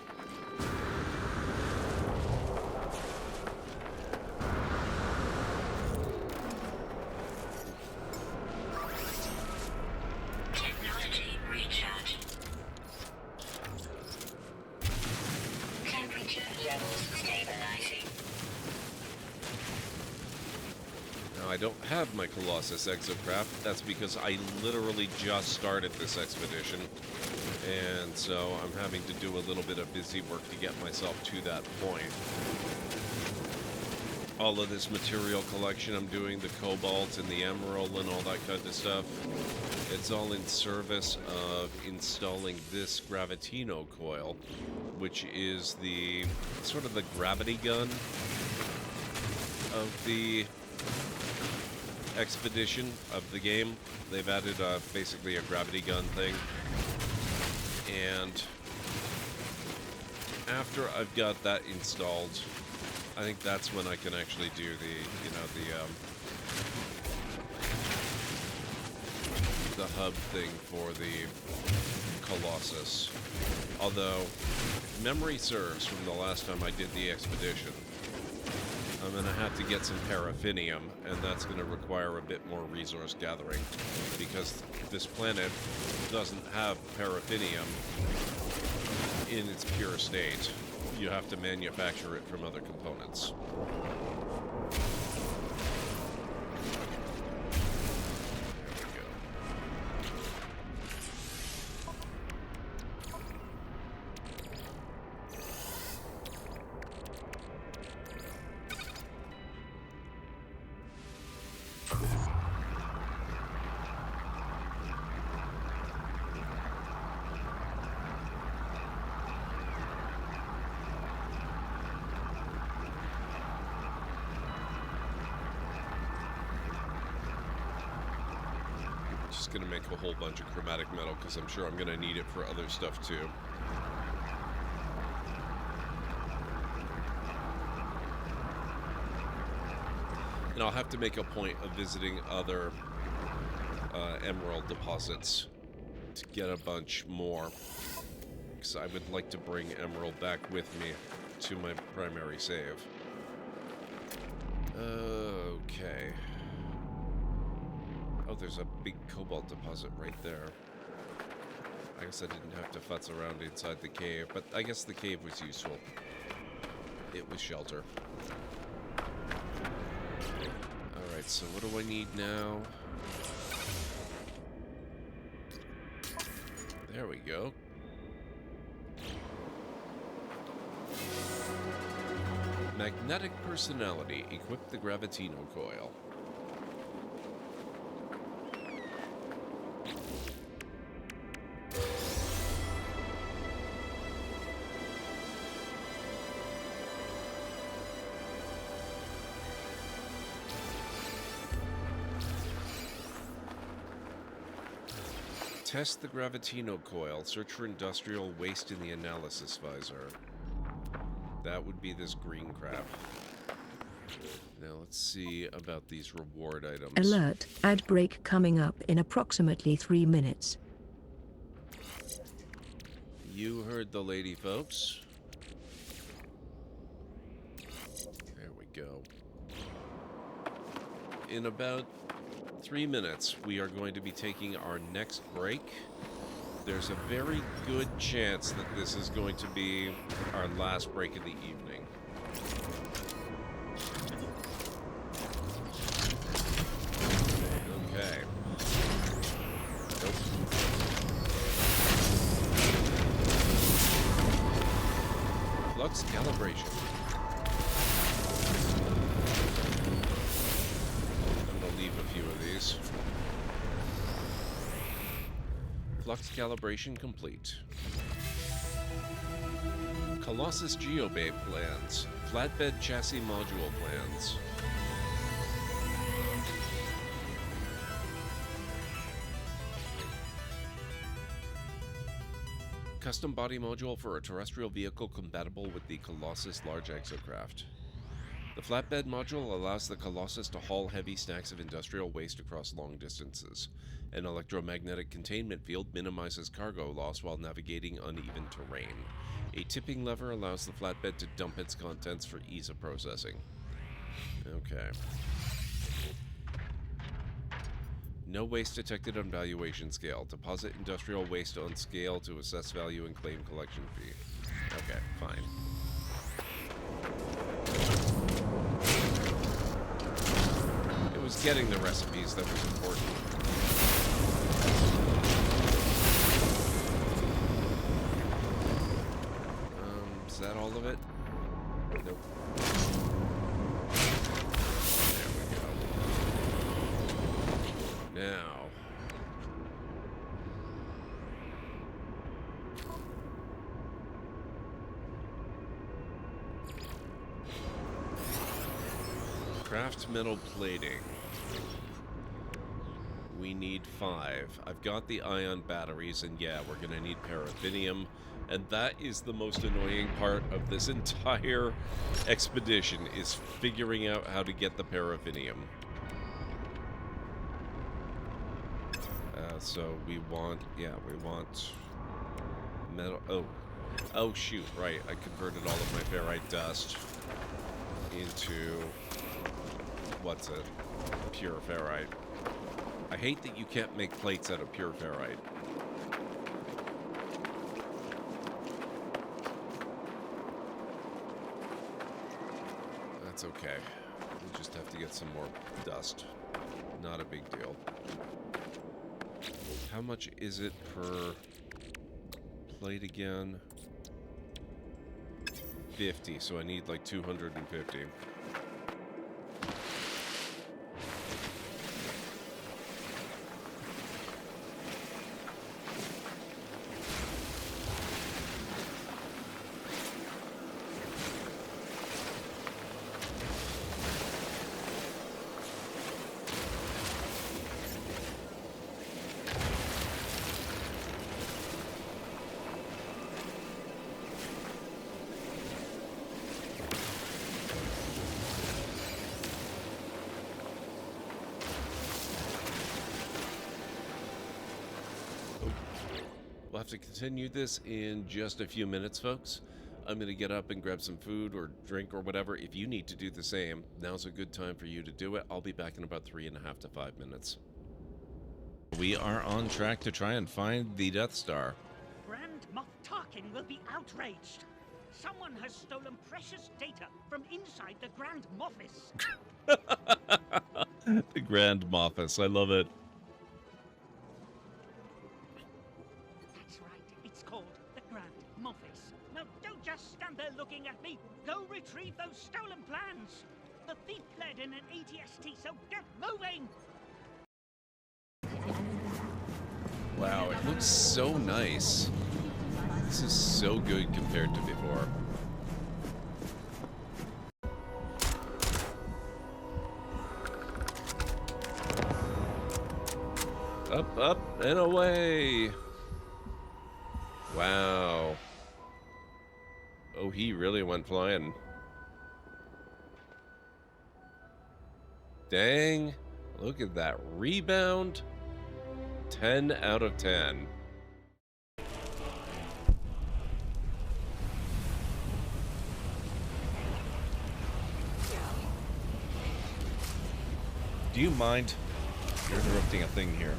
Technology recharge. Temperature levels stabilizing. Now, I don't have my Colossus exocraft. That's because I literally just started this expedition. And so I'm having to do a little bit of busy work to get myself to that point. All of this material collection I'm doing, the cobalt and the emerald and all that kind of stuff, it's all in service of installing this Gravitino coil, which is the sort of the gravity gun of the expedition of the game. They've added basically a gravity gun thing. And after I've got that installed, I think that's when I can actually do the, you know, the hub thing for the Colossus. Although, if memory serves from the last time I did the expedition, I'm going to have to get some paraffinium, and that's going to require a bit more resource gathering, because this planet doesn't have paraffinium in its pure state. You have to manufacture it from other components. Going to make a whole bunch of chromatic metal because I'm sure I'm going to need it for other stuff too. And I'll have to make a point of visiting other emerald deposits to get a bunch more. Because I would like to bring emerald back with me to my primary save. Okay. Oh, there's a big cobalt deposit right there. I guess I didn't have to futz around inside the cave, but I guess the cave was useful. It was shelter. Alright, so what do I need now? There we go. Magnetic personality. Equip the Gravitino coil. Test the Gravitino coil. Search for industrial waste in the analysis visor. That would be this green crap. Now let's see about these reward items. Alert, ad break coming up in approximately 3 minutes. You heard the lady, folks. There we go. In about 3 minutes, we are going to be taking our next break. There's a very good chance that this is going to be our last break of the evening. Okay. Nope. Flux calibration. I'm going to leave a few of these. Flux calibration complete. Colossus Geobabe plans. Flatbed chassis module plans. Custom body module for a terrestrial vehicle compatible with the Colossus large exocraft. The flatbed module allows the Colossus to haul heavy stacks of industrial waste across long distances. An electromagnetic containment field minimizes cargo loss while navigating uneven terrain. A tipping lever allows the flatbed to dump its contents for ease of processing. Okay. No waste detected on valuation scale. Deposit industrial waste on scale to assess value and claim collection fee. Okay, fine. It was getting the recipes that was important. Is that all of it? Nope. There we go. Now. Craft metal plating. We need 5. I've got the ion batteries, and yeah, we're gonna need paraffinium. And that is the most annoying part of this entire expedition, is figuring out how to get the paraffinium. So we want metal. Oh shoot, right. I converted all of my ferrite dust into, what's it? Pure ferrite. I hate that you can't make plates out of pure ferrite. That's okay. We'll just have to get some more dust. Not a big deal. How much is it per plate again? 50, so I need like 250. We'll have to continue this in just a few minutes, folks. I'm going to get up and grab some food or drink or whatever. If you need to do the same, now's a good time for you to do it. I'll be back in about 3.5 to 5 minutes. We are on track to try and find the Death Star. Grand Moff Tarkin will be outraged. Someone has stolen precious data from inside the Grand Moffice. The Grand Moffice, I love it. That's right, it's called the Grand Moffice. Now, don't just stand there looking at me. Go retrieve those stolen plans. The thief fled in an ATST, so get moving! Wow, it looks so nice. This is so good compared to before. Up, up, and away! Wow. Oh, he really went flying. Dang. Look at that rebound. 10 out of 10. Do you mind? You're interrupting a thing here.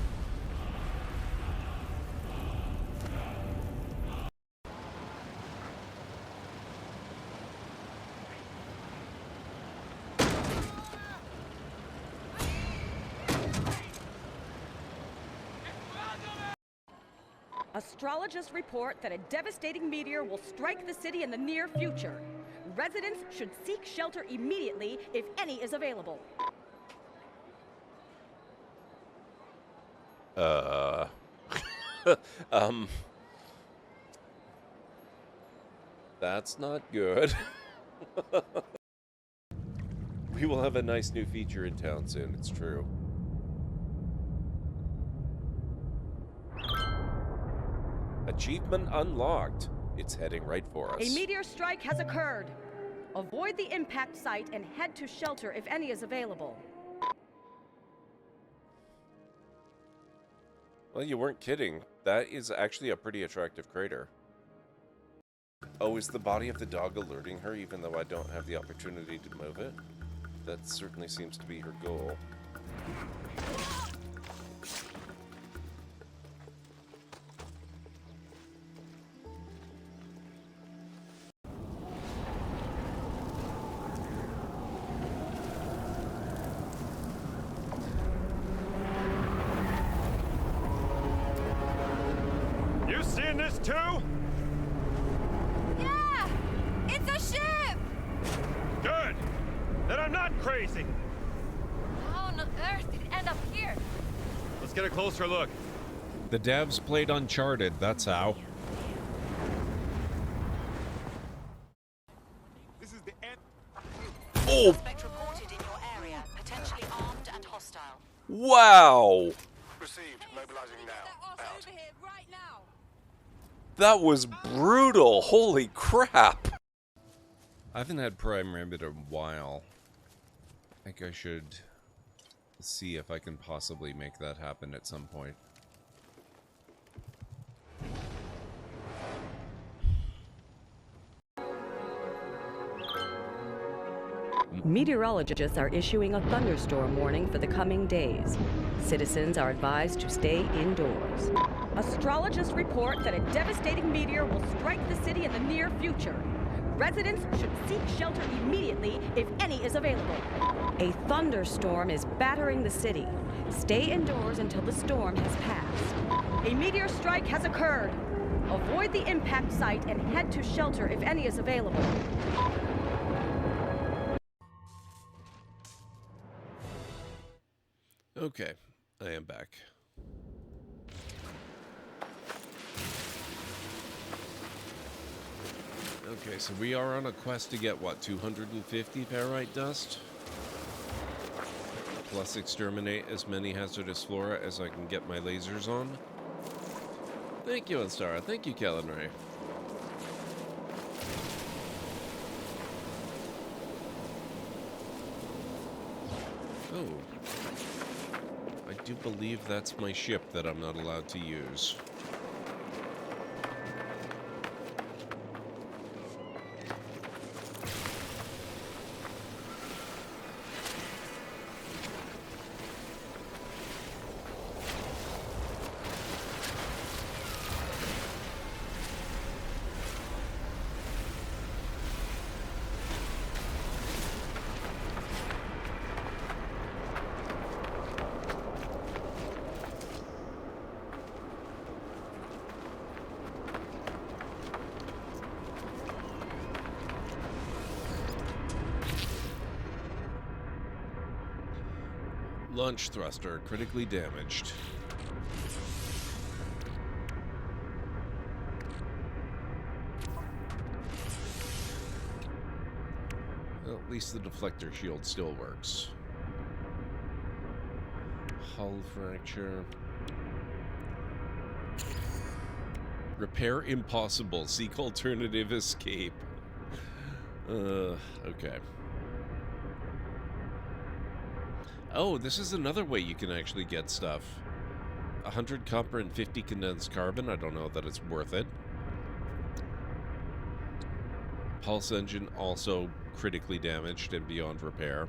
Astrologists report that a devastating meteor will strike the city in the near future. Residents should seek shelter immediately if any is available. That's not good. We will have a nice new feature in town soon, it's true. Achievement unlocked. It's heading right for us. A meteor strike has occurred. Avoid the impact site and head to shelter if any is available. Well, you weren't kidding. That is actually a pretty attractive crater. Oh, is the body of the dog alerting her even though I don't have the opportunity to move it? That certainly seems to be her goal. You seeing this too? Yeah! It's a ship! Good! Then I'm not crazy! How on earth did it end up here? Let's get a closer look. The devs played Uncharted, that's how. This is the end. Oh! Suspect reported in your area, potentially armed and hostile. Wow! Received. Mobilizing now. Out. Over here, right now! That was brutal! Holy crap! I haven't had Prime Remnant in a while. I think I should see if I can possibly make that happen at some point. Meteorologists are issuing a thunderstorm warning for the coming days. Citizens are advised to stay indoors. Astrologists report that a devastating meteor will strike the city in the near future. Residents should seek shelter immediately if any is available. A thunderstorm is battering the city. Stay indoors until the storm has passed. A meteor strike has occurred. Avoid the impact site and head to shelter if any is available. Okay, I am back. Okay, so we are on a quest to get, what, 250 Parite dust? Plus exterminate as many hazardous flora as I can get my lasers on. Thank you, Anstara. Thank you, Kalenray. Oh. I do believe that's my ship that I'm not allowed to use. Launch thruster critically damaged. Well, at least the deflector shield still works. Hull fracture. Repair impossible. Seek alternative escape. Okay. Oh, this is another way you can actually get stuff. 100 copper and 50 condensed carbon. I don't know that it's worth it. Pulse engine also critically damaged and beyond repair.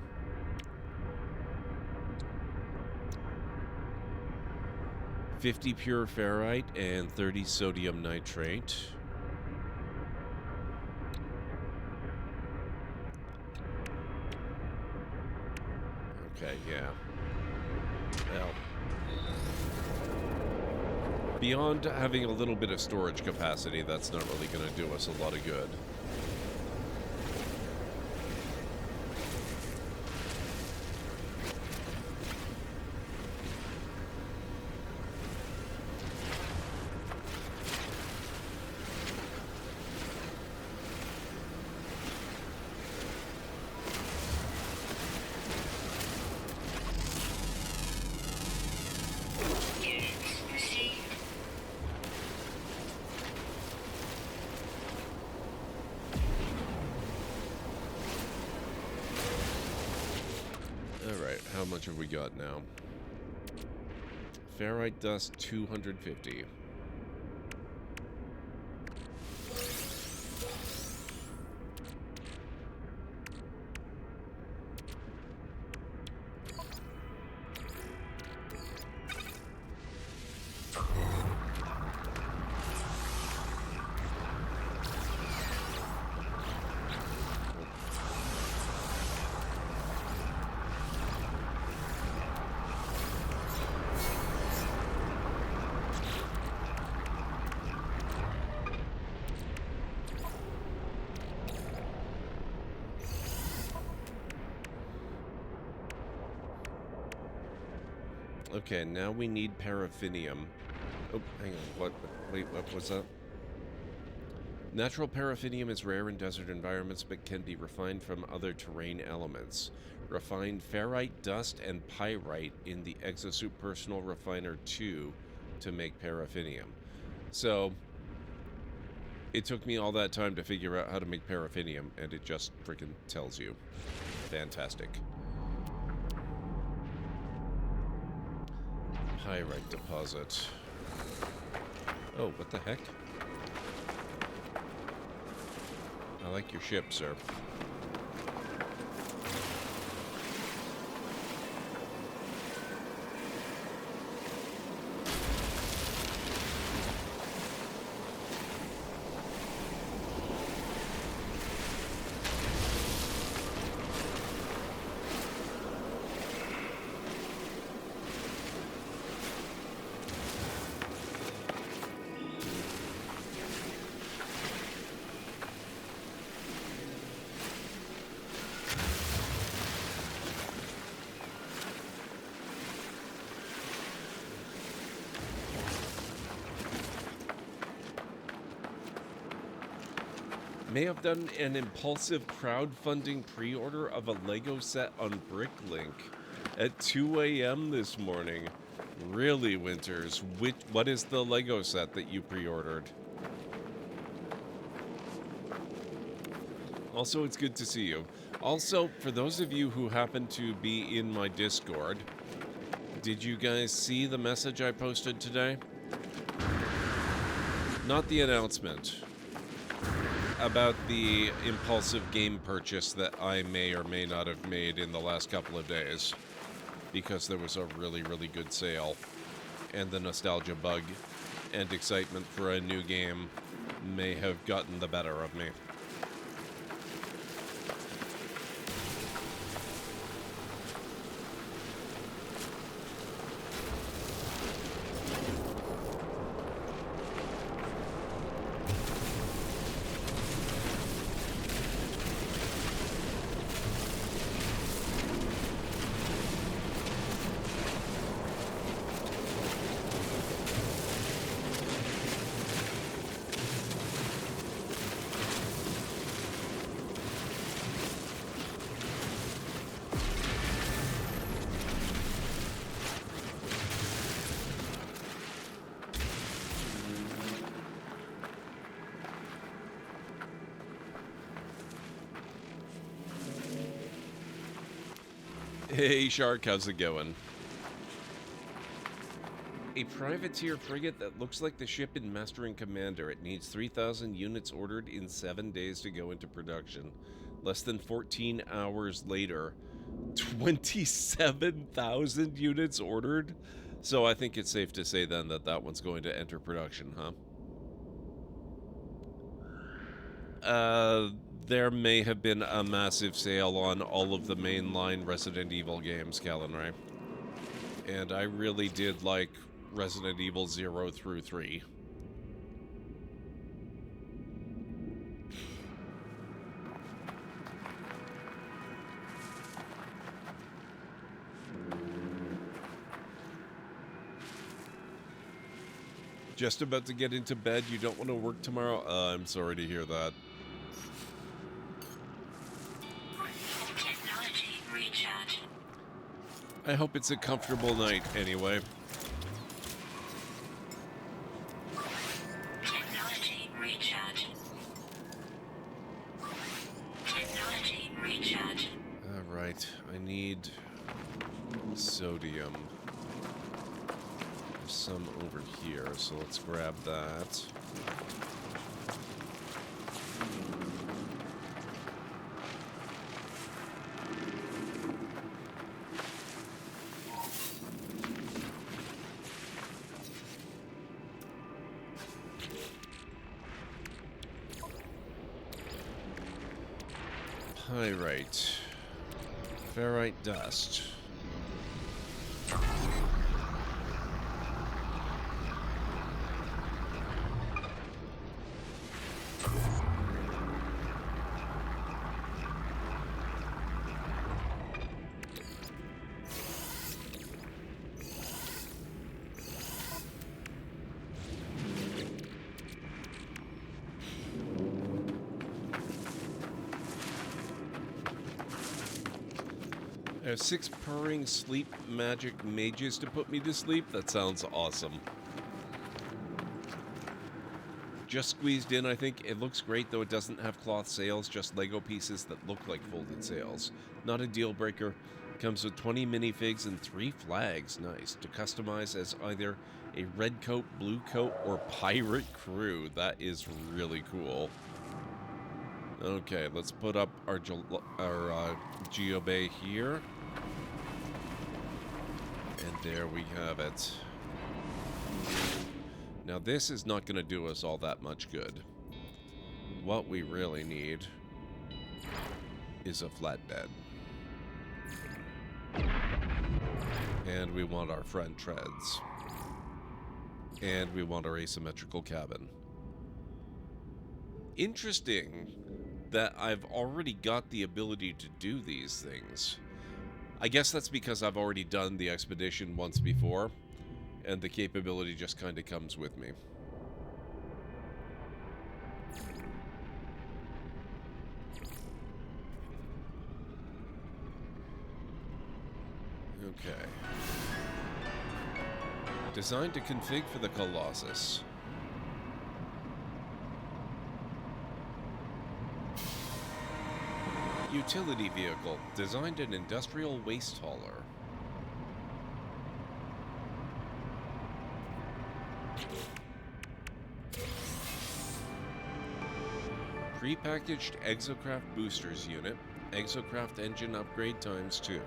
$50 pure ferrite and 30 sodium nitrate. Okay, yeah. Well, beyond having a little bit of storage capacity, that's not really going to do us a lot of good. How much have we got now? Ferrite dust 250. Okay, now we need paraffinium. Oh, hang on. What? Wait, what was that? Natural paraffinium is rare in desert environments, but can be refined from other terrain elements. Refined ferrite, dust, and pyrite in the Exosuit Personal Refiner 2 to make paraffinium. So, it took me all that time to figure out how to make paraffinium, and it just freaking tells you. Fantastic. Pyrite deposit. Oh, what the heck? I like your ship, sir. May have done an impulsive crowdfunding pre-order of a Lego set on Bricklink at 2 a.m. this morning. Really, Winters? What is the Lego set that you pre-ordered? Also, it's good to see you. Also, for those of you who happen to be in my Discord, did you guys see the message I posted today? Not the announcement. About the impulsive game purchase that I may or may not have made in the last couple of days. Because there was a really, really good sale. And the nostalgia bug and excitement for a new game may have gotten the better of me. Hey, Shark, how's it going? A privateer frigate that looks like the ship in Master and Commander. It needs 3,000 units ordered in 7 days to go into production. Less than 14 hours later, 27,000 units ordered? So I think it's safe to say then that that one's going to enter production, huh? There may have been a massive sale on all of the mainline Resident Evil games, Callan Ray. And I really did like Resident Evil 0 through 3. Just about to get into bed. You don't want to work tomorrow? I'm sorry to hear that. Technology recharge. I hope it's a comfortable night anyway. Technology recharge. Technology recharge. Alright, I need sodium. There's some over here, so let's grab that. Pyrite. Ferrite dust. I have 6 purring sleep magic mages to put me to sleep. That sounds awesome. Just squeezed in, I think. It looks great, though it doesn't have cloth sails, just Lego pieces that look like folded sails. Not a deal breaker. Comes with 20 minifigs and 3 flags. Nice. To customize as either a red coat, blue coat, or pirate crew. That is really cool. Okay, let's put up our Geobay here. And there we have it. Now this is not going to do us all that much good. What we really need is a flatbed. And we want our friend treads. And we want our asymmetrical cabin. Interesting that I've already got the ability to do these things. I guess that's because I've already done the expedition once before, and the capability just kind of comes with me. Okay. Designed to config for the Colossus. Utility vehicle, designed an industrial waste hauler. Prepackaged Exocraft boosters unit, Exocraft engine upgrade ×2.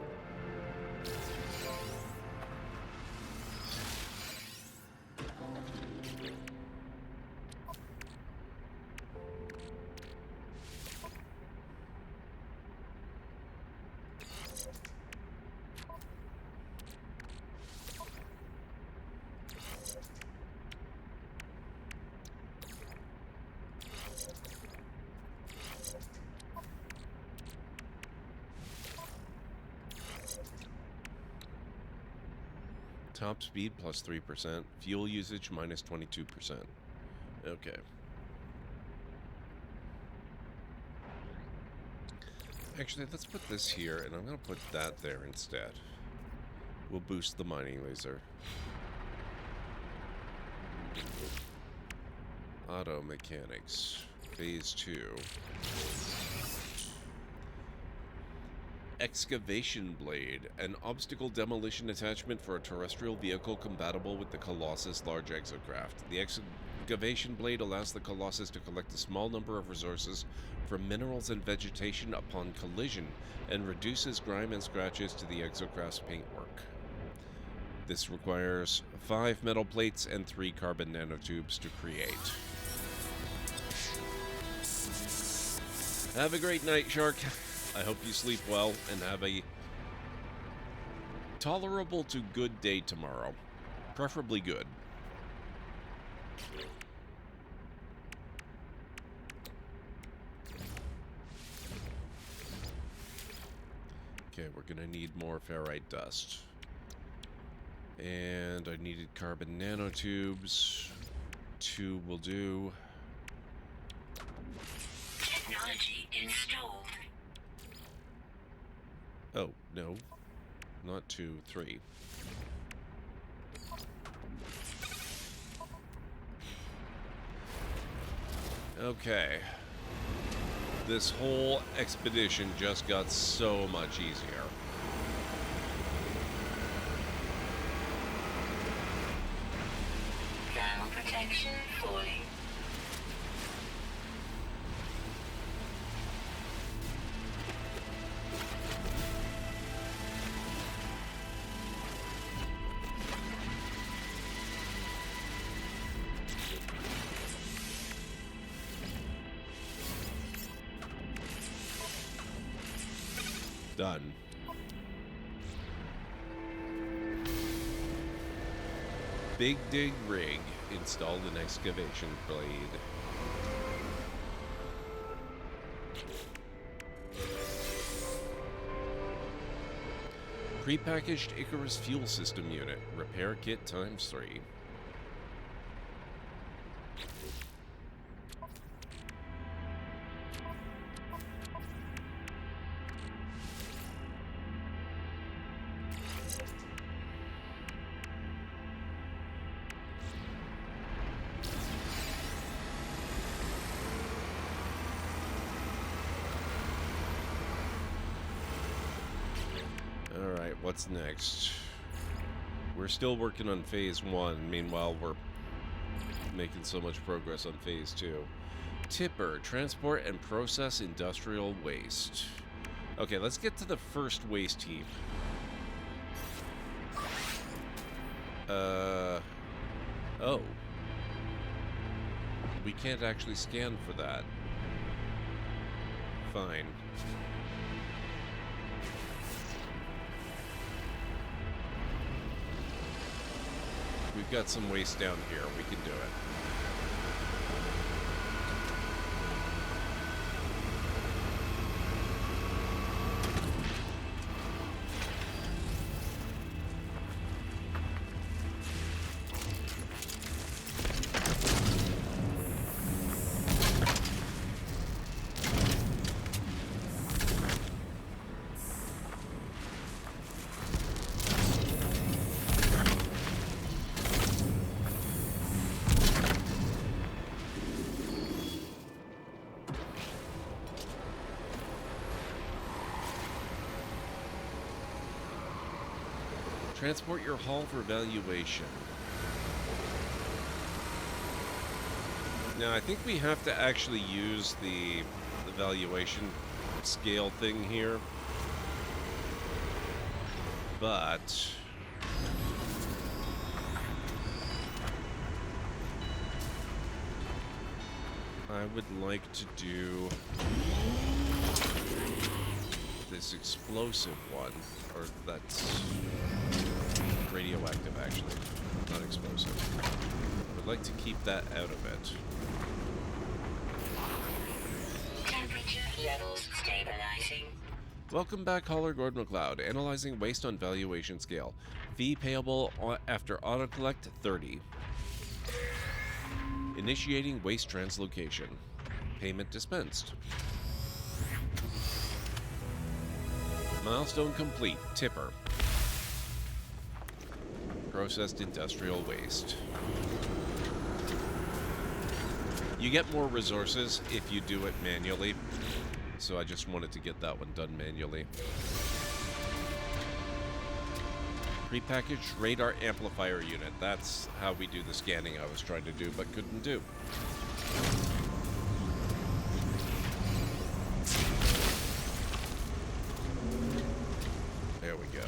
Top speed plus 3%. Fuel usage minus 22%. Okay. Actually, let's put this here, and I'm going to put that there instead. We'll boost the mining laser. Auto mechanics. Phase 2. Excavation Blade, an obstacle demolition attachment for a terrestrial vehicle compatible with the Colossus large exocraft. The Excavation Blade allows the Colossus to collect a small number of resources from minerals and vegetation upon collision, and reduces grime and scratches to the exocraft's paintwork. This requires 5 metal plates and 3 carbon nanotubes to create. Have a great night, Shark. I hope you sleep well and have a tolerable to good day tomorrow. Preferably good. Okay, we're gonna need more ferrite dust. And I needed carbon nanotubes. 2 will do. Technology installed. Oh, no. Not 2, 3. Okay. This whole expedition just got so much easier. Thermal protection fully. Done. Big dig rig. Installed an excavation blade. Prepackaged Icarus fuel system unit. Repair kit ×3. Alright, what's next? We're still working on phase 1. Meanwhile, we're making so much progress on phase 2. Tipper, transport and process industrial waste. Okay, let's get to the first waste heap. Oh. We can't actually scan for that. Fine. We've got some waste down here. We can do it. Transport your hull for evaluation. Now, I think we have to actually use the evaluation scale thing here. But I would like to do this explosive one, or that's radioactive, actually, not explosive. I would like to keep that out of it. Temperature levels stabilizing. Welcome back, Caller GordMcLeod, analyzing waste on valuation scale. Fee payable after autocollect 30. Initiating waste translocation. Payment dispensed. Milestone complete. Tipper. Processed industrial waste. You get more resources if you do it manually. So I just wanted to get that one done manually. Prepackaged radar amplifier unit. That's how we do the scanning I was trying to do but couldn't do. There we go.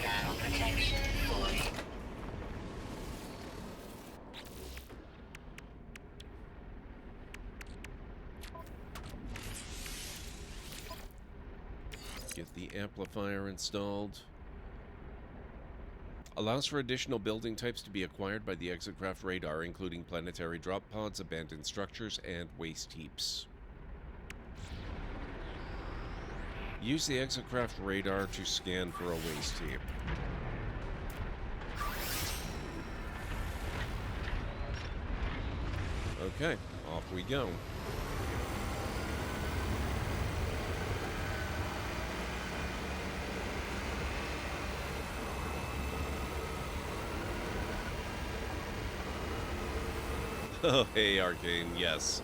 Now protection fully. Get the amplifier installed. Allows for additional building types to be acquired by the Exocraft radar, including planetary drop pods, abandoned structures, and waste heaps. Use the Exocraft radar to scan for a waste heap. Okay, off we go. Oh, hey, Arcane, yes.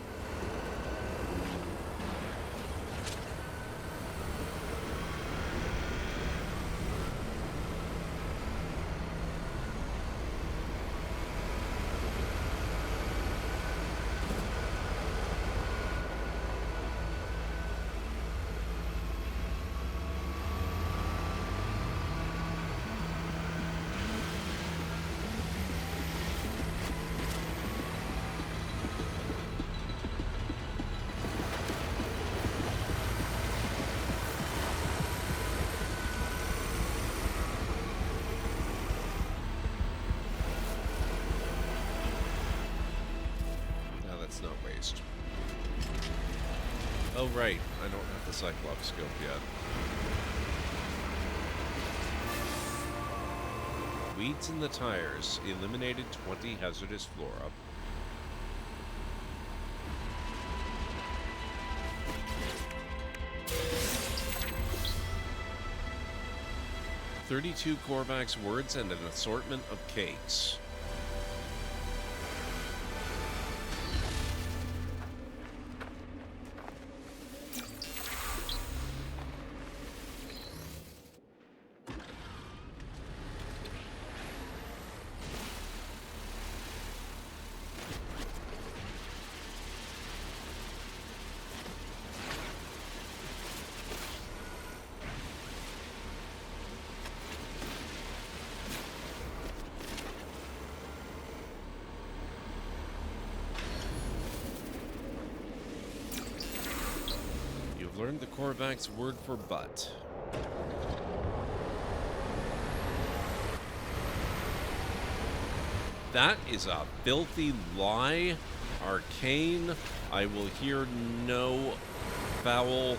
Not waste. Oh, right. I don't have the Cyclops scope yet. Weeds in the tires. Eliminated 20 hazardous flora. $32 Korvax words and an assortment of cakes. Learn the Korvax word for butt. That is a filthy lie. Arcane. I will hear no foul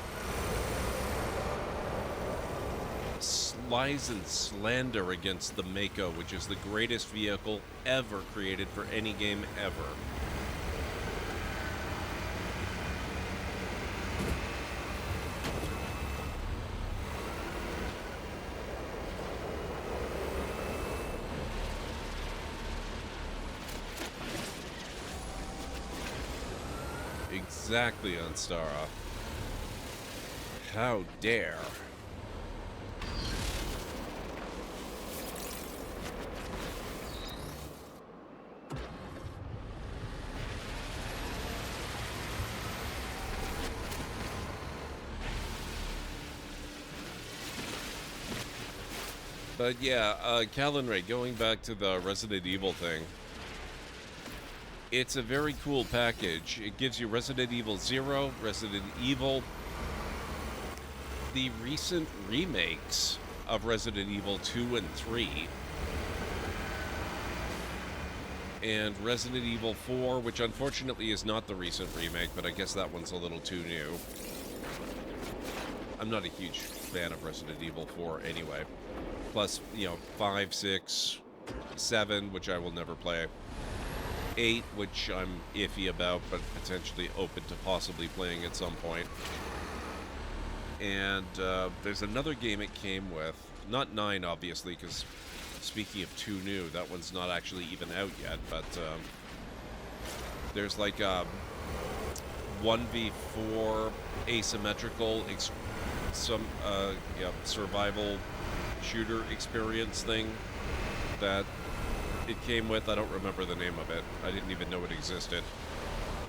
lies and slander against the Mako, which is the greatest vehicle ever created for any game ever. Exactly, Unstara. How dare. But yeah, Callan Ray, going back to the Resident Evil thing. It's a very cool package. It gives you Resident Evil 0, Resident Evil, the recent remakes of Resident Evil 2 and 3, and Resident Evil 4, which unfortunately is not the recent remake, but I guess that one's a little too new. I'm not a huge fan of Resident Evil 4 anyway. Plus, you know, 5, 6, 7, which I will never play. 8, which I'm iffy about, but potentially open to possibly playing at some point. And there's another game it came with. Not 9, obviously, because speaking of too new, that one's not actually even out yet, but There's like a 1v4 asymmetrical survival shooter experience thing that it came with. I don't remember the name of it. I didn't even know it existed.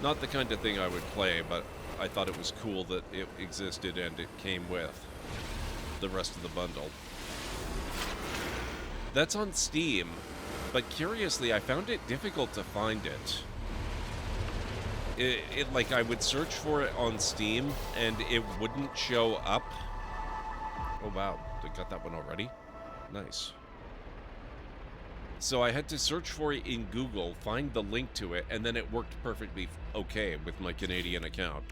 Not the kind of thing I would play, but I thought it was cool that it existed and it came with the rest of the bundle. That's on Steam, but curiously, I found it difficult to find it. It like, I would search for it on Steam, and it wouldn't show up. Oh, wow. They got that one already? Nice. So I had to search for it in Google, find the link to it, and then it worked perfectly okay with my Canadian account.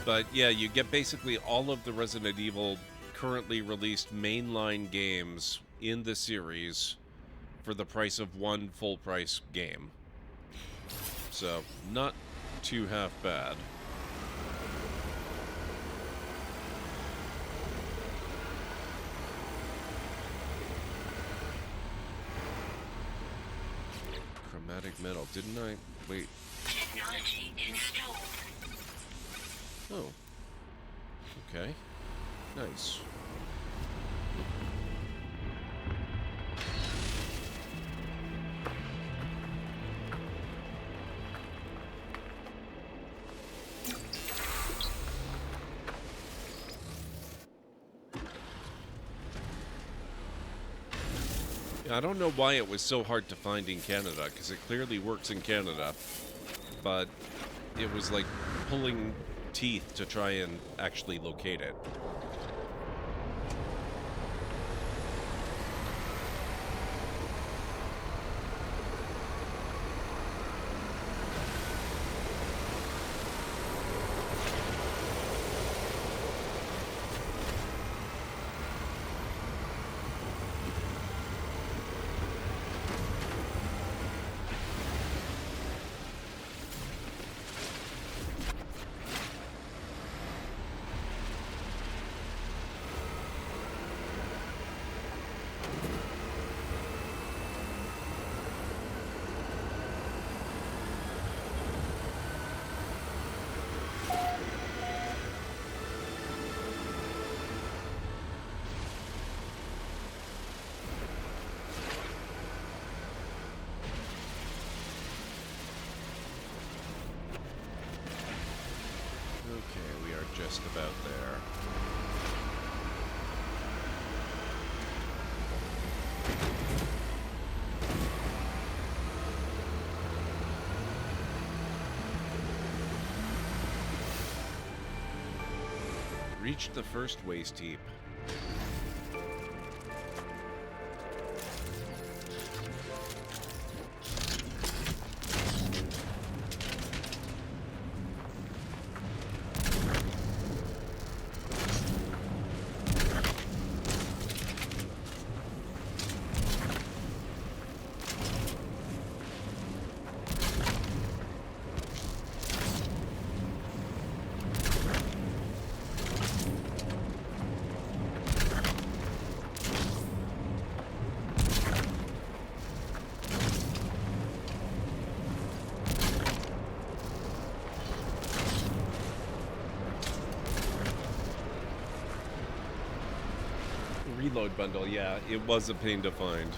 But yeah, you get basically all of the Resident Evil currently released mainline games in the series for the price of one full-price game. So, not too half bad. Chromatic metal, didn't I? Wait. Technology installed. Oh. Okay. Nice. I don't know why it was so hard to find in Canada, because it clearly works in Canada, but it was like pulling teeth to try and actually locate it. Okay, we are just about there. Reached the first waste heap. Reload bundle, yeah, it was a pain to find.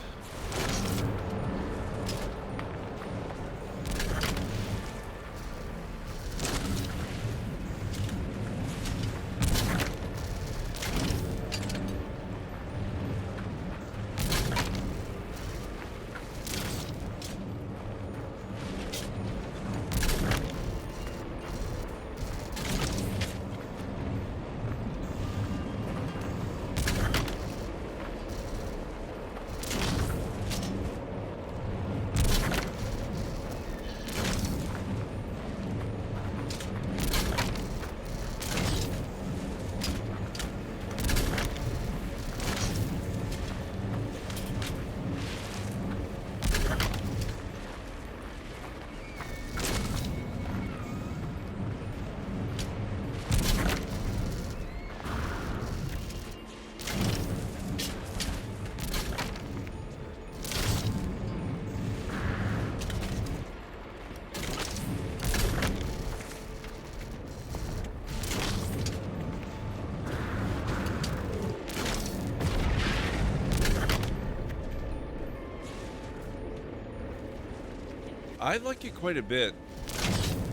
I like it quite a bit.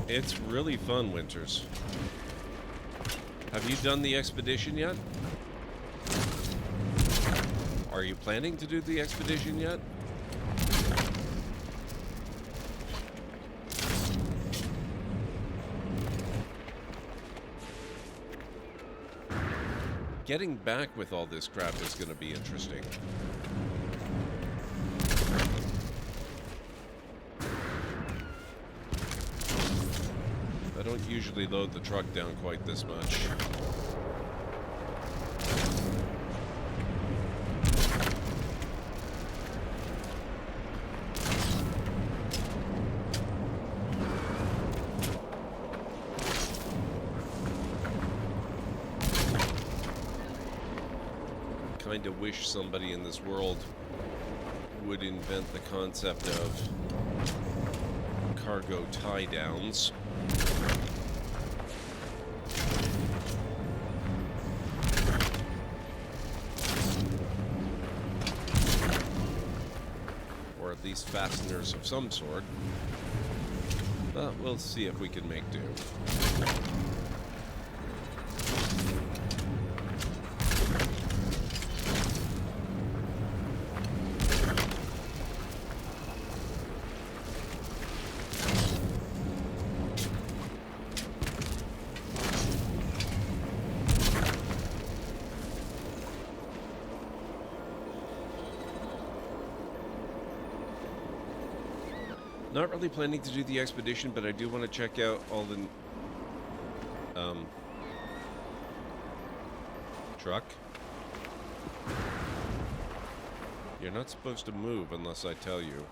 It's really fun, Winters. Have you done the expedition yet? Are you planning to do the expedition yet? Getting back with all this crap is going to be interesting. I don't usually load the truck down quite this much. Kind of wish somebody in this world would invent the concept of cargo tie-downs. Or at least fasteners of some sort. But we'll see if we can make do. Not really planning to do the expedition, but I do want to check out all the truck. You're not supposed to move unless I tell you.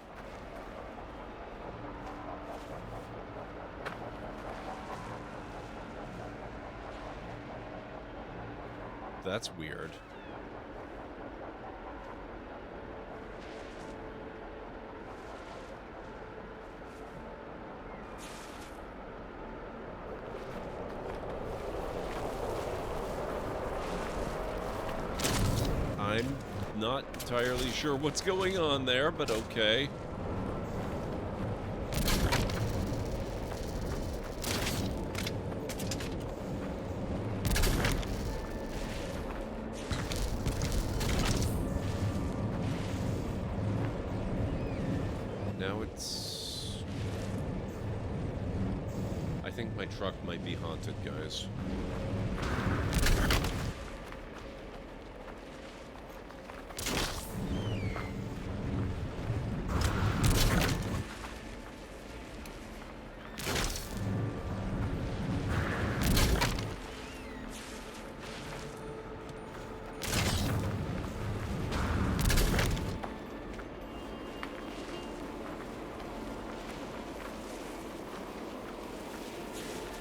That's weird. I'm not entirely sure what's going on there, but okay. Now it's... I think my truck might be haunted, guys.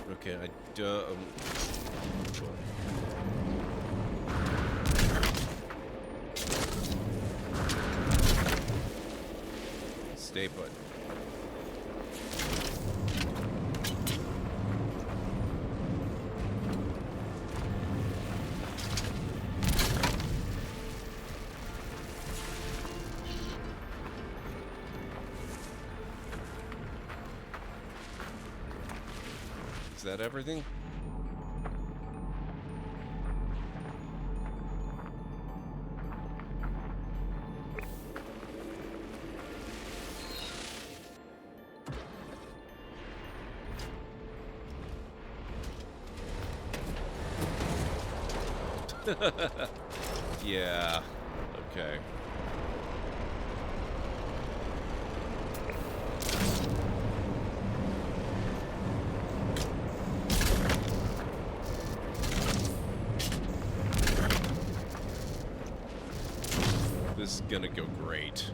Okay, stay put. Is that everything? Yeah. Okay. This is gonna go great.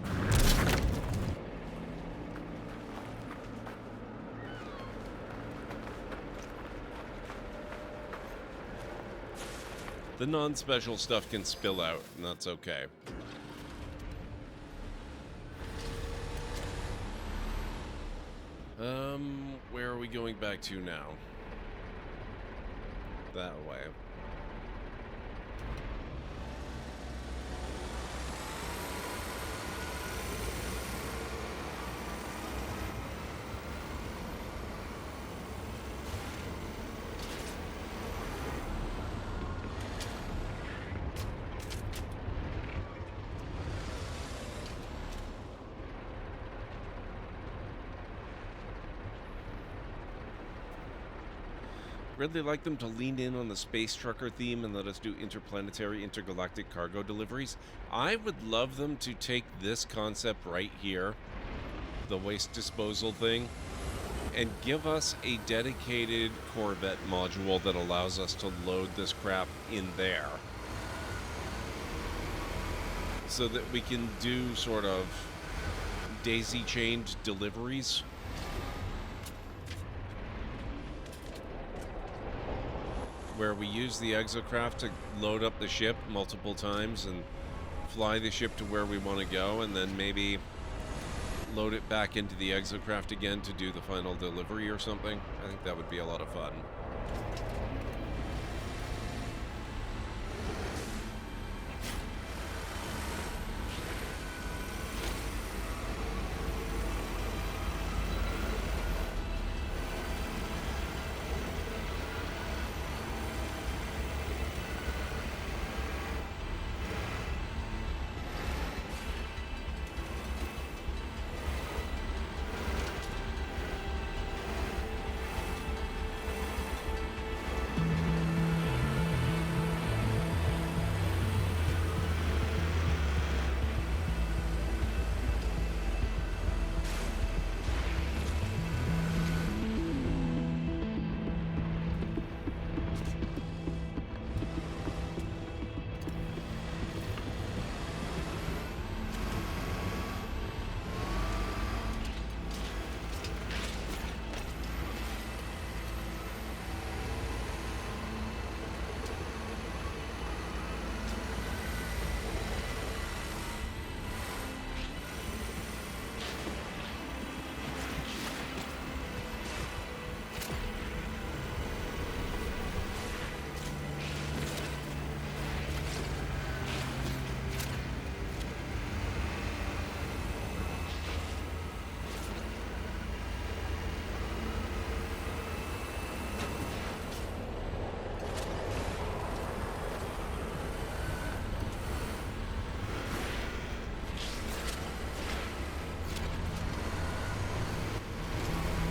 The non-special stuff can spill out, and that's okay. Where are we going back to now? That way. really like them to lean in on the space trucker theme and let us do interplanetary, intergalactic cargo deliveries. I would love them to take this concept right here, the waste disposal thing, and give us a dedicated Corvette module that allows us to load this crap in there. So that we can do sort of daisy-chained deliveries. Where we use the exocraft to load up the ship multiple times and fly the ship to where we want to go, and then maybe load it back into the exocraft again to do the final delivery or something. I think that would be a lot of fun.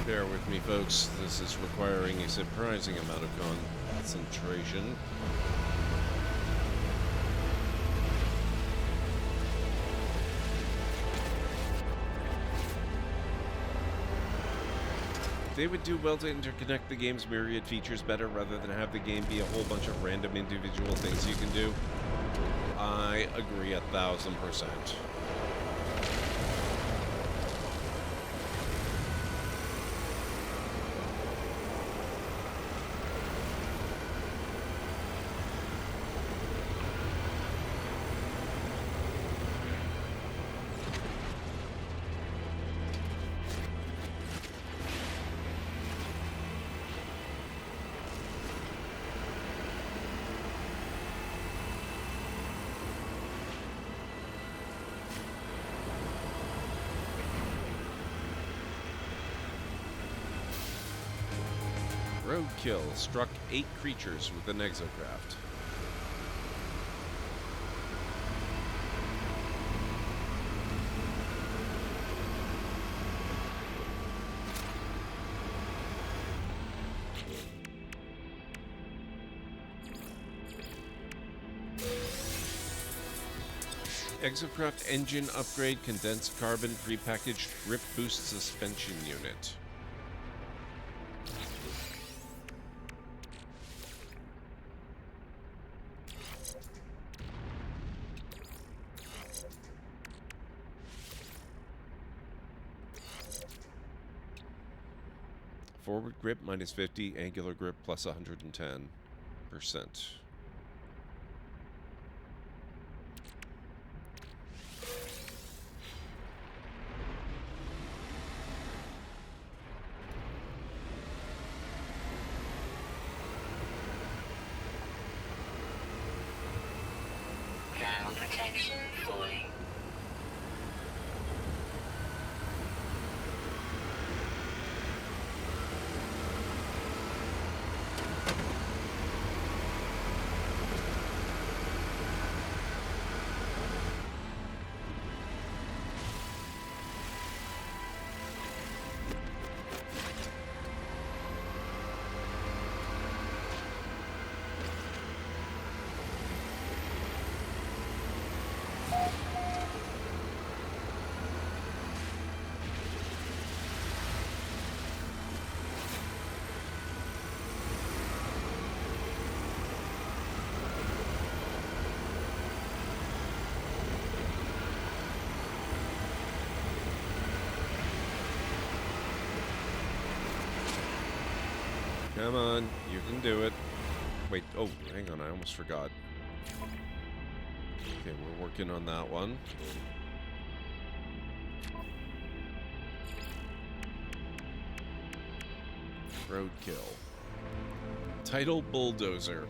Bear with me, folks. This is requiring a surprising amount of concentration. They would do well to interconnect the game's myriad features better rather than have the game be a whole bunch of random individual things you can do. I agree 1000%. Roadkill struck 8 creatures with an exocraft. Exocraft engine upgrade, condensed carbon, prepackaged grip boost suspension unit. Forward grip minus 50, angular grip plus 110%. Ground protection fully. Come on, you can do it. Wait, oh, hang on, I almost forgot. Okay, we're working on that one. Roadkill. Title Bulldozer.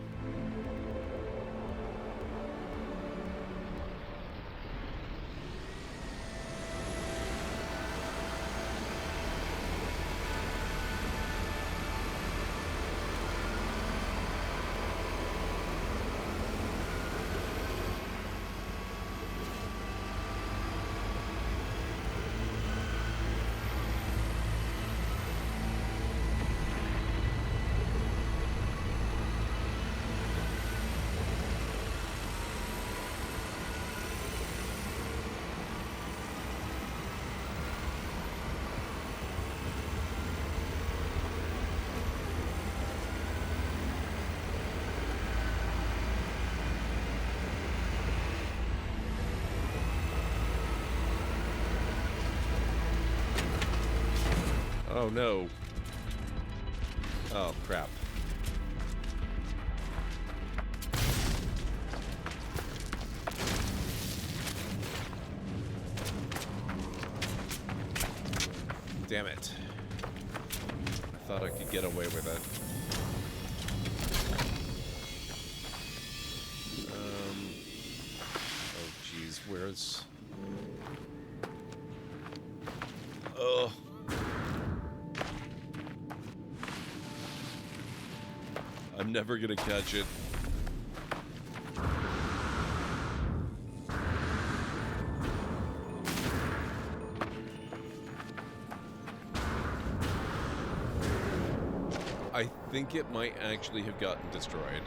Oh no. Oh crap. Damn it. I thought I could get away with it. Oh jeez, where's... Oh. I'm never gonna catch it. I think it might actually have gotten destroyed.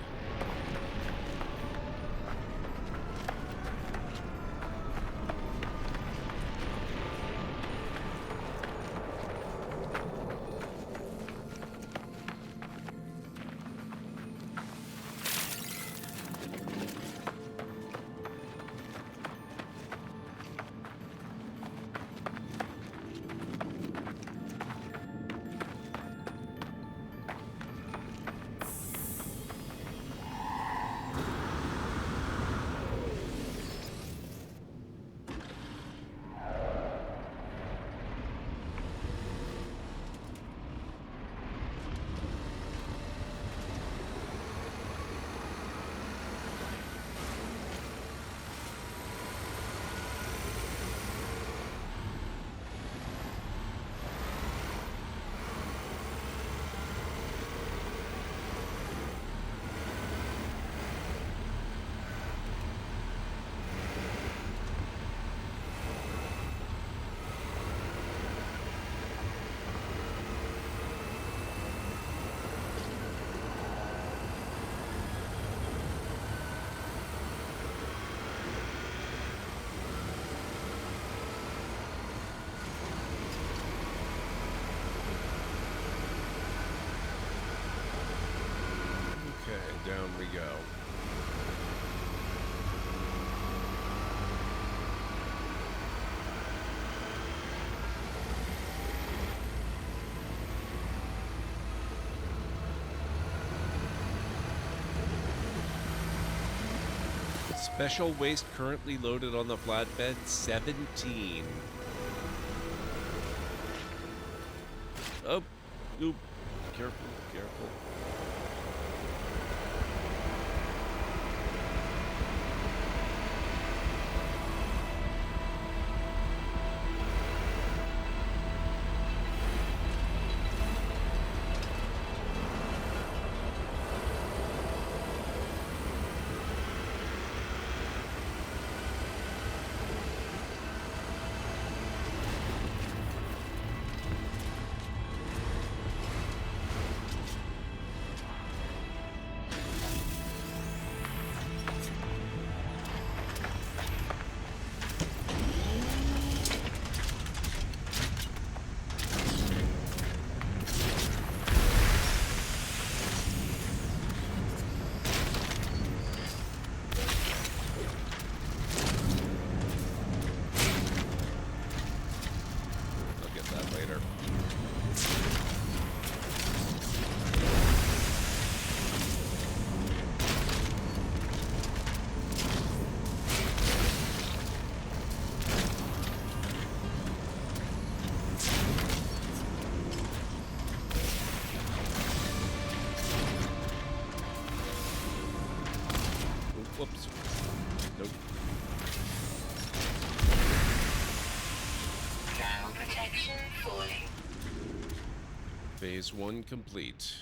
Down we go. Special waste currently loaded on the flatbed, 17. Oh, oop. Careful, careful. Phase 1 complete.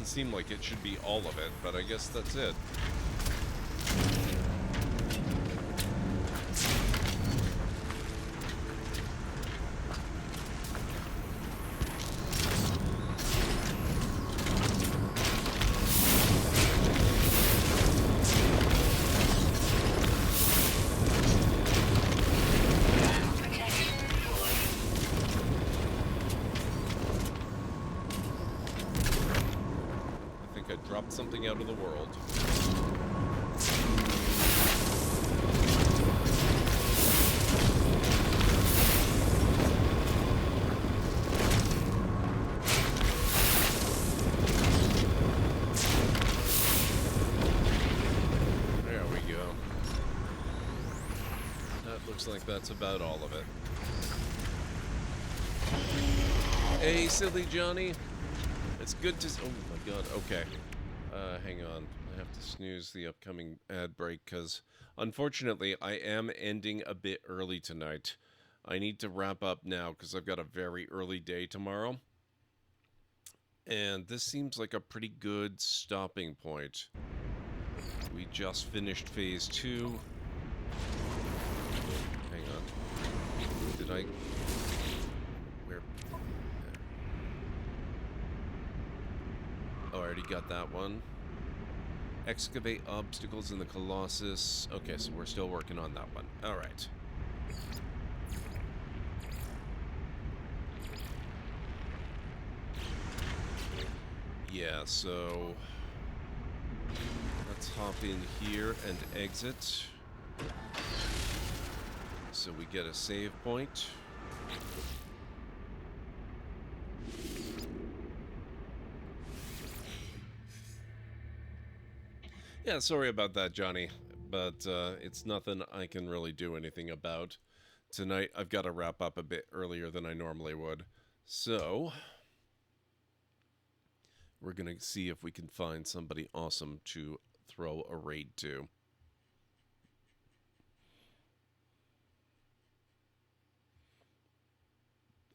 Seem like it should be all of it, but I guess that's it. Dropped something out of the world. There we go. That looks like that's about all of it. Hey, silly Johnny. It's good to... Oh my god, okay. Hang on. I have to snooze the upcoming ad break because, unfortunately, I am ending a bit early tonight. I need to wrap up now because I've got a very early day tomorrow. And this seems like a pretty good stopping point. We just finished Phase 2. Hang on. Did I... Where... Oh, I already got that one. Excavate obstacles in the Colossus. Okay, so we're still working on that one. Alright. Yeah, so... let's hop in here and exit. So we get a save point. Yeah, sorry about that, Johnny, but it's nothing I can really do anything about. Tonight, I've got to wrap up a bit earlier than I normally would. So, we're going to see if we can find somebody awesome to throw a raid to.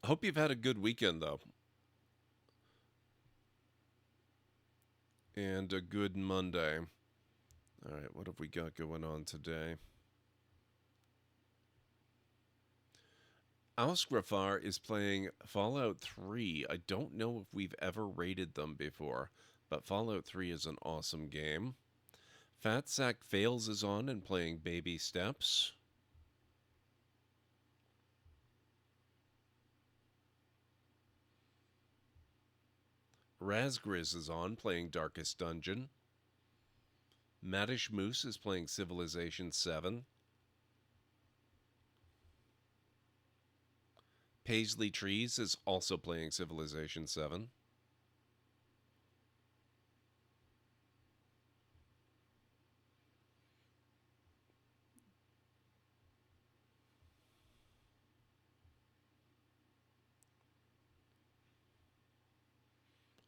I hope you've had a good weekend, though. And a good Monday. Alright, what have we got going on today? Ausgrafar is playing Fallout 3. I don't know if we've ever rated them before, but Fallout 3 is an awesome game. Fat Sack Fails is on and playing Baby Steps. Razgriz is on playing Darkest Dungeon. Maddish Moose is playing Civilization 7. Paisley Trees is also playing Civilization 7.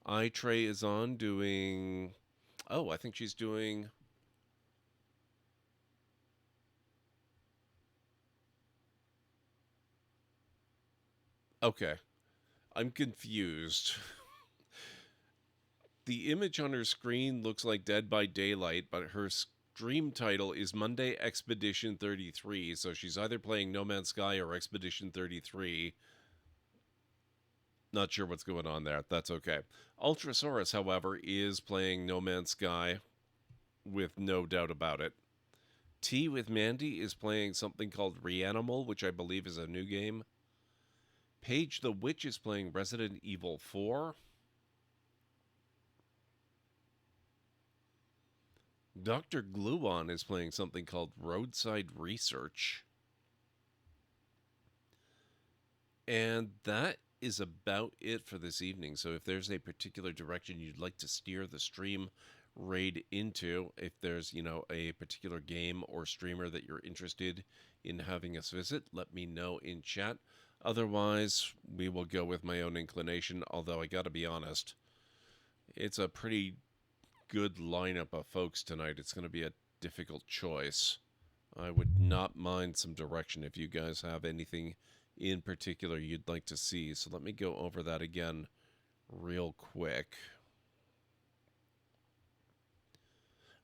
iTray is on doing... Oh, I think she's doing... Okay. I'm confused. The image on her screen looks like Dead by Daylight, but her stream title is Monday Expedition 33, so she's either playing No Man's Sky or Expedition 33. Not sure what's going on there. That's okay. Ultrasaurus, however, is playing No Man's Sky with no doubt about it. Tea with Mandy is playing something called Reanimal, which I believe is a new game. Paige the Witch is playing Resident Evil 4. Dr. Gluon is playing something called Roadside Research. And that is about it for this evening. So if there's a particular direction you'd like to steer the stream raid into, if there's, you know, a particular game or streamer that you're interested in having us visit, let me know in chat. Otherwise, we will go with my own inclination, although I gotta be honest, it's a pretty good lineup of folks tonight. It's going to be a difficult choice. I would not mind some direction if you guys have anything in particular you'd like to see. So let me go over that again real quick.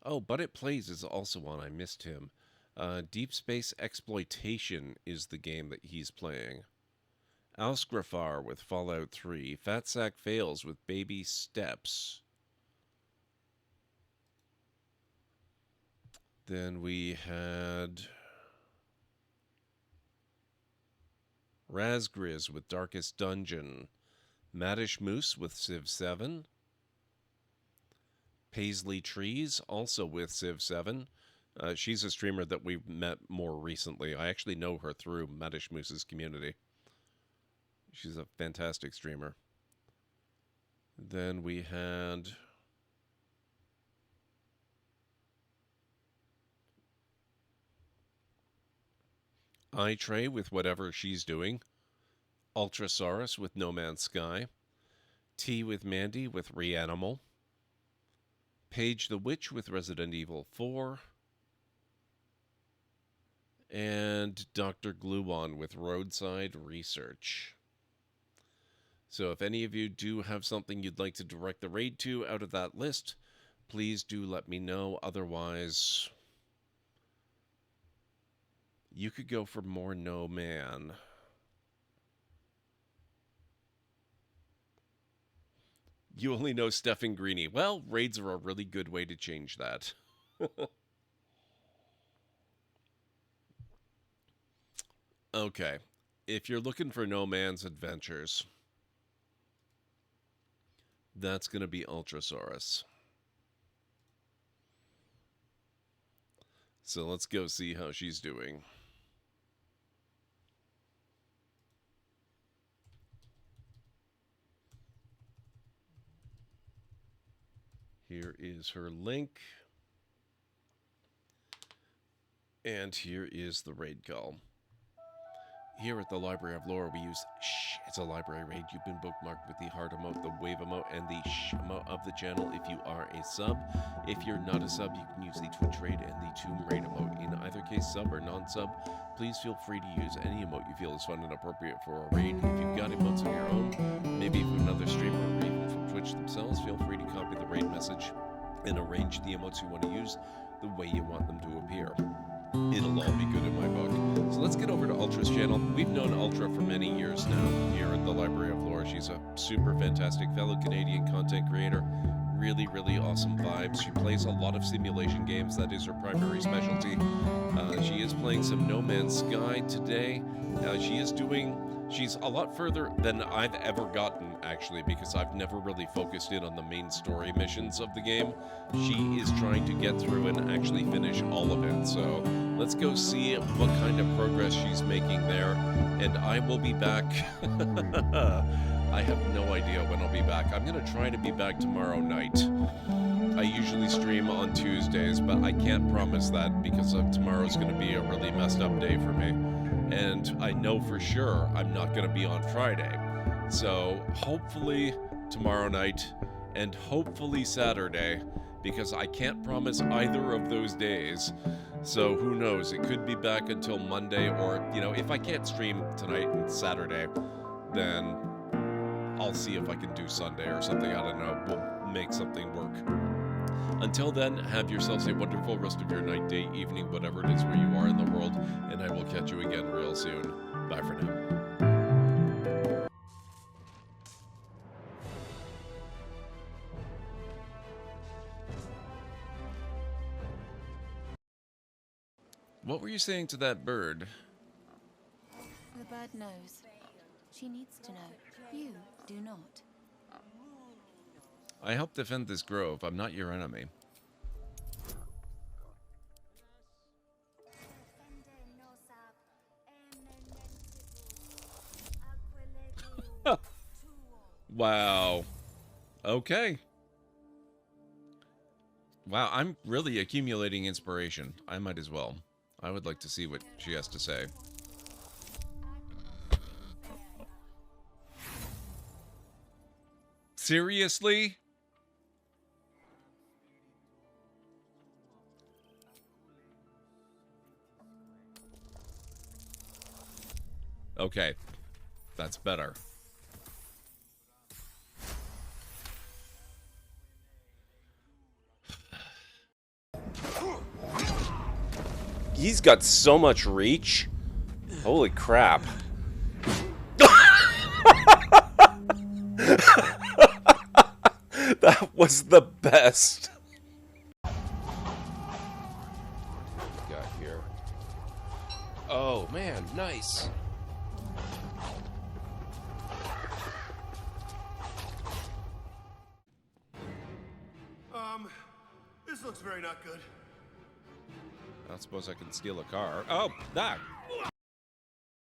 Oh, But It Plays is also on. I missed him. Deep Space Exploitation is the game that he's playing. Alsgrafar with Fallout 3. Fatsack Fails with Baby Steps. Then we had Razgriz with Darkest Dungeon, Maddish Moose with Civ 7, Paisley Trees also with Civ 7. She's a streamer that we've met more recently. I actually know her through Maddish Moose's community. She's a fantastic streamer. Then we had iTray with whatever she's doing, Ultrasaurus with No Man's Sky, Tea with Mandy with Reanimal, Paige the Witch with Resident Evil 4, and Dr. Gluon with Roadside Research. So if any of you do have something you'd like to direct the raid to out of that list, please do let me know. Otherwise, you could go for more No Man. You only know Stephen Greeny. Well, raids are a really good way to change that. Okay. If you're looking for No Man's Adventures, that's going to be Ultrasaurus. So let's go see how she's doing. Here is her link. And here is the raid call. Here at the Library of Lore, we use shh. It's a library raid. You've been bookmarked with the heart emote, the wave emote, and the shh emote of the channel if you are a sub. If you're not a sub, you can use the Twitch raid and the Tomb Raid emote. In either case, sub or non-sub, please feel free to use any emote you feel is fun and appropriate for a raid. If you've got emotes of your own, maybe from another streamer or even from Twitch themselves, feel free to copy the raid message and arrange the emotes you want to use the way you want them to appear. It'll all be good in my book. So let's get over to Ultra's channel. We've known Ultra for many years now here at the Library of Lore. She's a super fantastic fellow Canadian content creator. Really, really awesome vibes. She plays a lot of simulation games. That is her primary specialty. She is playing some No Man's Sky today. She's a lot further than I've ever gotten, actually, because I've never really focused in on the main story missions of the game. She is trying to get through and actually finish all of it. So let's go see what kind of progress she's making there. And I will be back. I have no idea when I'll be back. I'm going to try to be back tomorrow night. I usually stream on Tuesdays, but I can't promise that because tomorrow's going to be a really messed up day for me. And I know for sure I'm not going to be on Friday. So hopefully tomorrow night, and hopefully Saturday, because I can't promise either of those days. So who knows? It could be back until Monday, or, you know, if I can't stream tonight and Saturday, then I'll see if I can do Sunday or something. I don't know. We'll make something work. Until then, have yourselves a wonderful rest of your night, day, evening, whatever it is where you are in the world, and I will catch you again real soon. Bye for now. What were you saying to that bird? The bird knows. She needs to know. You do not. I help defend this grove. I'm not your enemy. Wow. Okay. Wow, I'm really accumulating inspiration. I might as well. I would like to see what she has to say. Seriously? Okay. That's better. He's got so much reach. Holy crap. That was the best. Got here. Oh man, nice. This looks very not good. I don't suppose I can steal a car. Oh, that.